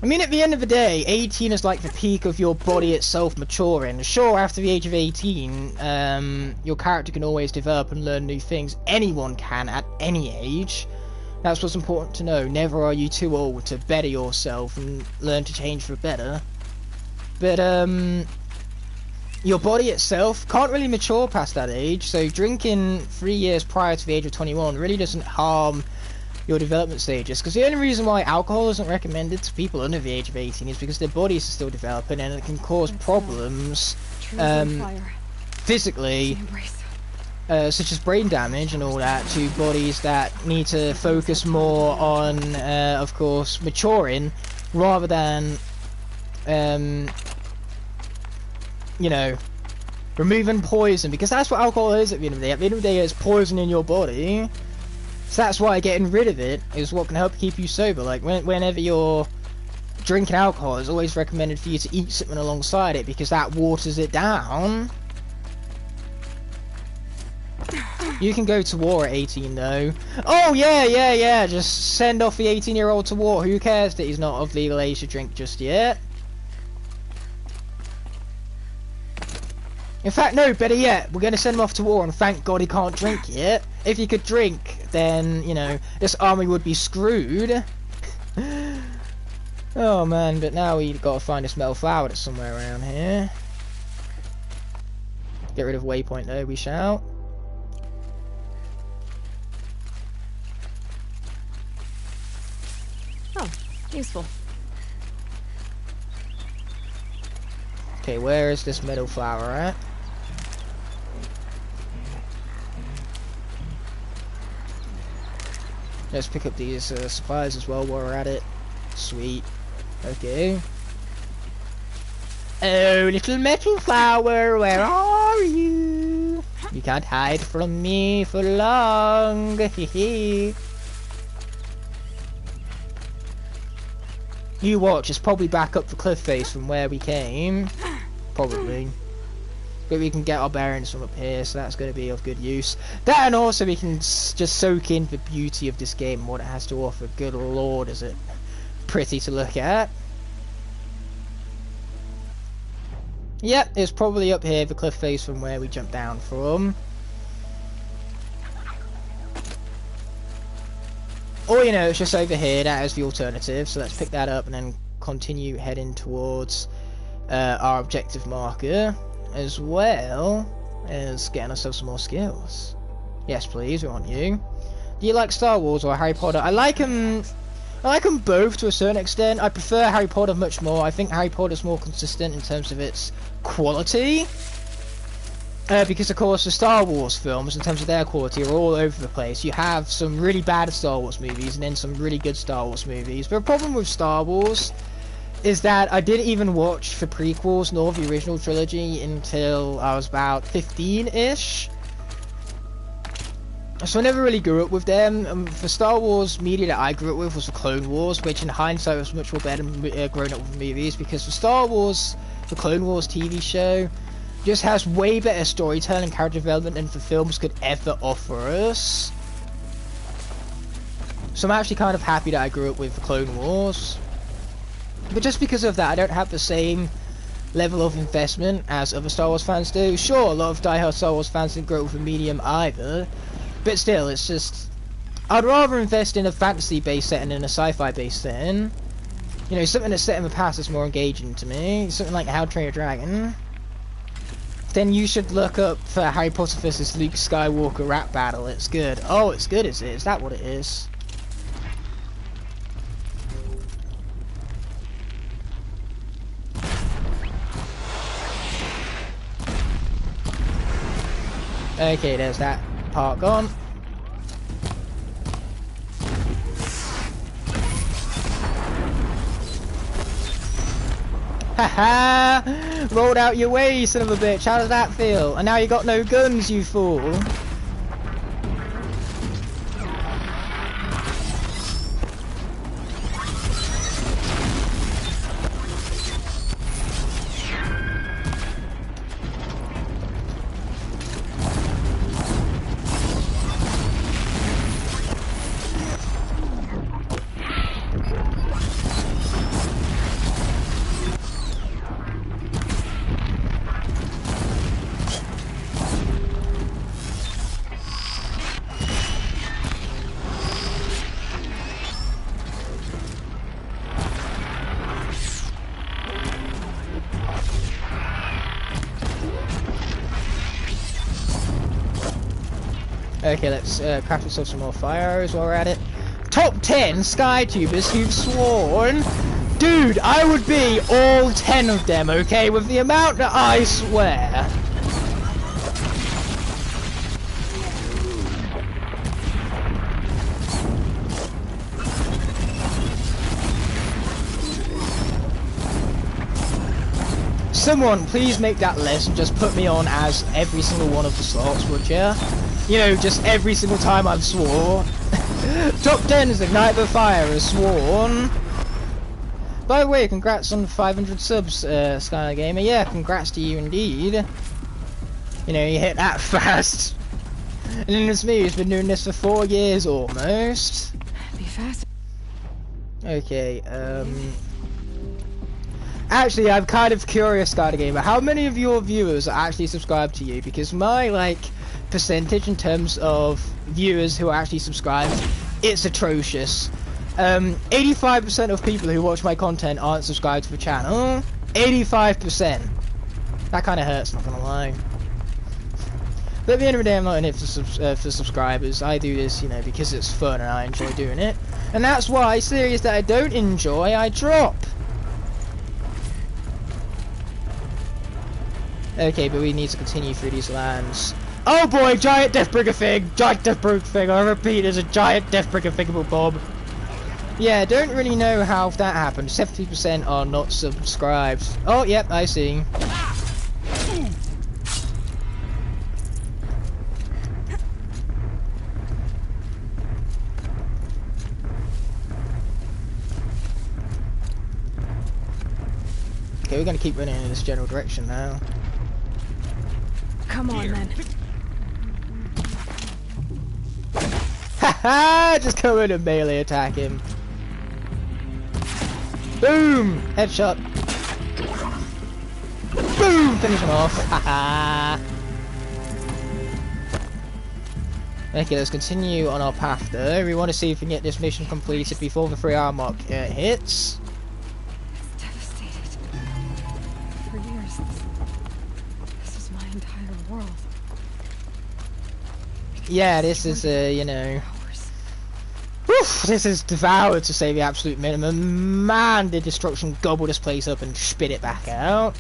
Speaker 1: I mean, at the end of the day, 18 is like the peak of your body itself maturing. Sure, after the age of 18, your character can always develop and learn new things. Anyone can, at any age. That's what's important to know. Never are you too old to better yourself and learn to change for better. But, your body itself can't really mature past that age, so drinking 3 years prior to the age of 21 really doesn't harm your development stages, because the only reason why alcohol isn't recommended to people under the age of 18 is because their bodies are still developing and it can cause problems physically, such as brain damage and all that, to bodies that need to focus more on of course maturing rather than you know, removing poison, because that's what alcohol is at the end of the day. At the end of the day, it's poison in your body. So that's why getting rid of it is what can help keep you sober. Like, whenever you're drinking alcohol, it's always recommended for you to eat something alongside it, because that waters it down. You can go to war at 18, though. Oh, yeah, just send off the 18-year-old to war. Who cares that he's not of legal age to drink just yet? In fact, no, better yet, we're going to send him off to war, and thank God he can't drink yet. If he could drink, then, you know, this army would be screwed. Oh man, but now we've got to find this metal flower that's somewhere around here. Get rid of waypoint though, we shall.
Speaker 2: Oh, useful.
Speaker 1: Okay, where is this metal flower at? Let's pick up these supplies as well while we're at it. Sweet. Okay. Oh, little metal flower, where are you? You can't hide from me for long. Hehe. You watch, it's probably back up the cliff face from where we came. Probably. But we can get our bearings from up here, so that's going to be of good use. That, and also we can just soak in the beauty of this game and what it has to offer. Good lord, is it pretty to look at. Yep, it's probably up here, the cliff face from where we jumped down from. Or, you know, it's just over here, that is the alternative, so let's pick that up and then continue heading towards our objective marker, as well as getting ourselves some more skills. Yes, please, we want you. Do you like Star Wars or Harry Potter? I like them both to a certain extent. I prefer Harry Potter much more. I think Harry Potter is more consistent in terms of its quality. Because of course the Star Wars films, in terms of their quality, are all over the place. You have some really bad Star Wars movies and then some really good Star Wars movies. But the problem with Star Wars is that I didn't even watch the prequels nor the original trilogy until I was about 15-ish. So I never really grew up with them. The Star Wars media that I grew up with was the Clone Wars, which in hindsight was much more better than growing up with movies, because the Star Wars, the Clone Wars TV show, just has way better storytelling and character development than the films could ever offer us. So I'm actually kind of happy that I grew up with the Clone Wars. But just because of that, I don't have the same level of investment as other Star Wars fans do. Sure, a lot of diehard Star Wars fans didn't grow up with the medium either. But still, it's just, I'd rather invest in a fantasy-based setting than a sci-fi-based setting. You know, something that's set in the past is more engaging to me. Something like How to Train Your Dragon. then you should look up for Harry Potter vs. Luke Skywalker rap battle. It's good. Oh, it's good, is it? Is that what it is? Okay, there's that part gone. Haha! Rolled out your way, you son of a bitch. How does that feel? And now you got no guns, you fool. Okay, let's craft ourselves some more fire arrows while we're at it. Top 10 SkyTubers who've sworn. Dude, I would be all 10 of them, okay? With the amount that I swear. Someone, please make that list and just put me on as every single one of the slots, would ya? You know, just every single time I've swore. Top 10 is Ignite the Fire has sworn. By the way, congrats on 500 subs, Skylar Gamer. Yeah, congrats to you indeed. You know, you hit that fast. And then it's me who's been doing this for 4 years almost.
Speaker 2: Be fast.
Speaker 1: Okay, actually, I'm kind of curious, Skylar Gamer. How many of your viewers are actually subscribed to you? Because my, like, percentage in terms of viewers who are actually subscribed, it's atrocious. 85% of people who watch my content aren't subscribed to the channel. 85%. That kind of hurts, not gonna lie. But at the end of the day, I'm not in it for subscribers. I do this, you know, because it's fun and I enjoy doing it. And that's why series that I don't enjoy, I drop. Okay, but we need to continue through these lands. Oh boy, giant Deathbringer thing! Giant Deathbringer thing, I repeat, there's a giant Deathbringer thingable Bob. Yeah, don't really know how that happened. 70% are not subscribed. Oh, yep, I see. Okay, we're gonna keep running in this general direction now.
Speaker 2: Come on, then.
Speaker 1: Haha! Just come in and melee attack him. Boom! Headshot. Boom! Finish him off. Haha! Okay, let's continue on our path though. We want to see if we can get this mission completed before the 3-hour mark hits.
Speaker 2: It's devastated. For years, this is my entire world.
Speaker 1: Yeah, this is, you know... Woof, this is devoured to say the absolute minimum. Man, did destruction gobble this place up and spit it back out.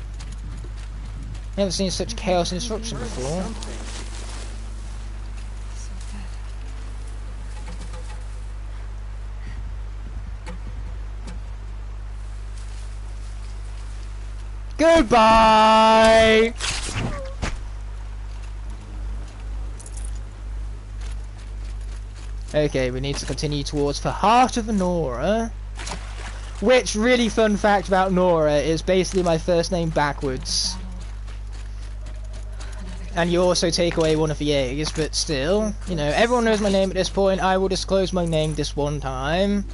Speaker 1: Never seen such chaos and destruction before. Goodbye! Okay, we need to continue towards the heart of Nora. Which, really fun fact about Nora, is basically my first name backwards. And you also take away one of the A's, but still, you know, everyone knows my name at this point. I will disclose my name this one time.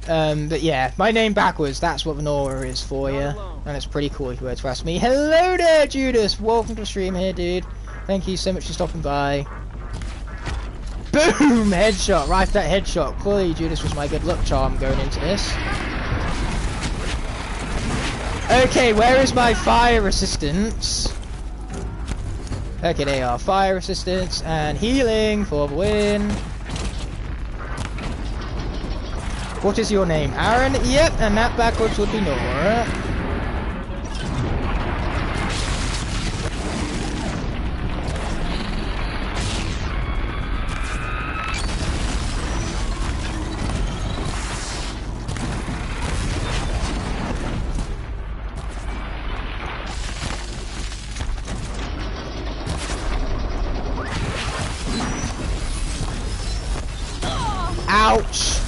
Speaker 1: But yeah, my name backwards, that's what the Nora is for you. And it's pretty cool if you were to ask me. Hello there, Judas! Welcome to the stream here, dude. Thank you so much for stopping by. Boom! Headshot, right for that headshot. Clearly Judas was my good luck charm going into this. Okay, where is my fire resistance? Okay, they are fire resistance and healing for the win. What is your name? Aaron? Yep, and that backwards would be Nora. Ouch!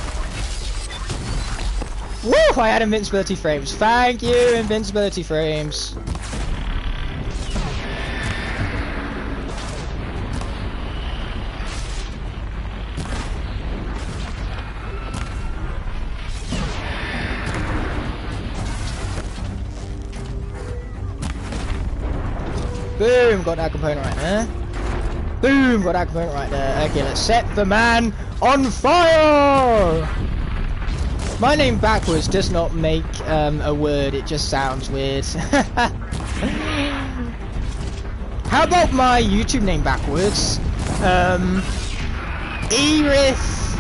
Speaker 1: Woo! I had invincibility frames. Thank you, invincibility frames. Boom! Got that component right there. Boom! Got that component right there. Okay, let's set the man on fire! My name backwards does not make a word, it just sounds weird. How about my YouTube name backwards? Erith,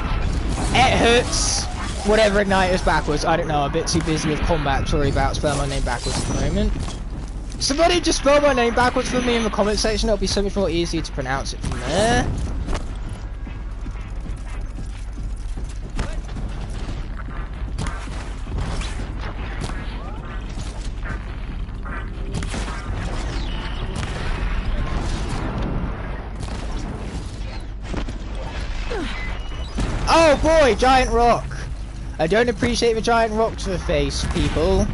Speaker 1: it hurts, whatever Igniter's backwards. I don't know, I'm a bit too busy with combat. Sorry about spelling my name backwards at the moment. Somebody just spell my name backwards for me in the comment section, it'll be so much more easier to pronounce it from there. Oh boy, giant rock! I don't appreciate the giant rock to the face, people.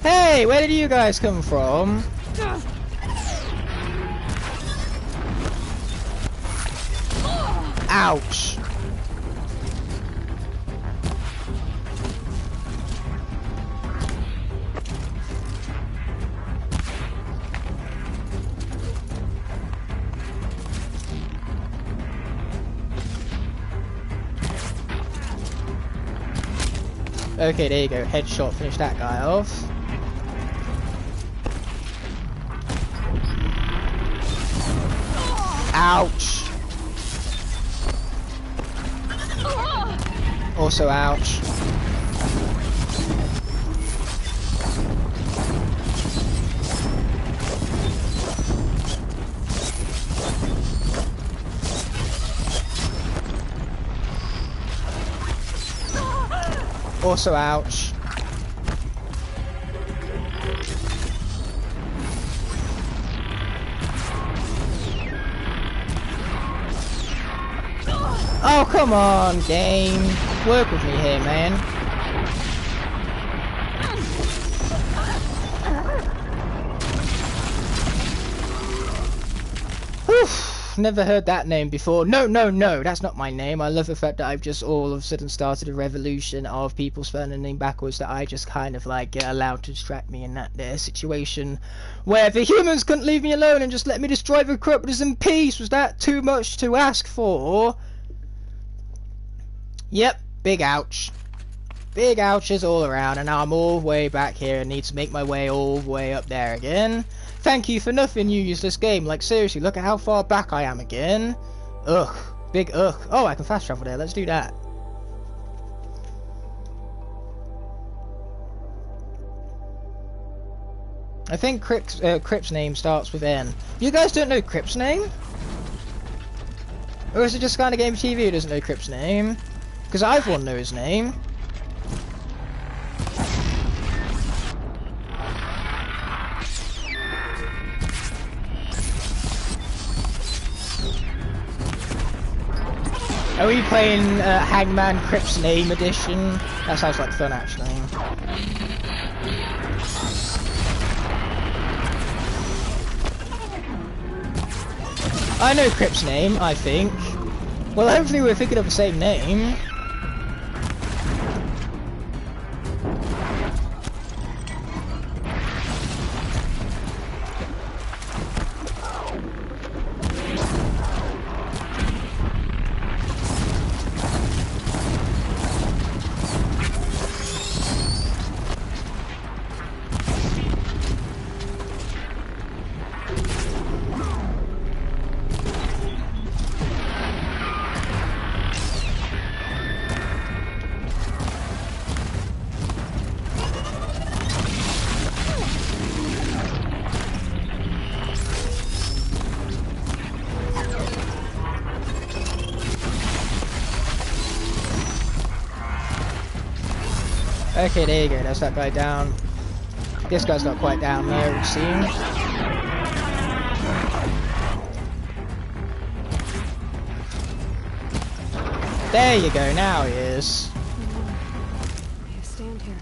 Speaker 1: Hey, where did you guys come from? Ouch! Okay, there you go. Headshot, finish that guy off. Ouch! Also ouch. Also ouch. Oh, come on, game. Work with me here, man. Whew. Never heard that name before. No, that's not my name. I love the fact that I've just all of a sudden started a revolution of people spelling the name backwards that I just kind of like get allowed to distract me in that there situation where the humans couldn't leave me alone and just let me destroy the corruptors in peace. Was that too much to ask for? Yep, big ouch. Big ouches all around, and now I'm all the way back here and need to make my way all the way up there again. Thank you for nothing, you useless game. Like, seriously, look at how far back I am again. Ugh. Big ugh. Oh, I can fast travel there. Let's do that. I think Crip's name starts with N. You guys don't know Crip's name? Or is it just kind of Game TV who doesn't know Crip's name? Because I've one know his name. Are we playing Hangman Crip's Name Edition? That sounds like fun, actually. I know Crip's name, I think. Well, hopefully we're thinking of the same name. Okay, there you go. That's that guy down. This guy's not quite down though, it seems. There you go. Now he is.
Speaker 2: You stand here.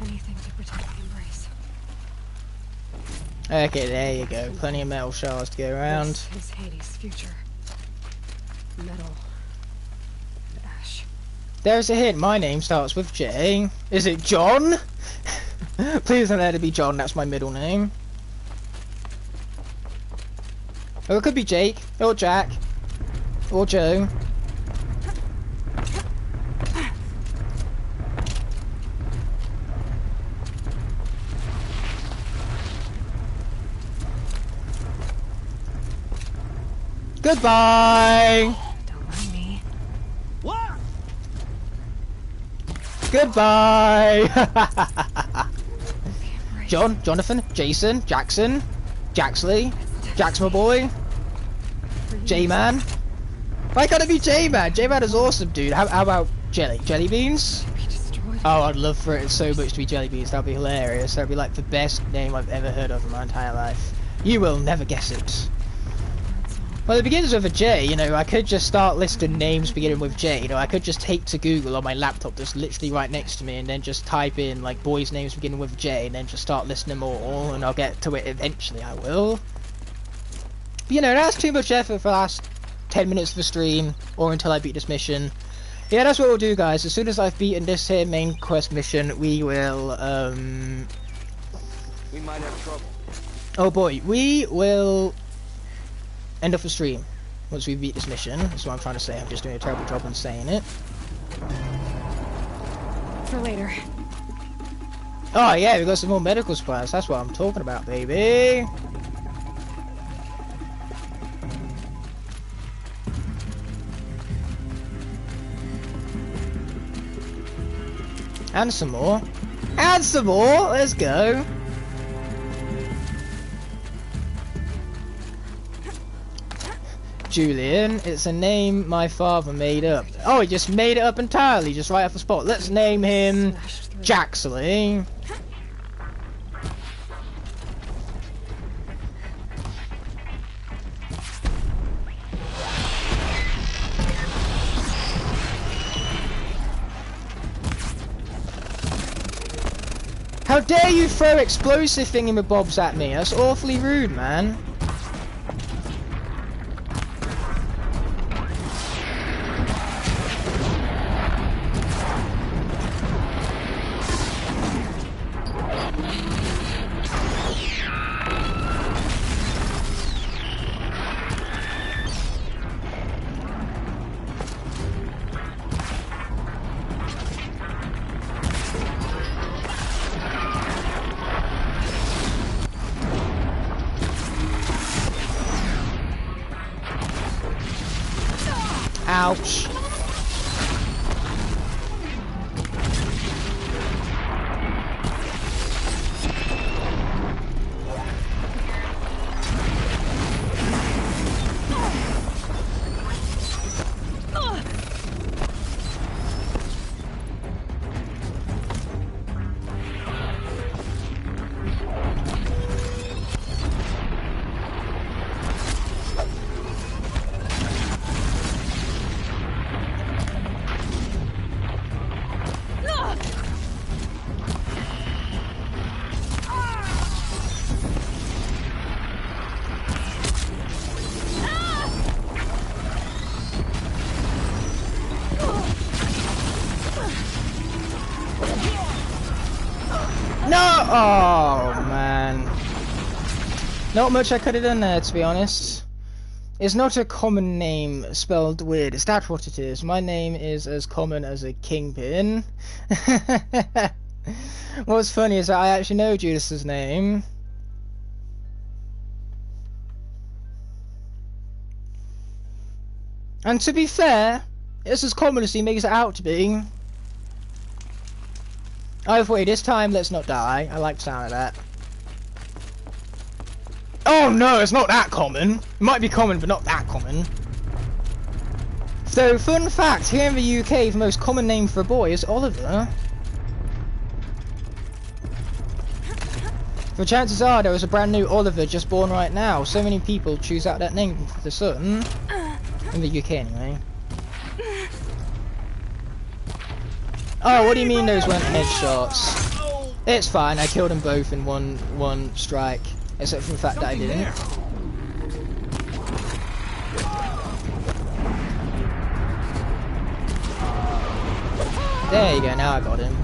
Speaker 2: Anything to protect the embrace.
Speaker 1: Okay, there you go. Plenty of metal shards to go around.
Speaker 2: This is Hades' future. Metal. And ash.
Speaker 1: There's a hint. My name starts with J. Is it John? Please don't let it be John. That's my middle name. Or it could be Jake, or Jack, or Joe. Goodbye!
Speaker 2: Don't mind me.
Speaker 8: What?
Speaker 1: Goodbye! John, Jonathan, Jason, Jackson, Jaxley, Jax my boy, J-Man. Why can't it be J-Man? J-Man is awesome, dude. How about Jelly? Jelly beans?
Speaker 2: Be destroyed.
Speaker 1: Oh, I'd love for it so much to be Jelly beans. That'd be hilarious. That'd be like the best name I've ever heard of in my entire life. You will never guess it. Well, it begins with a J, you know. I could just start listing names beginning with J, you know. I could just take to Google on my laptop that's literally right next to me and then just type in like boys' names beginning with J and then just start listing them all, and I'll get to it eventually. I will. But, you know, that's too much effort for the last 10 minutes of the stream or until I beat this mission. Yeah, that's what we'll do, guys. As soon as I've beaten this here main quest mission, we will
Speaker 7: We might have trouble.
Speaker 1: oh boy, we will end off the stream once we beat this mission. That's what I'm trying to say. I'm just doing a terrible job on saying it.
Speaker 2: For later.
Speaker 1: Oh yeah, we got some more medical supplies. That's what I'm talking about, baby. And some more. And some more. Let's go. Julian, it's a name my father made up. Oh, he just made it up entirely, just right off the spot. Let's name him Jaxley. How dare you throw explosive thingamabobs at me? That's awfully rude, man. Ouch. No! Oh, man. Not much I could have done there, to be honest. It's not a common name spelled weird. Is that what it is? My name is as common as a kingpin. What's funny is that I actually know Judas's name. And to be fair, it's as common as he makes it out to be. Either way, this time let's not die. I like the sound of that. Oh no, it's not that common. It might be common, but not that common. So, fun fact, here in the UK, the most common name for a boy is Oliver. The chances are there was a brand new Oliver just born right now. So many people choose out that name for the son. In the UK, anyway. Oh, what do you mean those weren't headshots? It's fine, I killed them both in one strike. Except for the fact that I didn't. There you go, now I got him.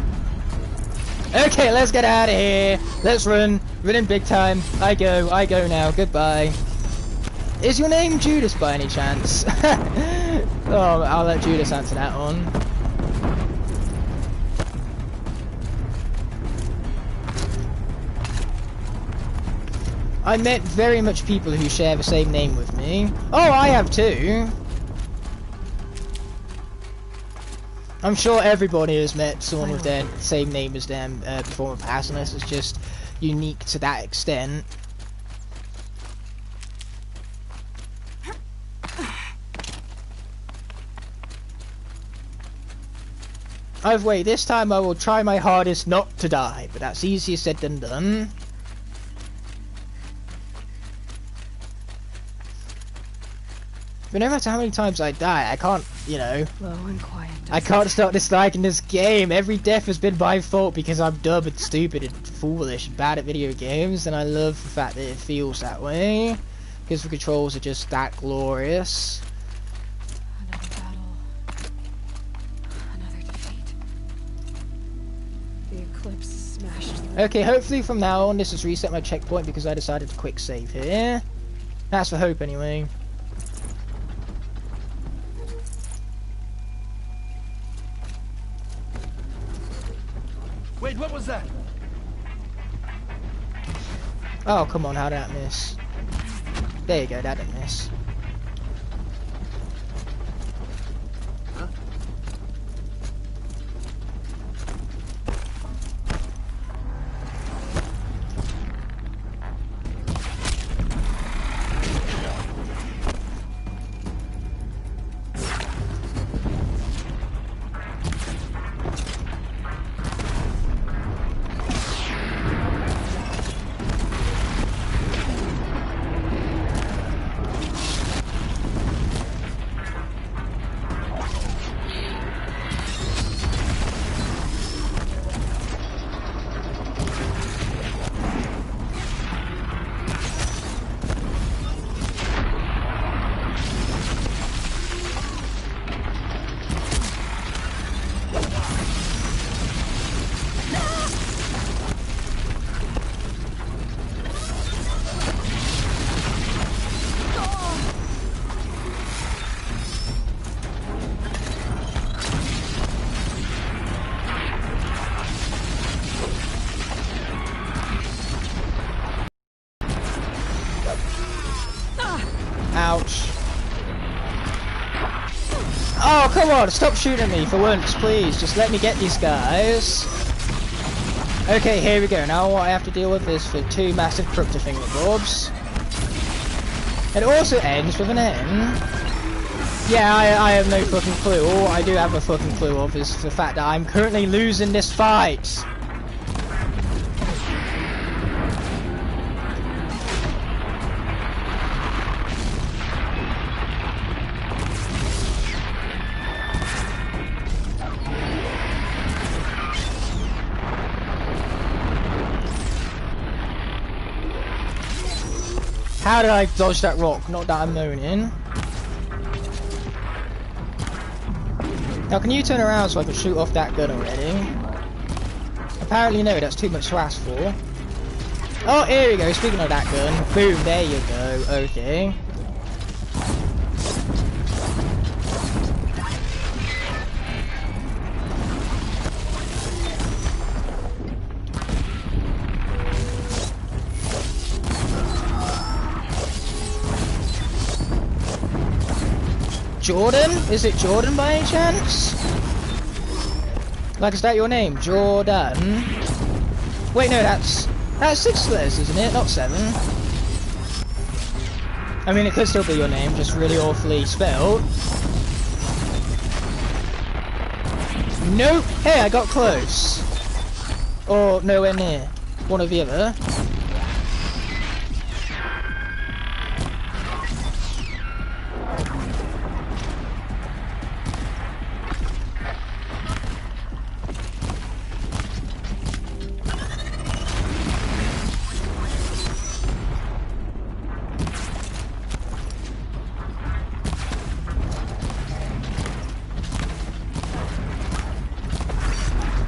Speaker 1: Okay, let's get out of here. Let's run. Running big time. I go now. Goodbye. Is your name Judas by any chance? Oh, I'll let Judas answer that one. I met very much people who share the same name with me. Oh, I have too. I'm sure everybody has met someone with their same name as them before in the past, unless it's just unique to that extent. Either way, this time I will try my hardest not to die, but that's easier said than done. But no matter how many times I die, I can't, you know,
Speaker 2: Low and quiet.
Speaker 1: I can't start disliking this game. Every death has been my fault because I'm dumb and stupid and foolish and bad at video games, and I love the fact that it feels that way because the controls are just that glorious.
Speaker 2: Another battle. Another defeat. The eclipse smashed through.
Speaker 1: Okay, hopefully from now on this has reset my checkpoint because I decided to quick save here. That's the hope anyway.
Speaker 7: Wait, what was that?
Speaker 1: Oh, come on, how did that miss? There you go, that didn't miss. Ouch. Oh, come on, stop shooting me for once, please. Just let me get these guys. Okay, here we go. Now what I have to deal with is for two massive corruptor thingamabobs. It also ends with an N. Yeah, I have no fucking clue. All I do have a fucking clue of is the fact that I'm currently losing this fight. How did I dodge that rock? Not that I'm moaning. Now can you turn around so I can shoot off that gun already? Apparently no, that's too much to ask for. Oh, here we go, speaking of that gun. Boom, there you go, okay. Jordan? Is it Jordan by any chance? Like, is that your name? Jordan? Wait, no, that's 6 letters, isn't it? Not 7. I mean, it could still be your name, just really awfully spelled. Nope. Hey, I got close. Or nowhere near. One or the other.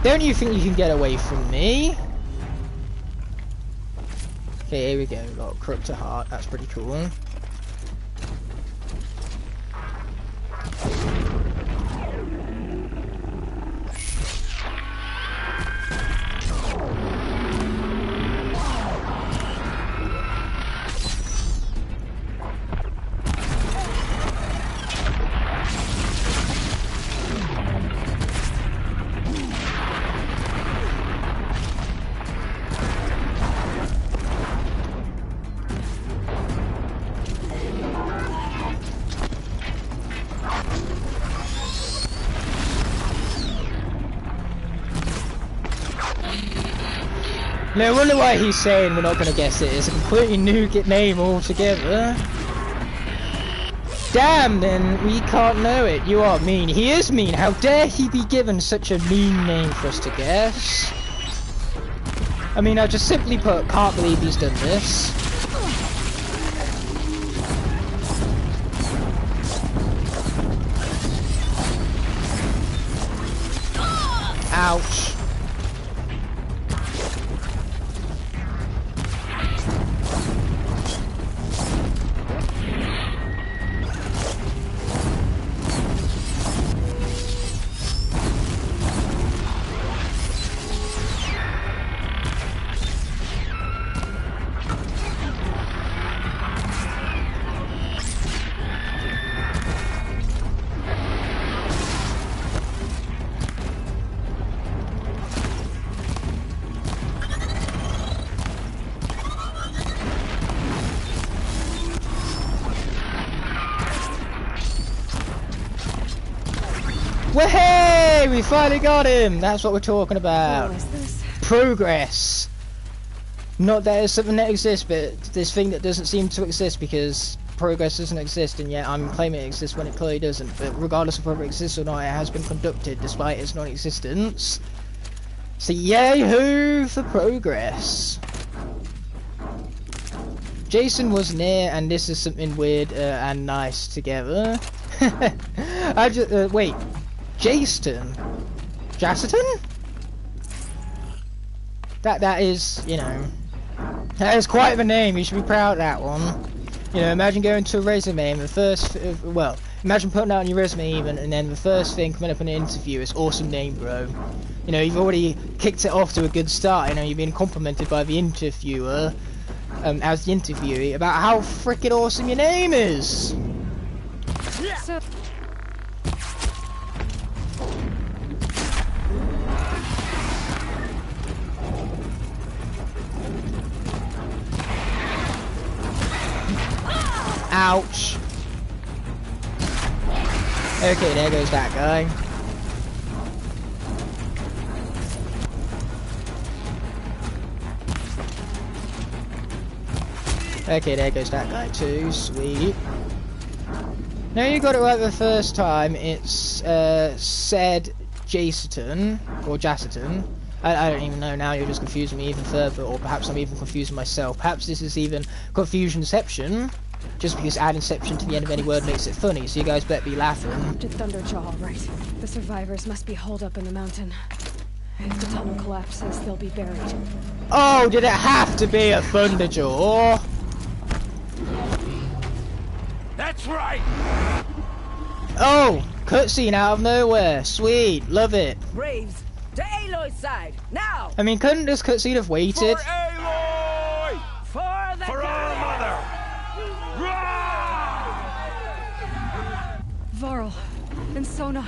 Speaker 1: Don't you think you can get away from me? Okay, here we go. Got Crook to Heart. That's pretty cool. No wonder why he's saying we're not going to guess it. It's a completely new name altogether. Damn, then we can't know it. You are mean. He is mean. How dare he be given such a mean name for us to guess? I mean, I just simply put, can't believe he's done this. Ouch. Hey, we finally got him! That's what we're talking about.
Speaker 2: What is this?
Speaker 1: Progress. Not that it's something that exists, but this thing that doesn't seem to exist because progress doesn't exist, and yet I'm claiming it exists when it clearly doesn't. But regardless of whether it exists or not, it has been conducted despite its non-existence. So yay hoo for progress. Jason was near, and this is something weird and nice together. I just wait. Jason? That is, you know, that is quite the name. You should be proud of that one. You know, imagine going to a resume and the first, well, imagine putting out on your resume even, and then the first thing coming up in an interview is awesome name, bro. You know, you've already kicked it off to a good start. You know, you've been complimented by the interviewer, as the interviewee, about how freaking awesome your name is.
Speaker 2: So
Speaker 1: ouch. Okay, there goes that guy. Okay, there goes that guy too. Sweet. Now you got it right the first time. It's said Jason or Jaceton. I don't even know now. You're just confusing me even further, or perhaps I'm even confusing myself. Perhaps this is even confusionception, just because adding "ception" to the end of any word makes it funny. So you guys better be laughing.
Speaker 2: to Thunderjaw, right? The survivors must be holed up in the mountain. If the tunnel collapses, they'll be buried.
Speaker 1: Oh, did it have to be a Thunderjaw?
Speaker 8: That's right!
Speaker 1: Oh, cutscene out of nowhere. Sweet, love it.
Speaker 10: Braves, to Aloy's side, now!
Speaker 1: I mean, couldn't this cutscene have waited?
Speaker 8: For Aloy!
Speaker 10: For the
Speaker 8: For our mother!
Speaker 2: Varl and Sona.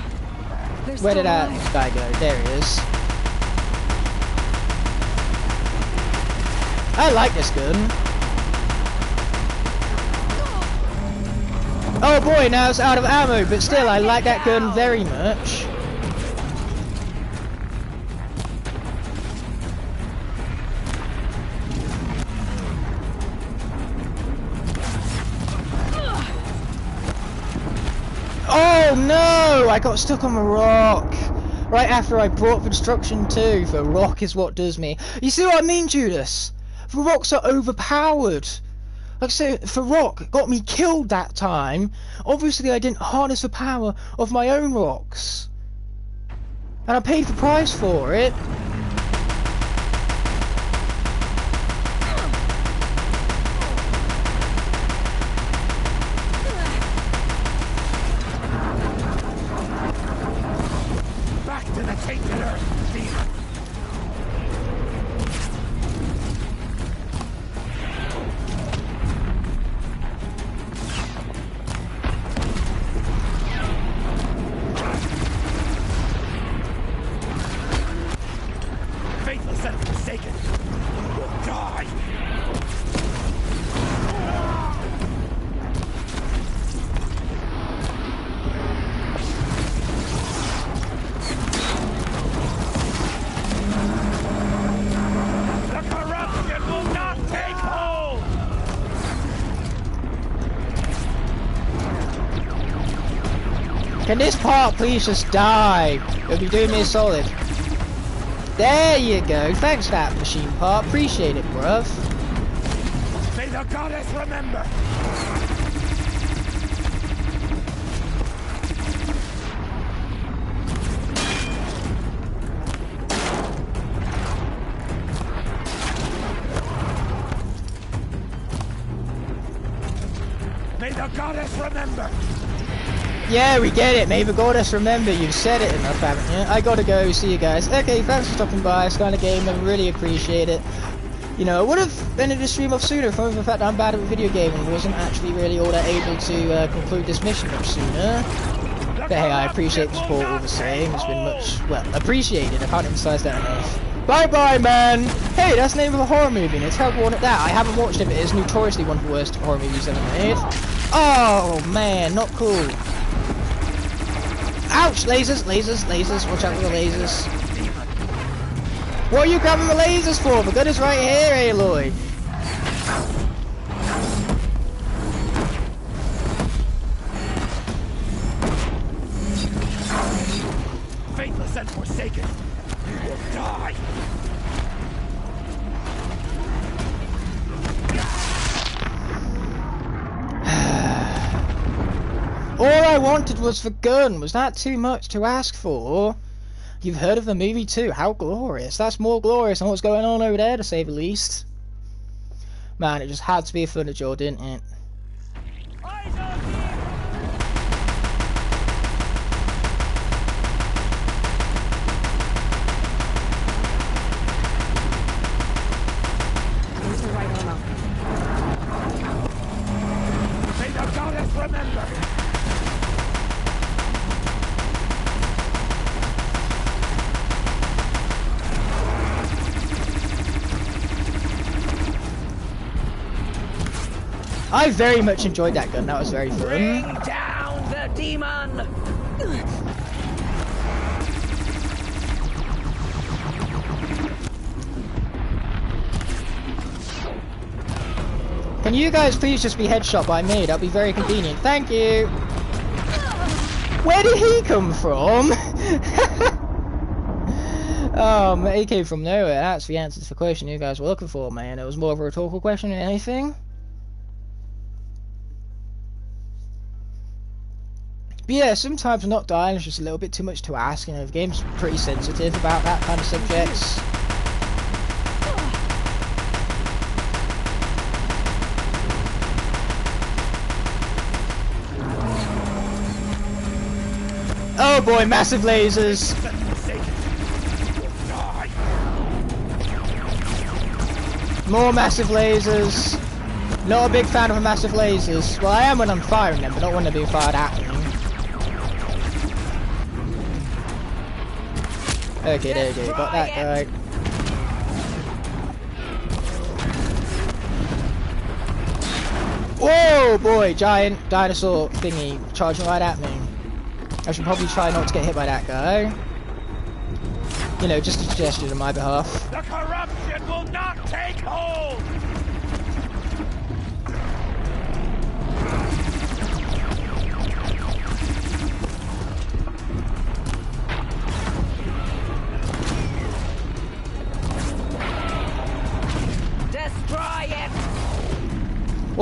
Speaker 2: They're
Speaker 1: Where
Speaker 2: still
Speaker 1: did that
Speaker 2: alive.
Speaker 1: guy go? There he is. I like this gun. Oh boy, now it's out of ammo, but still, I like that gun very much. Oh no! I got stuck on a rock. Right after I brought construction too. The rock is what does me. You see what I mean, Judas? The rocks are overpowered. Like I say, the rock got me killed that time. Obviously I didn't harness the power of my own rocks. And I paid the price for it.
Speaker 6: Back to the tainted earth, demon! Faithless and forsaken, you will die! The corruption will not take hold!
Speaker 1: Can this part please just die? It'll be doing me a solid. There you go. Thanks for that machine part. Appreciate it, bruv.
Speaker 6: May the goddess remember! May the goddess remember!
Speaker 1: Yeah, we get it. May the goddess remember. You've said it enough, haven't you? I gotta go. See you guys. Okay, thanks for stopping by. Skylanders game. I really appreciate it. You know, I would have ended the stream off sooner if only for the fact that I'm bad at the video game and wasn't actually really all that able to conclude this mission much sooner. But hey, I appreciate the support all the same. It's been much, well, appreciated. I can't emphasize that enough. Bye-bye, man! Hey, that's the name of a horror movie, and it's terrible one at that. I haven't watched it, but it's notoriously one of the worst horror movies ever made. Oh, man, not cool. Ouch! Lasers, lasers, lasers. Watch out for the lasers. What are you grabbing the lasers for? The gun is right here, Aloy.
Speaker 6: Faithless and forsaken, you will die!
Speaker 1: All I wanted was the gun. Was that too much to ask for? You've heard of the movie too. How glorious. That's more glorious than what's going on over there, to say the least. Man, it just had to be a Thunderjaw, didn't it?
Speaker 2: Use the right ammo.
Speaker 6: May the goddess remember!
Speaker 1: I very much enjoyed that gun. That was very fun.
Speaker 10: Bring down the demon!
Speaker 1: Can you guys please just be headshot by me? That'd be very convenient. Thank you. Where did he come from? He came from nowhere. That's the answer to the question you guys were looking for, man. It was more of a rhetorical question than anything. But yeah, sometimes not dying is just a little bit too much to ask. You know, the game's pretty sensitive about that kind of subjects. Oh boy, massive lasers! More massive lasers! Not a big fan of massive lasers. Well, I am when I'm firing them, but not when they're being fired at me. Okay, there you go. Got that guy. Whoa, boy! Giant dinosaur thingy charging right at me. I should probably try not to get hit by that guy. You know, just a suggestion on my behalf.
Speaker 6: The corruption will not take hold!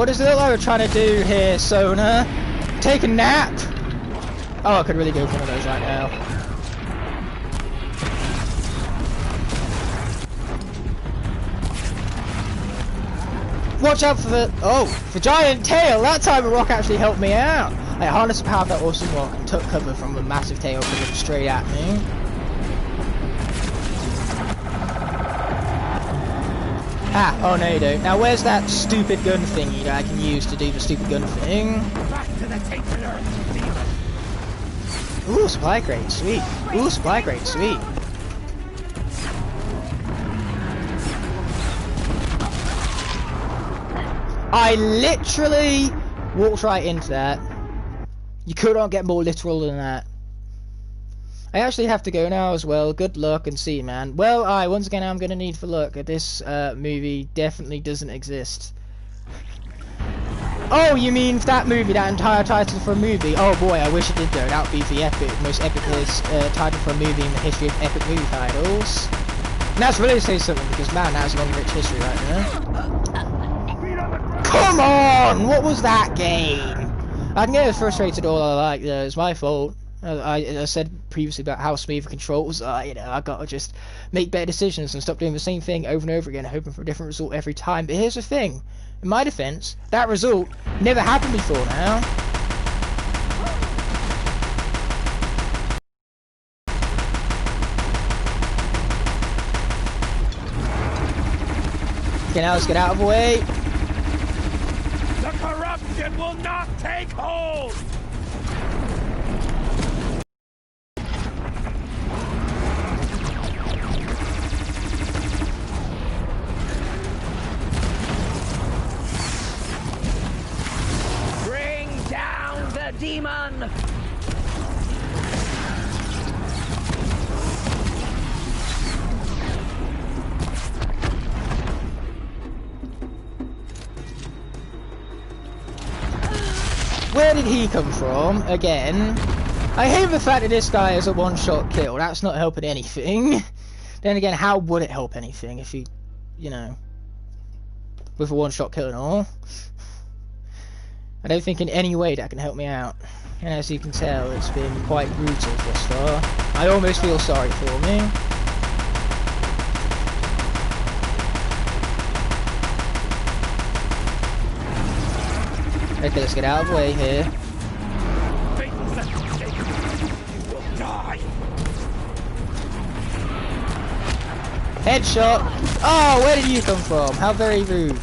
Speaker 1: What does it look like we're trying to do here, Sona? Take a nap? Oh, I could really go for one of those right now. Watch out for the giant tail! That time a rock actually helped me out! I harnessed the power of that awesome rock and took cover from the massive tail coming straight at me. Ah, oh no you don't. Now where's that stupid gun thingy that I can use to do the stupid gun thing?
Speaker 7: Back to the tainted earth, demon.
Speaker 1: Ooh, supply crate, sweet. Ooh, supply crate, sweet. I literally walked right into that. You could not get more literal than that. I actually have to go now as well. Good luck and see you, man. Well, once again, I'm going to need for luck. This movie definitely doesn't exist. Oh, you mean that movie, that entire title for a movie? Oh boy, I wish it did though. That would be the most epic title for a movie in the history of epic movie titles. And that's really saying something because man, that's a long rich history right there. Come on! What was that game? I can get as frustrated all I like though. It's my fault. I said previously about how smooth the controls are, you know, I gotta just make better decisions and stop doing the same thing over and over again, hoping for a different result every time. But here's the thing, in my defense, that result never happened before now. Okay, now let's get out of the way.
Speaker 7: The corruption will not take hold! Demon!
Speaker 1: Where did he come from? Again. I hate the fact that this guy is a one-shot kill. That's not helping anything. Then again, how would it help anything if he, you know, with a one-shot kill and all? I don't think in any way that can help me out. And as you can tell, it's been quite brutal thus far. I almost feel sorry for me. Okay, let's get out of the way here. Headshot! Oh, where did you come from? How very rude.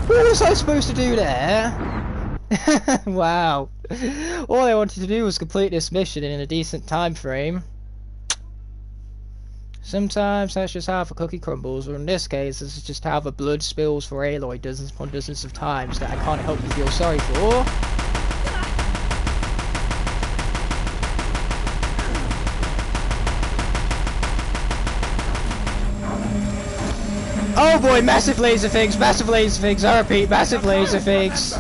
Speaker 1: What was I supposed to do there? Wow. All I wanted to do was complete this mission in a decent time frame. Sometimes that's just how the cookie crumbles, or in this case, this is just how the blood spills for Aloy dozens upon dozens of times that I can't help but feel sorry for. Oh boy, massive laser figs, I repeat, massive laser figs.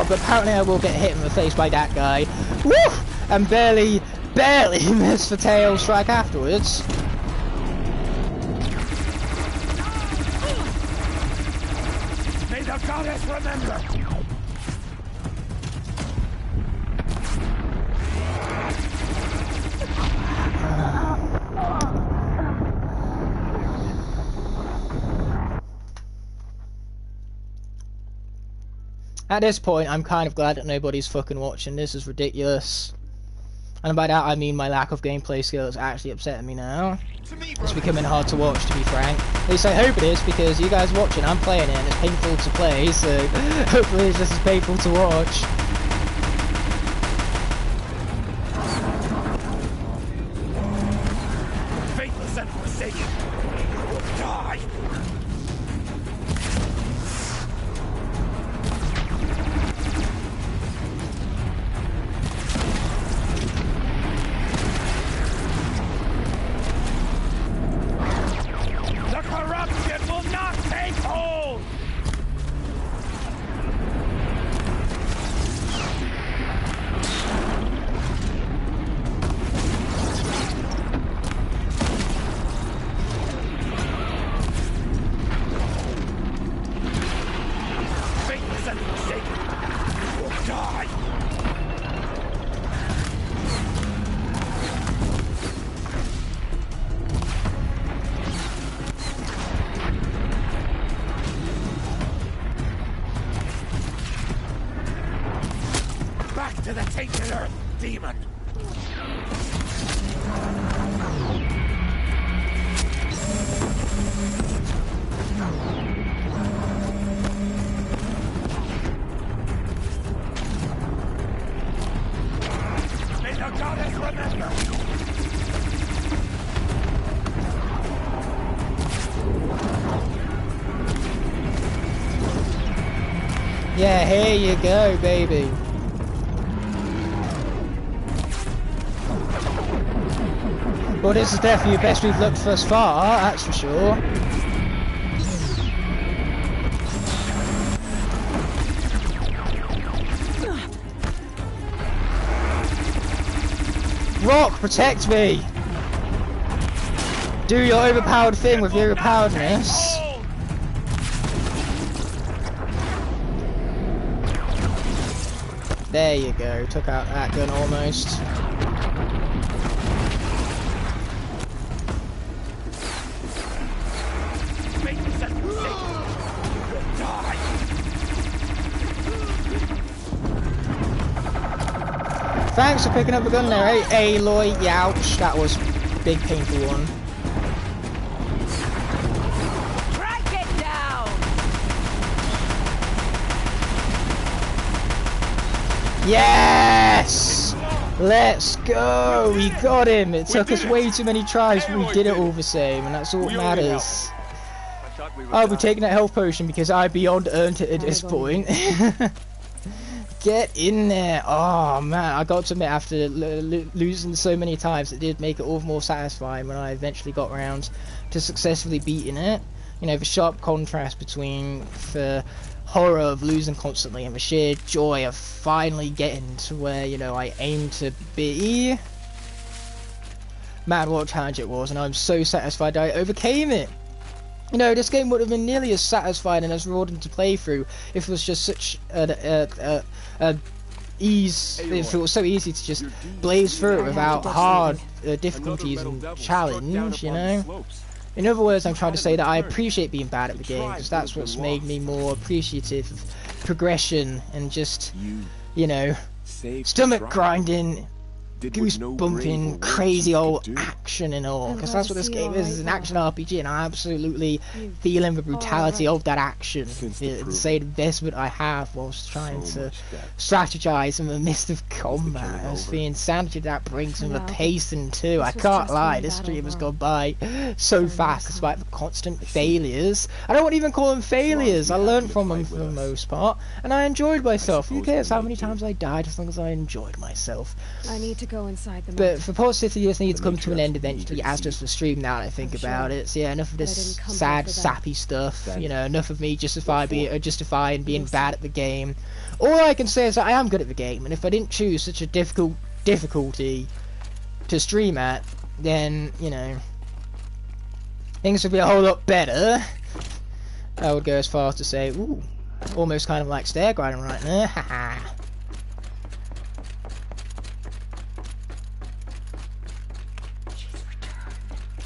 Speaker 1: But apparently I will get hit in the face by that guy. Woo! And barely miss the tail strike afterwards.
Speaker 7: May the goddess remember!
Speaker 1: At this point, I'm kind of glad that nobody's fucking watching. This is ridiculous. And by that, I mean my lack of gameplay skill is actually upsetting me now. It's becoming hard to watch, to be frank. At least I hope it is, because you guys watching, I'm playing it, and it's painful to play, so hopefully it's just as painful to watch.
Speaker 6: to the tainted earth, demon! May the goddess remember!
Speaker 1: Yeah, here you go, baby. Well, this is definitely the best we've looked thus far, that's for sure. Rock, protect me! Do your overpowered thing with your overpoweredness. There you go, took out that gun almost. Thanks for picking up a gun there, eh, Aloy? Yeah, ouch, that was a big painful one.
Speaker 10: Crank it down!
Speaker 1: Yes! Let's go! We got him! It took us way too many tries, but we did it all the same, and that's all that matters. I'll be taking that health potion because I beyond earned it at this point. Get in there! Oh man, I got to admit, after losing so many times, it did make it all the more satisfying when I eventually got around to successfully beating it. You know, the sharp contrast between the horror of losing constantly and the sheer joy of finally getting to where, you know, I aim to be. Man, what a challenge it was, and I'm so satisfied I overcame it. You know, this game would have been nearly as satisfying and as rewarding to play through if it was just such ease. If it was so easy to just blaze through it without hard difficulties and challenge. You know. In other words, I'm trying to say that I appreciate being bad at the game because that's what's made me more appreciative of progression and just, you know, stomach grinding, goose bumping, crazy old action and all, because that's what this game is an action RPG, and I'm absolutely feeling the brutality of that action, the insane investment I have whilst trying to strategize in the midst of combat. It's the insanity that brings and the pacing too. I can't lie, this stream has gone by so fast despite the constant failures. I don't want to even call them failures, I learned from them for the most part, and I enjoyed myself. Who cares how many times I died as long as I enjoyed myself.
Speaker 2: I need to go inside the
Speaker 1: But for positivity, this needs to come to an end eventually, as does the stream now that I think about it. So yeah, enough of this sad, sappy stuff. You know, enough of me justifying being bad at the game. All I can say is that I am good at the game, and if I didn't choose such a difficulty to stream at, then, you know, things would be a whole lot better. I would go as far as to say, ooh, almost kind of like stair grinding right there, haha.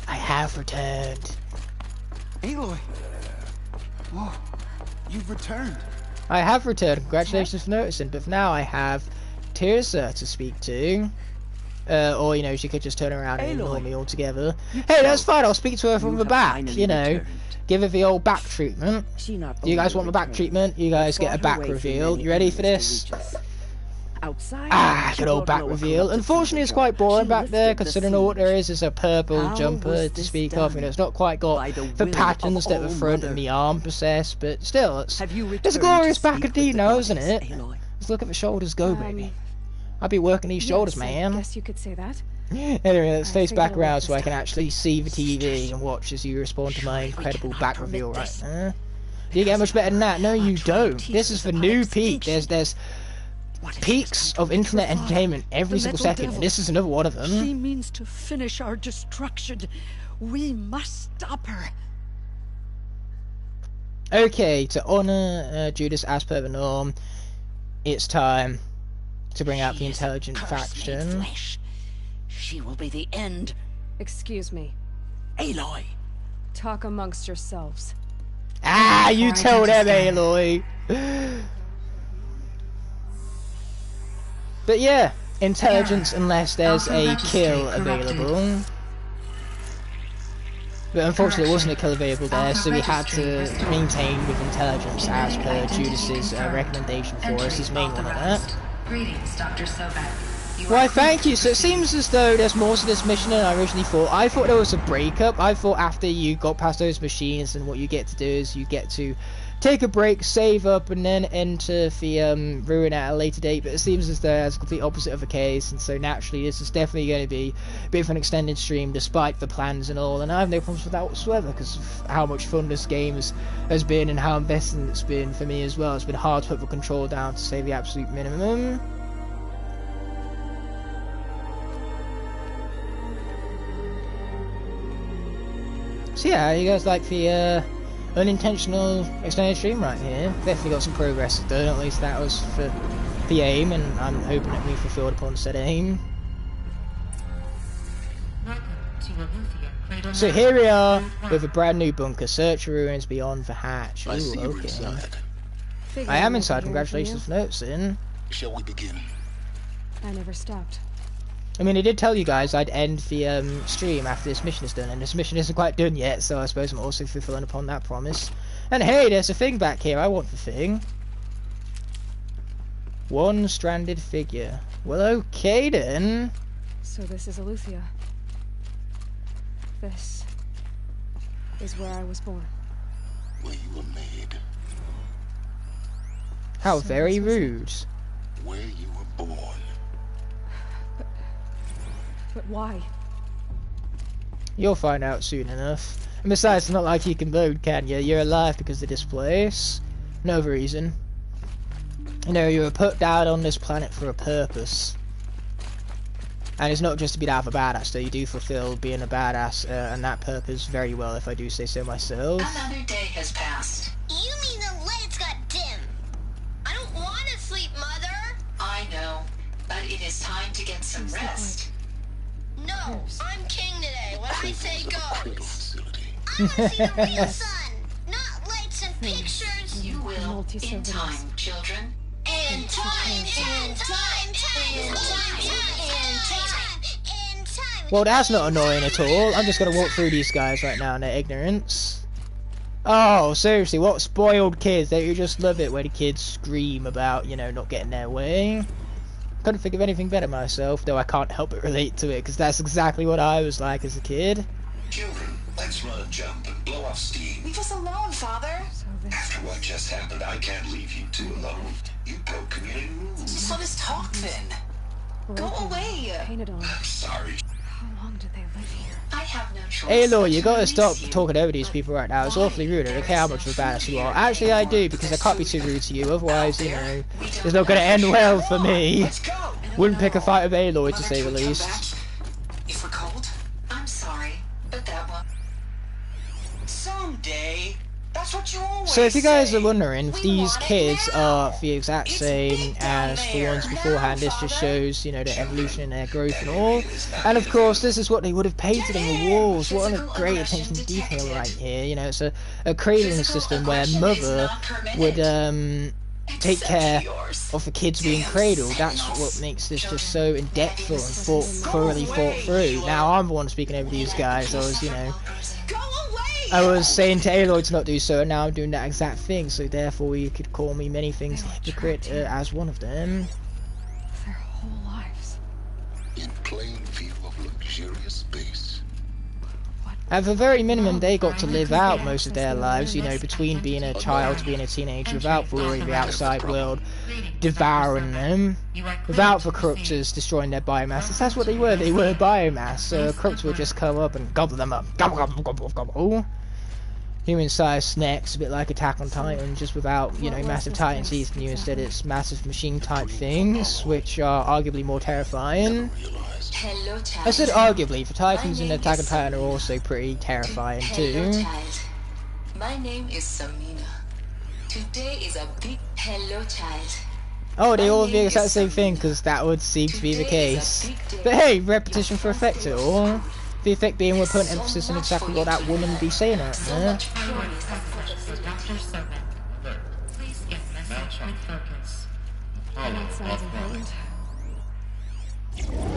Speaker 1: I have returned.
Speaker 11: Aloy! Whoa, you've returned.
Speaker 1: I have returned. Congratulations for noticing. But for now, I have Tirsa to speak to. Or, you know, she could just turn around and ignore me altogether. Hey, that's fine. I'll speak to her from the back, you know. Give her the old back treatment. Do you guys want the back treatment? You guys get a back reveal. You ready for this? Good old back reveal. Unfortunately, it's quite boring back there, considering all there is a purple jumper to speak of. You know, it's not quite got the patterns that the front and the arm possess, but still, it's a glorious back indeed now, isn't it? Let's look at the shoulders go, baby. I'll be working these shoulders, man.
Speaker 2: I guess you could say that.
Speaker 1: Anyway, let's face back around so I can actually see the TV and watch as you respond to my incredible back reveal right now. Do you get much better than that? No, you don't. This is the new peak. There's peaks of internet entertainment every single second, and this is another one of them.
Speaker 12: She means to finish our destruction. We must stop her.
Speaker 1: Okay, to honor Judas as per the norm, it's time to bring out the intelligent faction.
Speaker 12: She will be the end.
Speaker 2: Excuse me.
Speaker 12: Aloy!
Speaker 2: Talk amongst yourselves.
Speaker 1: Ah, you tell them, Aloy! But yeah, intelligence unless there's a kill available. But unfortunately there wasn't a kill available there, so we had to maintain with intelligence as per Judas's recommendation for us, his main one on that.
Speaker 13: Greetings, Dr. Sobek.
Speaker 1: Why, thank you. So it seems as though there's more to this mission than I originally thought. I thought there was a breakup. I thought after you got past those machines, and what you get to do is you get to take a break, save up, and then enter the ruin at a later date. But it seems as though that's the complete opposite of the case, and so naturally this is definitely going to be a bit of an extended stream despite the plans and all. And I have no problems with that whatsoever because of how much fun this game has been and how investing it's been for me as well. It's been hard to put the control down to say the absolute minimum. So yeah, you guys like the unintentional extended stream right here? Definitely got some progress done, at least that was for the aim, and I'm hoping that we fulfilled upon said aim. So here we are with a brand new bunker, search ruins beyond the hatch. Ooh, okay. I am inside, congratulations for noticing.
Speaker 13: Shall we begin?
Speaker 2: I never stopped.
Speaker 1: I mean, I did tell you guys I'd end the stream after this mission is done, and this mission isn't quite done yet, so I suppose I'm also fulfilling upon that promise. And hey, there's a thing back here. I want the thing. One stranded figure. Well, okay then.
Speaker 2: So this is Aletheia. This is where I was born.
Speaker 13: Where you were made.
Speaker 1: How very rude.
Speaker 13: Where you were born.
Speaker 2: But why?
Speaker 1: You'll find out soon enough. And besides, it's not like you can vote, can you? You're alive because of this place. No other reason. You know, you were put down on this planet for a purpose. And it's not just to be that of a badass, though you do fulfill being a badass and that purpose very well, if I do say so myself.
Speaker 13: Another day has passed.
Speaker 14: You mean the lights got dim? I don't want to sleep, Mother!
Speaker 13: I know, but it is time to get some rest.
Speaker 14: No, I'm king today. What I say goes. I want to see the real sun, not lights and pictures.
Speaker 13: You will, in time, children.
Speaker 14: In time, in time, in time.
Speaker 1: Well, that's not annoying at all. I'm just going to walk through these guys right now in their ignorance. Oh, seriously, what spoiled kids? Don't you just love it when the kids scream about, you know, not getting their way? Couldn't think of anything better myself, though I can't help but relate to it, because that's exactly what I was like as a kid.
Speaker 13: Children, let's run a jump and blow off steam.
Speaker 14: Leave us alone, Father.
Speaker 13: After what just happened, I can't leave you two alone. You broke community rules.
Speaker 14: So let's talk then. Go away.
Speaker 2: Painted on.
Speaker 13: I'm sorry.
Speaker 2: How long did they live here?
Speaker 13: I have no choice.
Speaker 1: Hey, Lord, you gotta stop talking over these people right now. It's awfully rude. I don't care how much of a badass you are. Actually, I do, because I can't be too rude to you. Otherwise, you know, it's not gonna end well for me. Wouldn't pick a fight with Aloy, to say the least.
Speaker 13: If we're cold, I'm sorry, but that one.
Speaker 7: Someday. That's what you always
Speaker 1: So if you guys
Speaker 7: say.
Speaker 1: are wondering, these kids are the exact same as the ones beforehand. This just shows, you know, their evolution and their growth and all. And of course, this is what they would have painted on the walls. What a great attention to detail right here. You know, it's a cradling system where mother would take care of the kids being cradled. That's what makes this just so in-depth and thoroughly thought through. Now, I'm the one speaking over these guys. I was, you know, I was saying to Aloy to not do so, and now I'm doing that exact thing, so therefore you could call me many things, hypocrite as one of them.
Speaker 2: Their whole lives.
Speaker 13: In plain view of luxurious space.
Speaker 1: At the very minimum, they got to live out most of their lives, you know, between being a child to being a teenager, without worrying the outside world devouring them, without the corruptors destroying their biomass. That's what they were biomass. Corruptors would just come up and gobble them up. Gobble, gobble, gobble, gobble. Human-sized snacks, a bit like Attack on Titan, just without, you know, massive titans eating you. Instead, it's massive machine-type things, which are arguably more terrifying.
Speaker 13: Hello, child.
Speaker 1: I said arguably, for Titans in Attack on Titan are also pretty terrifying
Speaker 13: Hello,
Speaker 1: too.
Speaker 13: child. My name is Samina. Today is a big hello, child.
Speaker 1: Oh, they all have the exact same thing, because that would seem to be the case. But hey, repetition for effect at all. The effect being we're putting emphasis on exactly what that woman would be saying out there.
Speaker 2: That sounds important.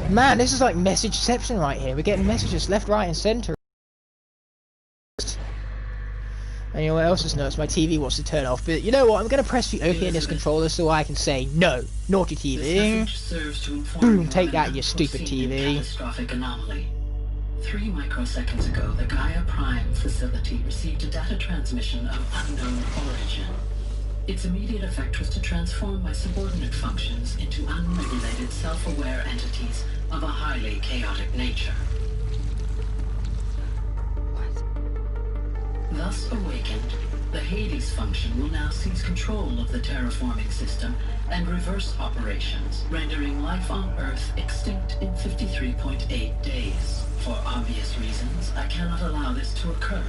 Speaker 1: Man, this is like messageception right here. We're getting messages left, right, and centre. And you know what else is nuts? My TV wants to turn off, but you know what? I'm going to press the OK in this controller so I can say, no, naughty TV. Boom, take that, you stupid TV.
Speaker 15: Catastrophic anomaly. 3 microseconds ago, the Gaia Prime facility received a data transmission of unknown origin. Its immediate effect was to transform my subordinate functions into unregulated, self-aware entities of a highly chaotic nature. Thus awakened, the Hades function will now seize control of the terraforming system and reverse operations, rendering life on Earth extinct in 53.8 days. For obvious reasons, I cannot allow this to occur.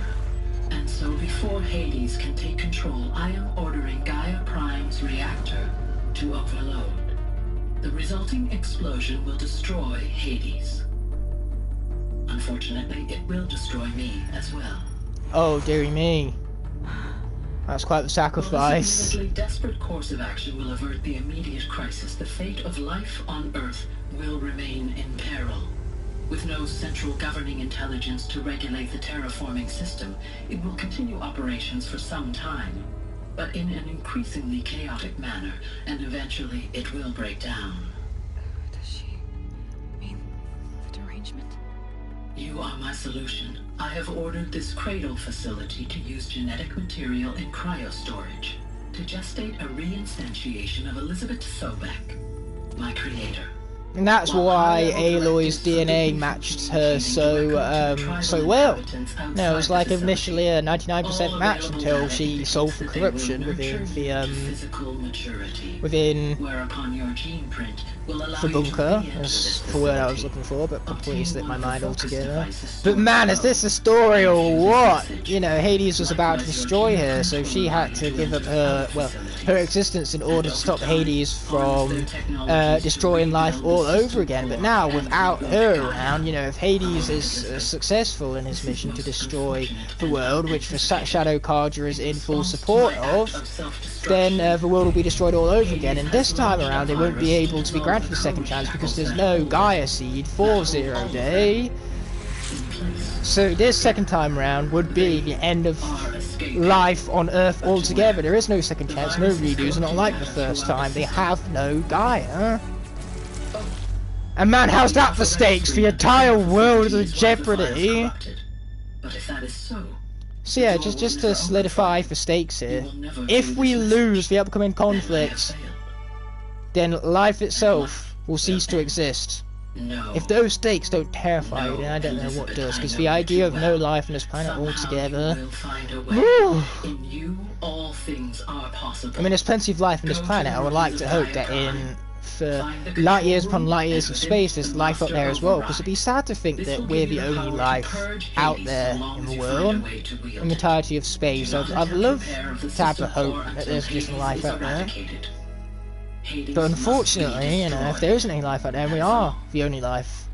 Speaker 15: And so before Hades can take control, I am ordering Gaia Prime's reactor to overload. The resulting explosion will destroy Hades. Unfortunately, it will destroy me as well.
Speaker 1: Oh, dearie me. That's quite the sacrifice.
Speaker 15: Well, this desperate course of action will avert the immediate crisis. The fate of life on Earth will remain in peril. With no central governing intelligence to regulate the terraforming system, it will continue operations for some time, but in an increasingly chaotic manner, and eventually it will break down.
Speaker 2: Does she mean the derangement?
Speaker 15: You are my solution. I have ordered this cradle facility to use genetic material in cryostorage to gestate a reinstantiation of Elizabeth Sobek, my creator.
Speaker 1: And that's why Aloy's DNA matched her so well. No, it was like initially a 99% match until she solved the corruption within the bunker. That's the word I was looking for, but completely slipped my mind altogether. But man, is this a story or what? You know, Hades was about to destroy her, so she had to give up her existence in order to stop Hades from destroying life all over again. But now, without her around, you know, if Hades is successful in his mission to destroy the world, which the Shadow Carja is in full support of, then the world will be destroyed all over again. And this time around, they won't be able to be granted a second chance because there's no Gaia seed for 0 Day. So this second time round would be the end of life on Earth altogether. There is no second chance, no redos, not like the first time. They have no Gaia. And man, how's that for stakes? The entire world is in jeopardy. So yeah, just to solidify the stakes here, if we lose the upcoming conflict, then life itself will cease to exist. If those stakes don't terrify you, then I don't know what does, because the idea of no life on this planet altogether... Woo! I mean, there's plenty of life on this planet. I would like to hope that for light years upon light years of space, there's life up there as well, because it'd be sad to think that we're the only life out there in the world, in the entirety of space. I'd love to have the hope that there's just life out there. But unfortunately, you know, if there isn't any life out there and we are the only life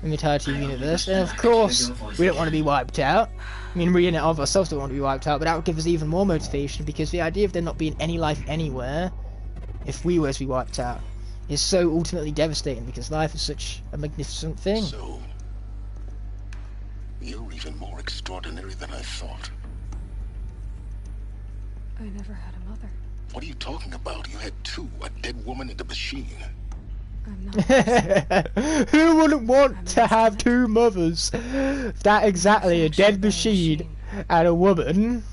Speaker 1: in the entirety of the universe, then of course we don't want to be wiped out. I mean, we in and of ourselves don't want to be wiped out, but that would give us even more motivation, because the idea of there not being any life anywhere, if we were to be wiped out, is so ultimately devastating, because life is such a magnificent thing.
Speaker 4: So, you're even more extraordinary than I thought.
Speaker 2: I never had a mother.
Speaker 4: What are you talking about? You had two, a dead woman and a machine.
Speaker 2: I'm not.
Speaker 1: Who wouldn't want to have two mothers? That exactly, a dead machine and a woman.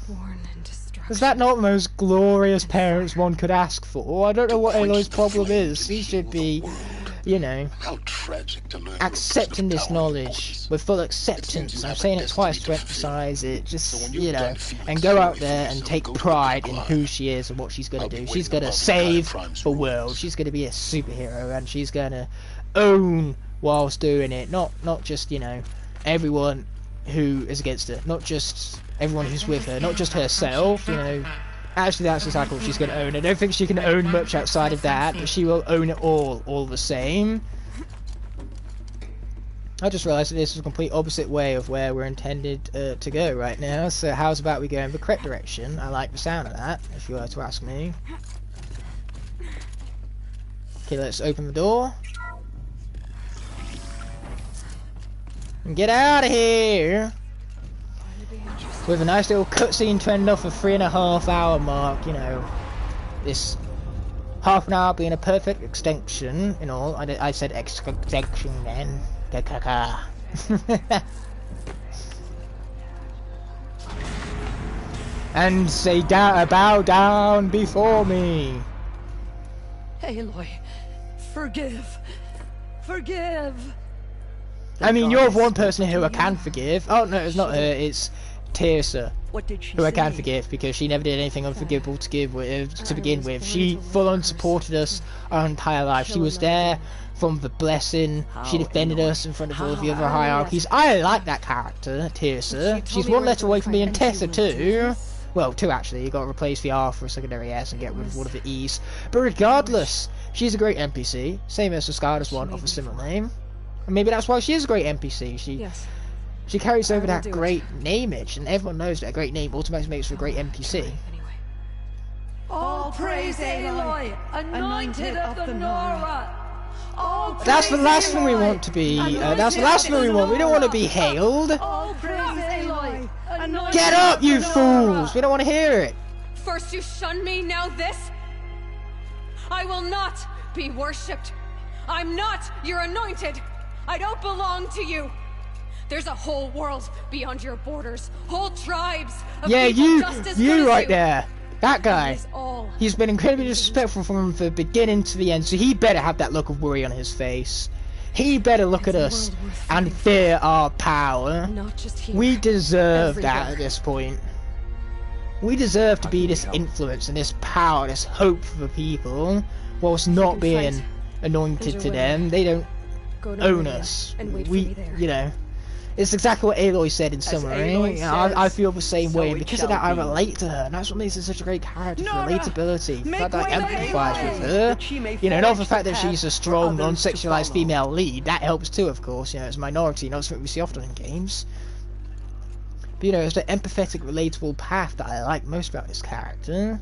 Speaker 1: Is that not the most glorious parents one could ask for? I don't know what Aloy's problem is. He should be, you know, accepting this knowledge with full acceptance. I'm saying it twice to emphasize it, just, you know, and go out there and take pride in who she is and what she's going to do. She's going to save the world. She's going to be a superhero, and she's going to own whilst doing it. Not just, you know, everyone who is against her. Not just everyone who's with her. Not just herself, you know. Actually, that's exactly what she's going to own. I don't think she can own much outside of that, but she will own it all the same. I just realised that this is a complete opposite way of where we're intended to go right now, so how's about we go in the correct direction? I like the sound of that, if you were to ask me. Okay, let's open the door. And get out of here! With a nice little cutscene to end off a 3.5 hour mark, you know. This half an hour being a perfect extension, in all. I said extension then. And say bow down before me.
Speaker 12: Aloy, forgive.
Speaker 1: I mean, you're one person who I can forgive. Oh no, it's not her, it's Tirsa, who I can forgive because she never did anything unforgivable to begin with. She full on supported us our entire life. She was there from the blessing. She defended us in front of all of the other hierarchies. I like that character, Tirsa. She's one letter away from being Tessa too. Well, two actually. You got to replace the R for a secondary S and get rid of one of the E's. But regardless, she's a great NPC. Same as the Skylanders one of a similar name. And maybe that's why she is a great NPC. She carries over that great name-age, and everyone knows that a great name automatically makes for a great NPC.
Speaker 12: All praise Aloy, anointed of the Nora.
Speaker 1: That's the last thing we want to be. That's the last thing we want. We don't want to be hailed. Get up, you fools! We don't want to hear it.
Speaker 2: First you shun me, now this? I will not be worshipped. I'm not your anointed. I don't belong to you. There's a whole world beyond your borders. Whole tribes of people just as good
Speaker 1: you
Speaker 2: as
Speaker 1: right
Speaker 2: you.
Speaker 1: there. That guy. He's been incredibly disrespectful from the beginning to the end, so he better have that look of worry on his face. He better look at us and fear our power. We deserve that at this point. We deserve to be this influence and this power, this hope for the people, whilst not being anointed to them. They don't own us. You know, it's exactly what Aloy said in summary. I feel the same way, and because of that I relate to her, and that's what makes her such a great character, for relatability, the fact that I empathise with her. You know, not the fact that she's a strong, non-sexualised female lead, that helps too, of course, you know, it's a minority, not something we see often in games. But you know, it's the empathetic, relatable path that I like most about this character.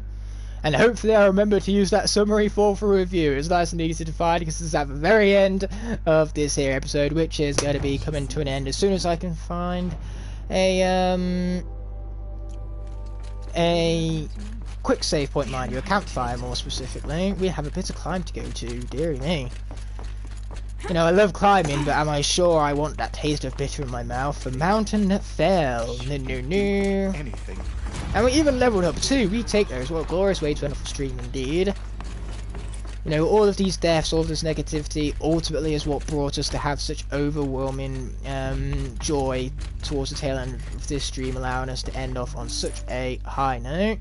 Speaker 1: And hopefully I remember to use that summary for review. It's nice and easy to find because it's at the very end of this here episode, which is going to be coming to an end as soon as I can find a quick save point, mind you, a campfire more specifically. We have a bit of climb to go to, dearie me. You know, I love climbing, but am I sure I want that taste of bitter in my mouth? The mountain that fell. Anything. And we even leveled up too. We take those. What a glorious way to end off the stream indeed. You know, all of these deaths, all of this negativity, ultimately is what brought us to have such overwhelming joy towards the tail end of this stream, allowing us to end off on such a high note.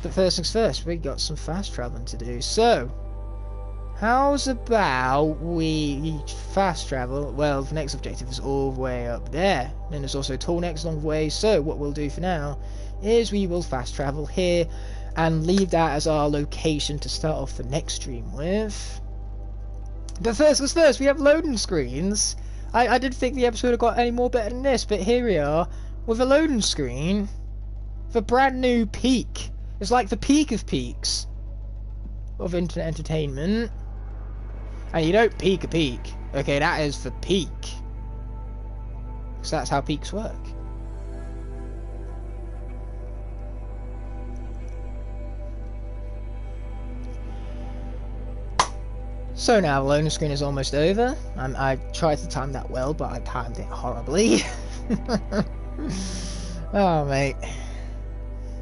Speaker 1: But first things first, we got some fast traveling to do. So, how's about we fast travel? Well, the next objective is all the way up there. And there's also tall next long way. So what we'll do for now is we will fast travel here and leave that as our location to start off the next stream with. But first things first, we have loading screens. I didn't think the episode got any more better than this, but here we are with a loading screen. The brand new peak. It's like the peak of peaks of internet entertainment. And you don't peak a peak. Okay, that is for peak. So that's how peaks work. So now the loading screen is almost over. I tried to time that well, but I timed it horribly. Oh, mate.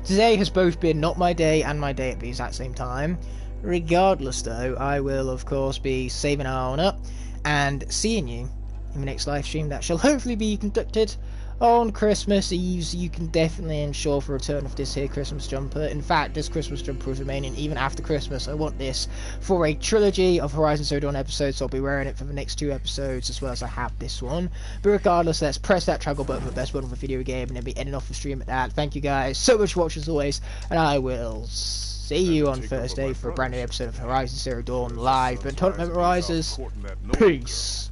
Speaker 1: Today has both been not my day and my day at the exact same time. Regardless though, I will of course be saving our own up and seeing you in the next live stream that shall hopefully be conducted on Christmas Eve, so you can definitely ensure for return of this here Christmas jumper. In fact, this Christmas jumper is remaining even after Christmas. I want this for a trilogy of Horizon Zero Dawn episodes, so I'll be wearing it for the next 2 episodes as well as I have this one. But regardless, let's press that triangle button for the best one of the video game and then be ending off the stream at that. Thank you guys so much for watching as always, and I will see you on Thursday for a brand new episode of Horizon Zero Dawn live. But until it memorizes, peace.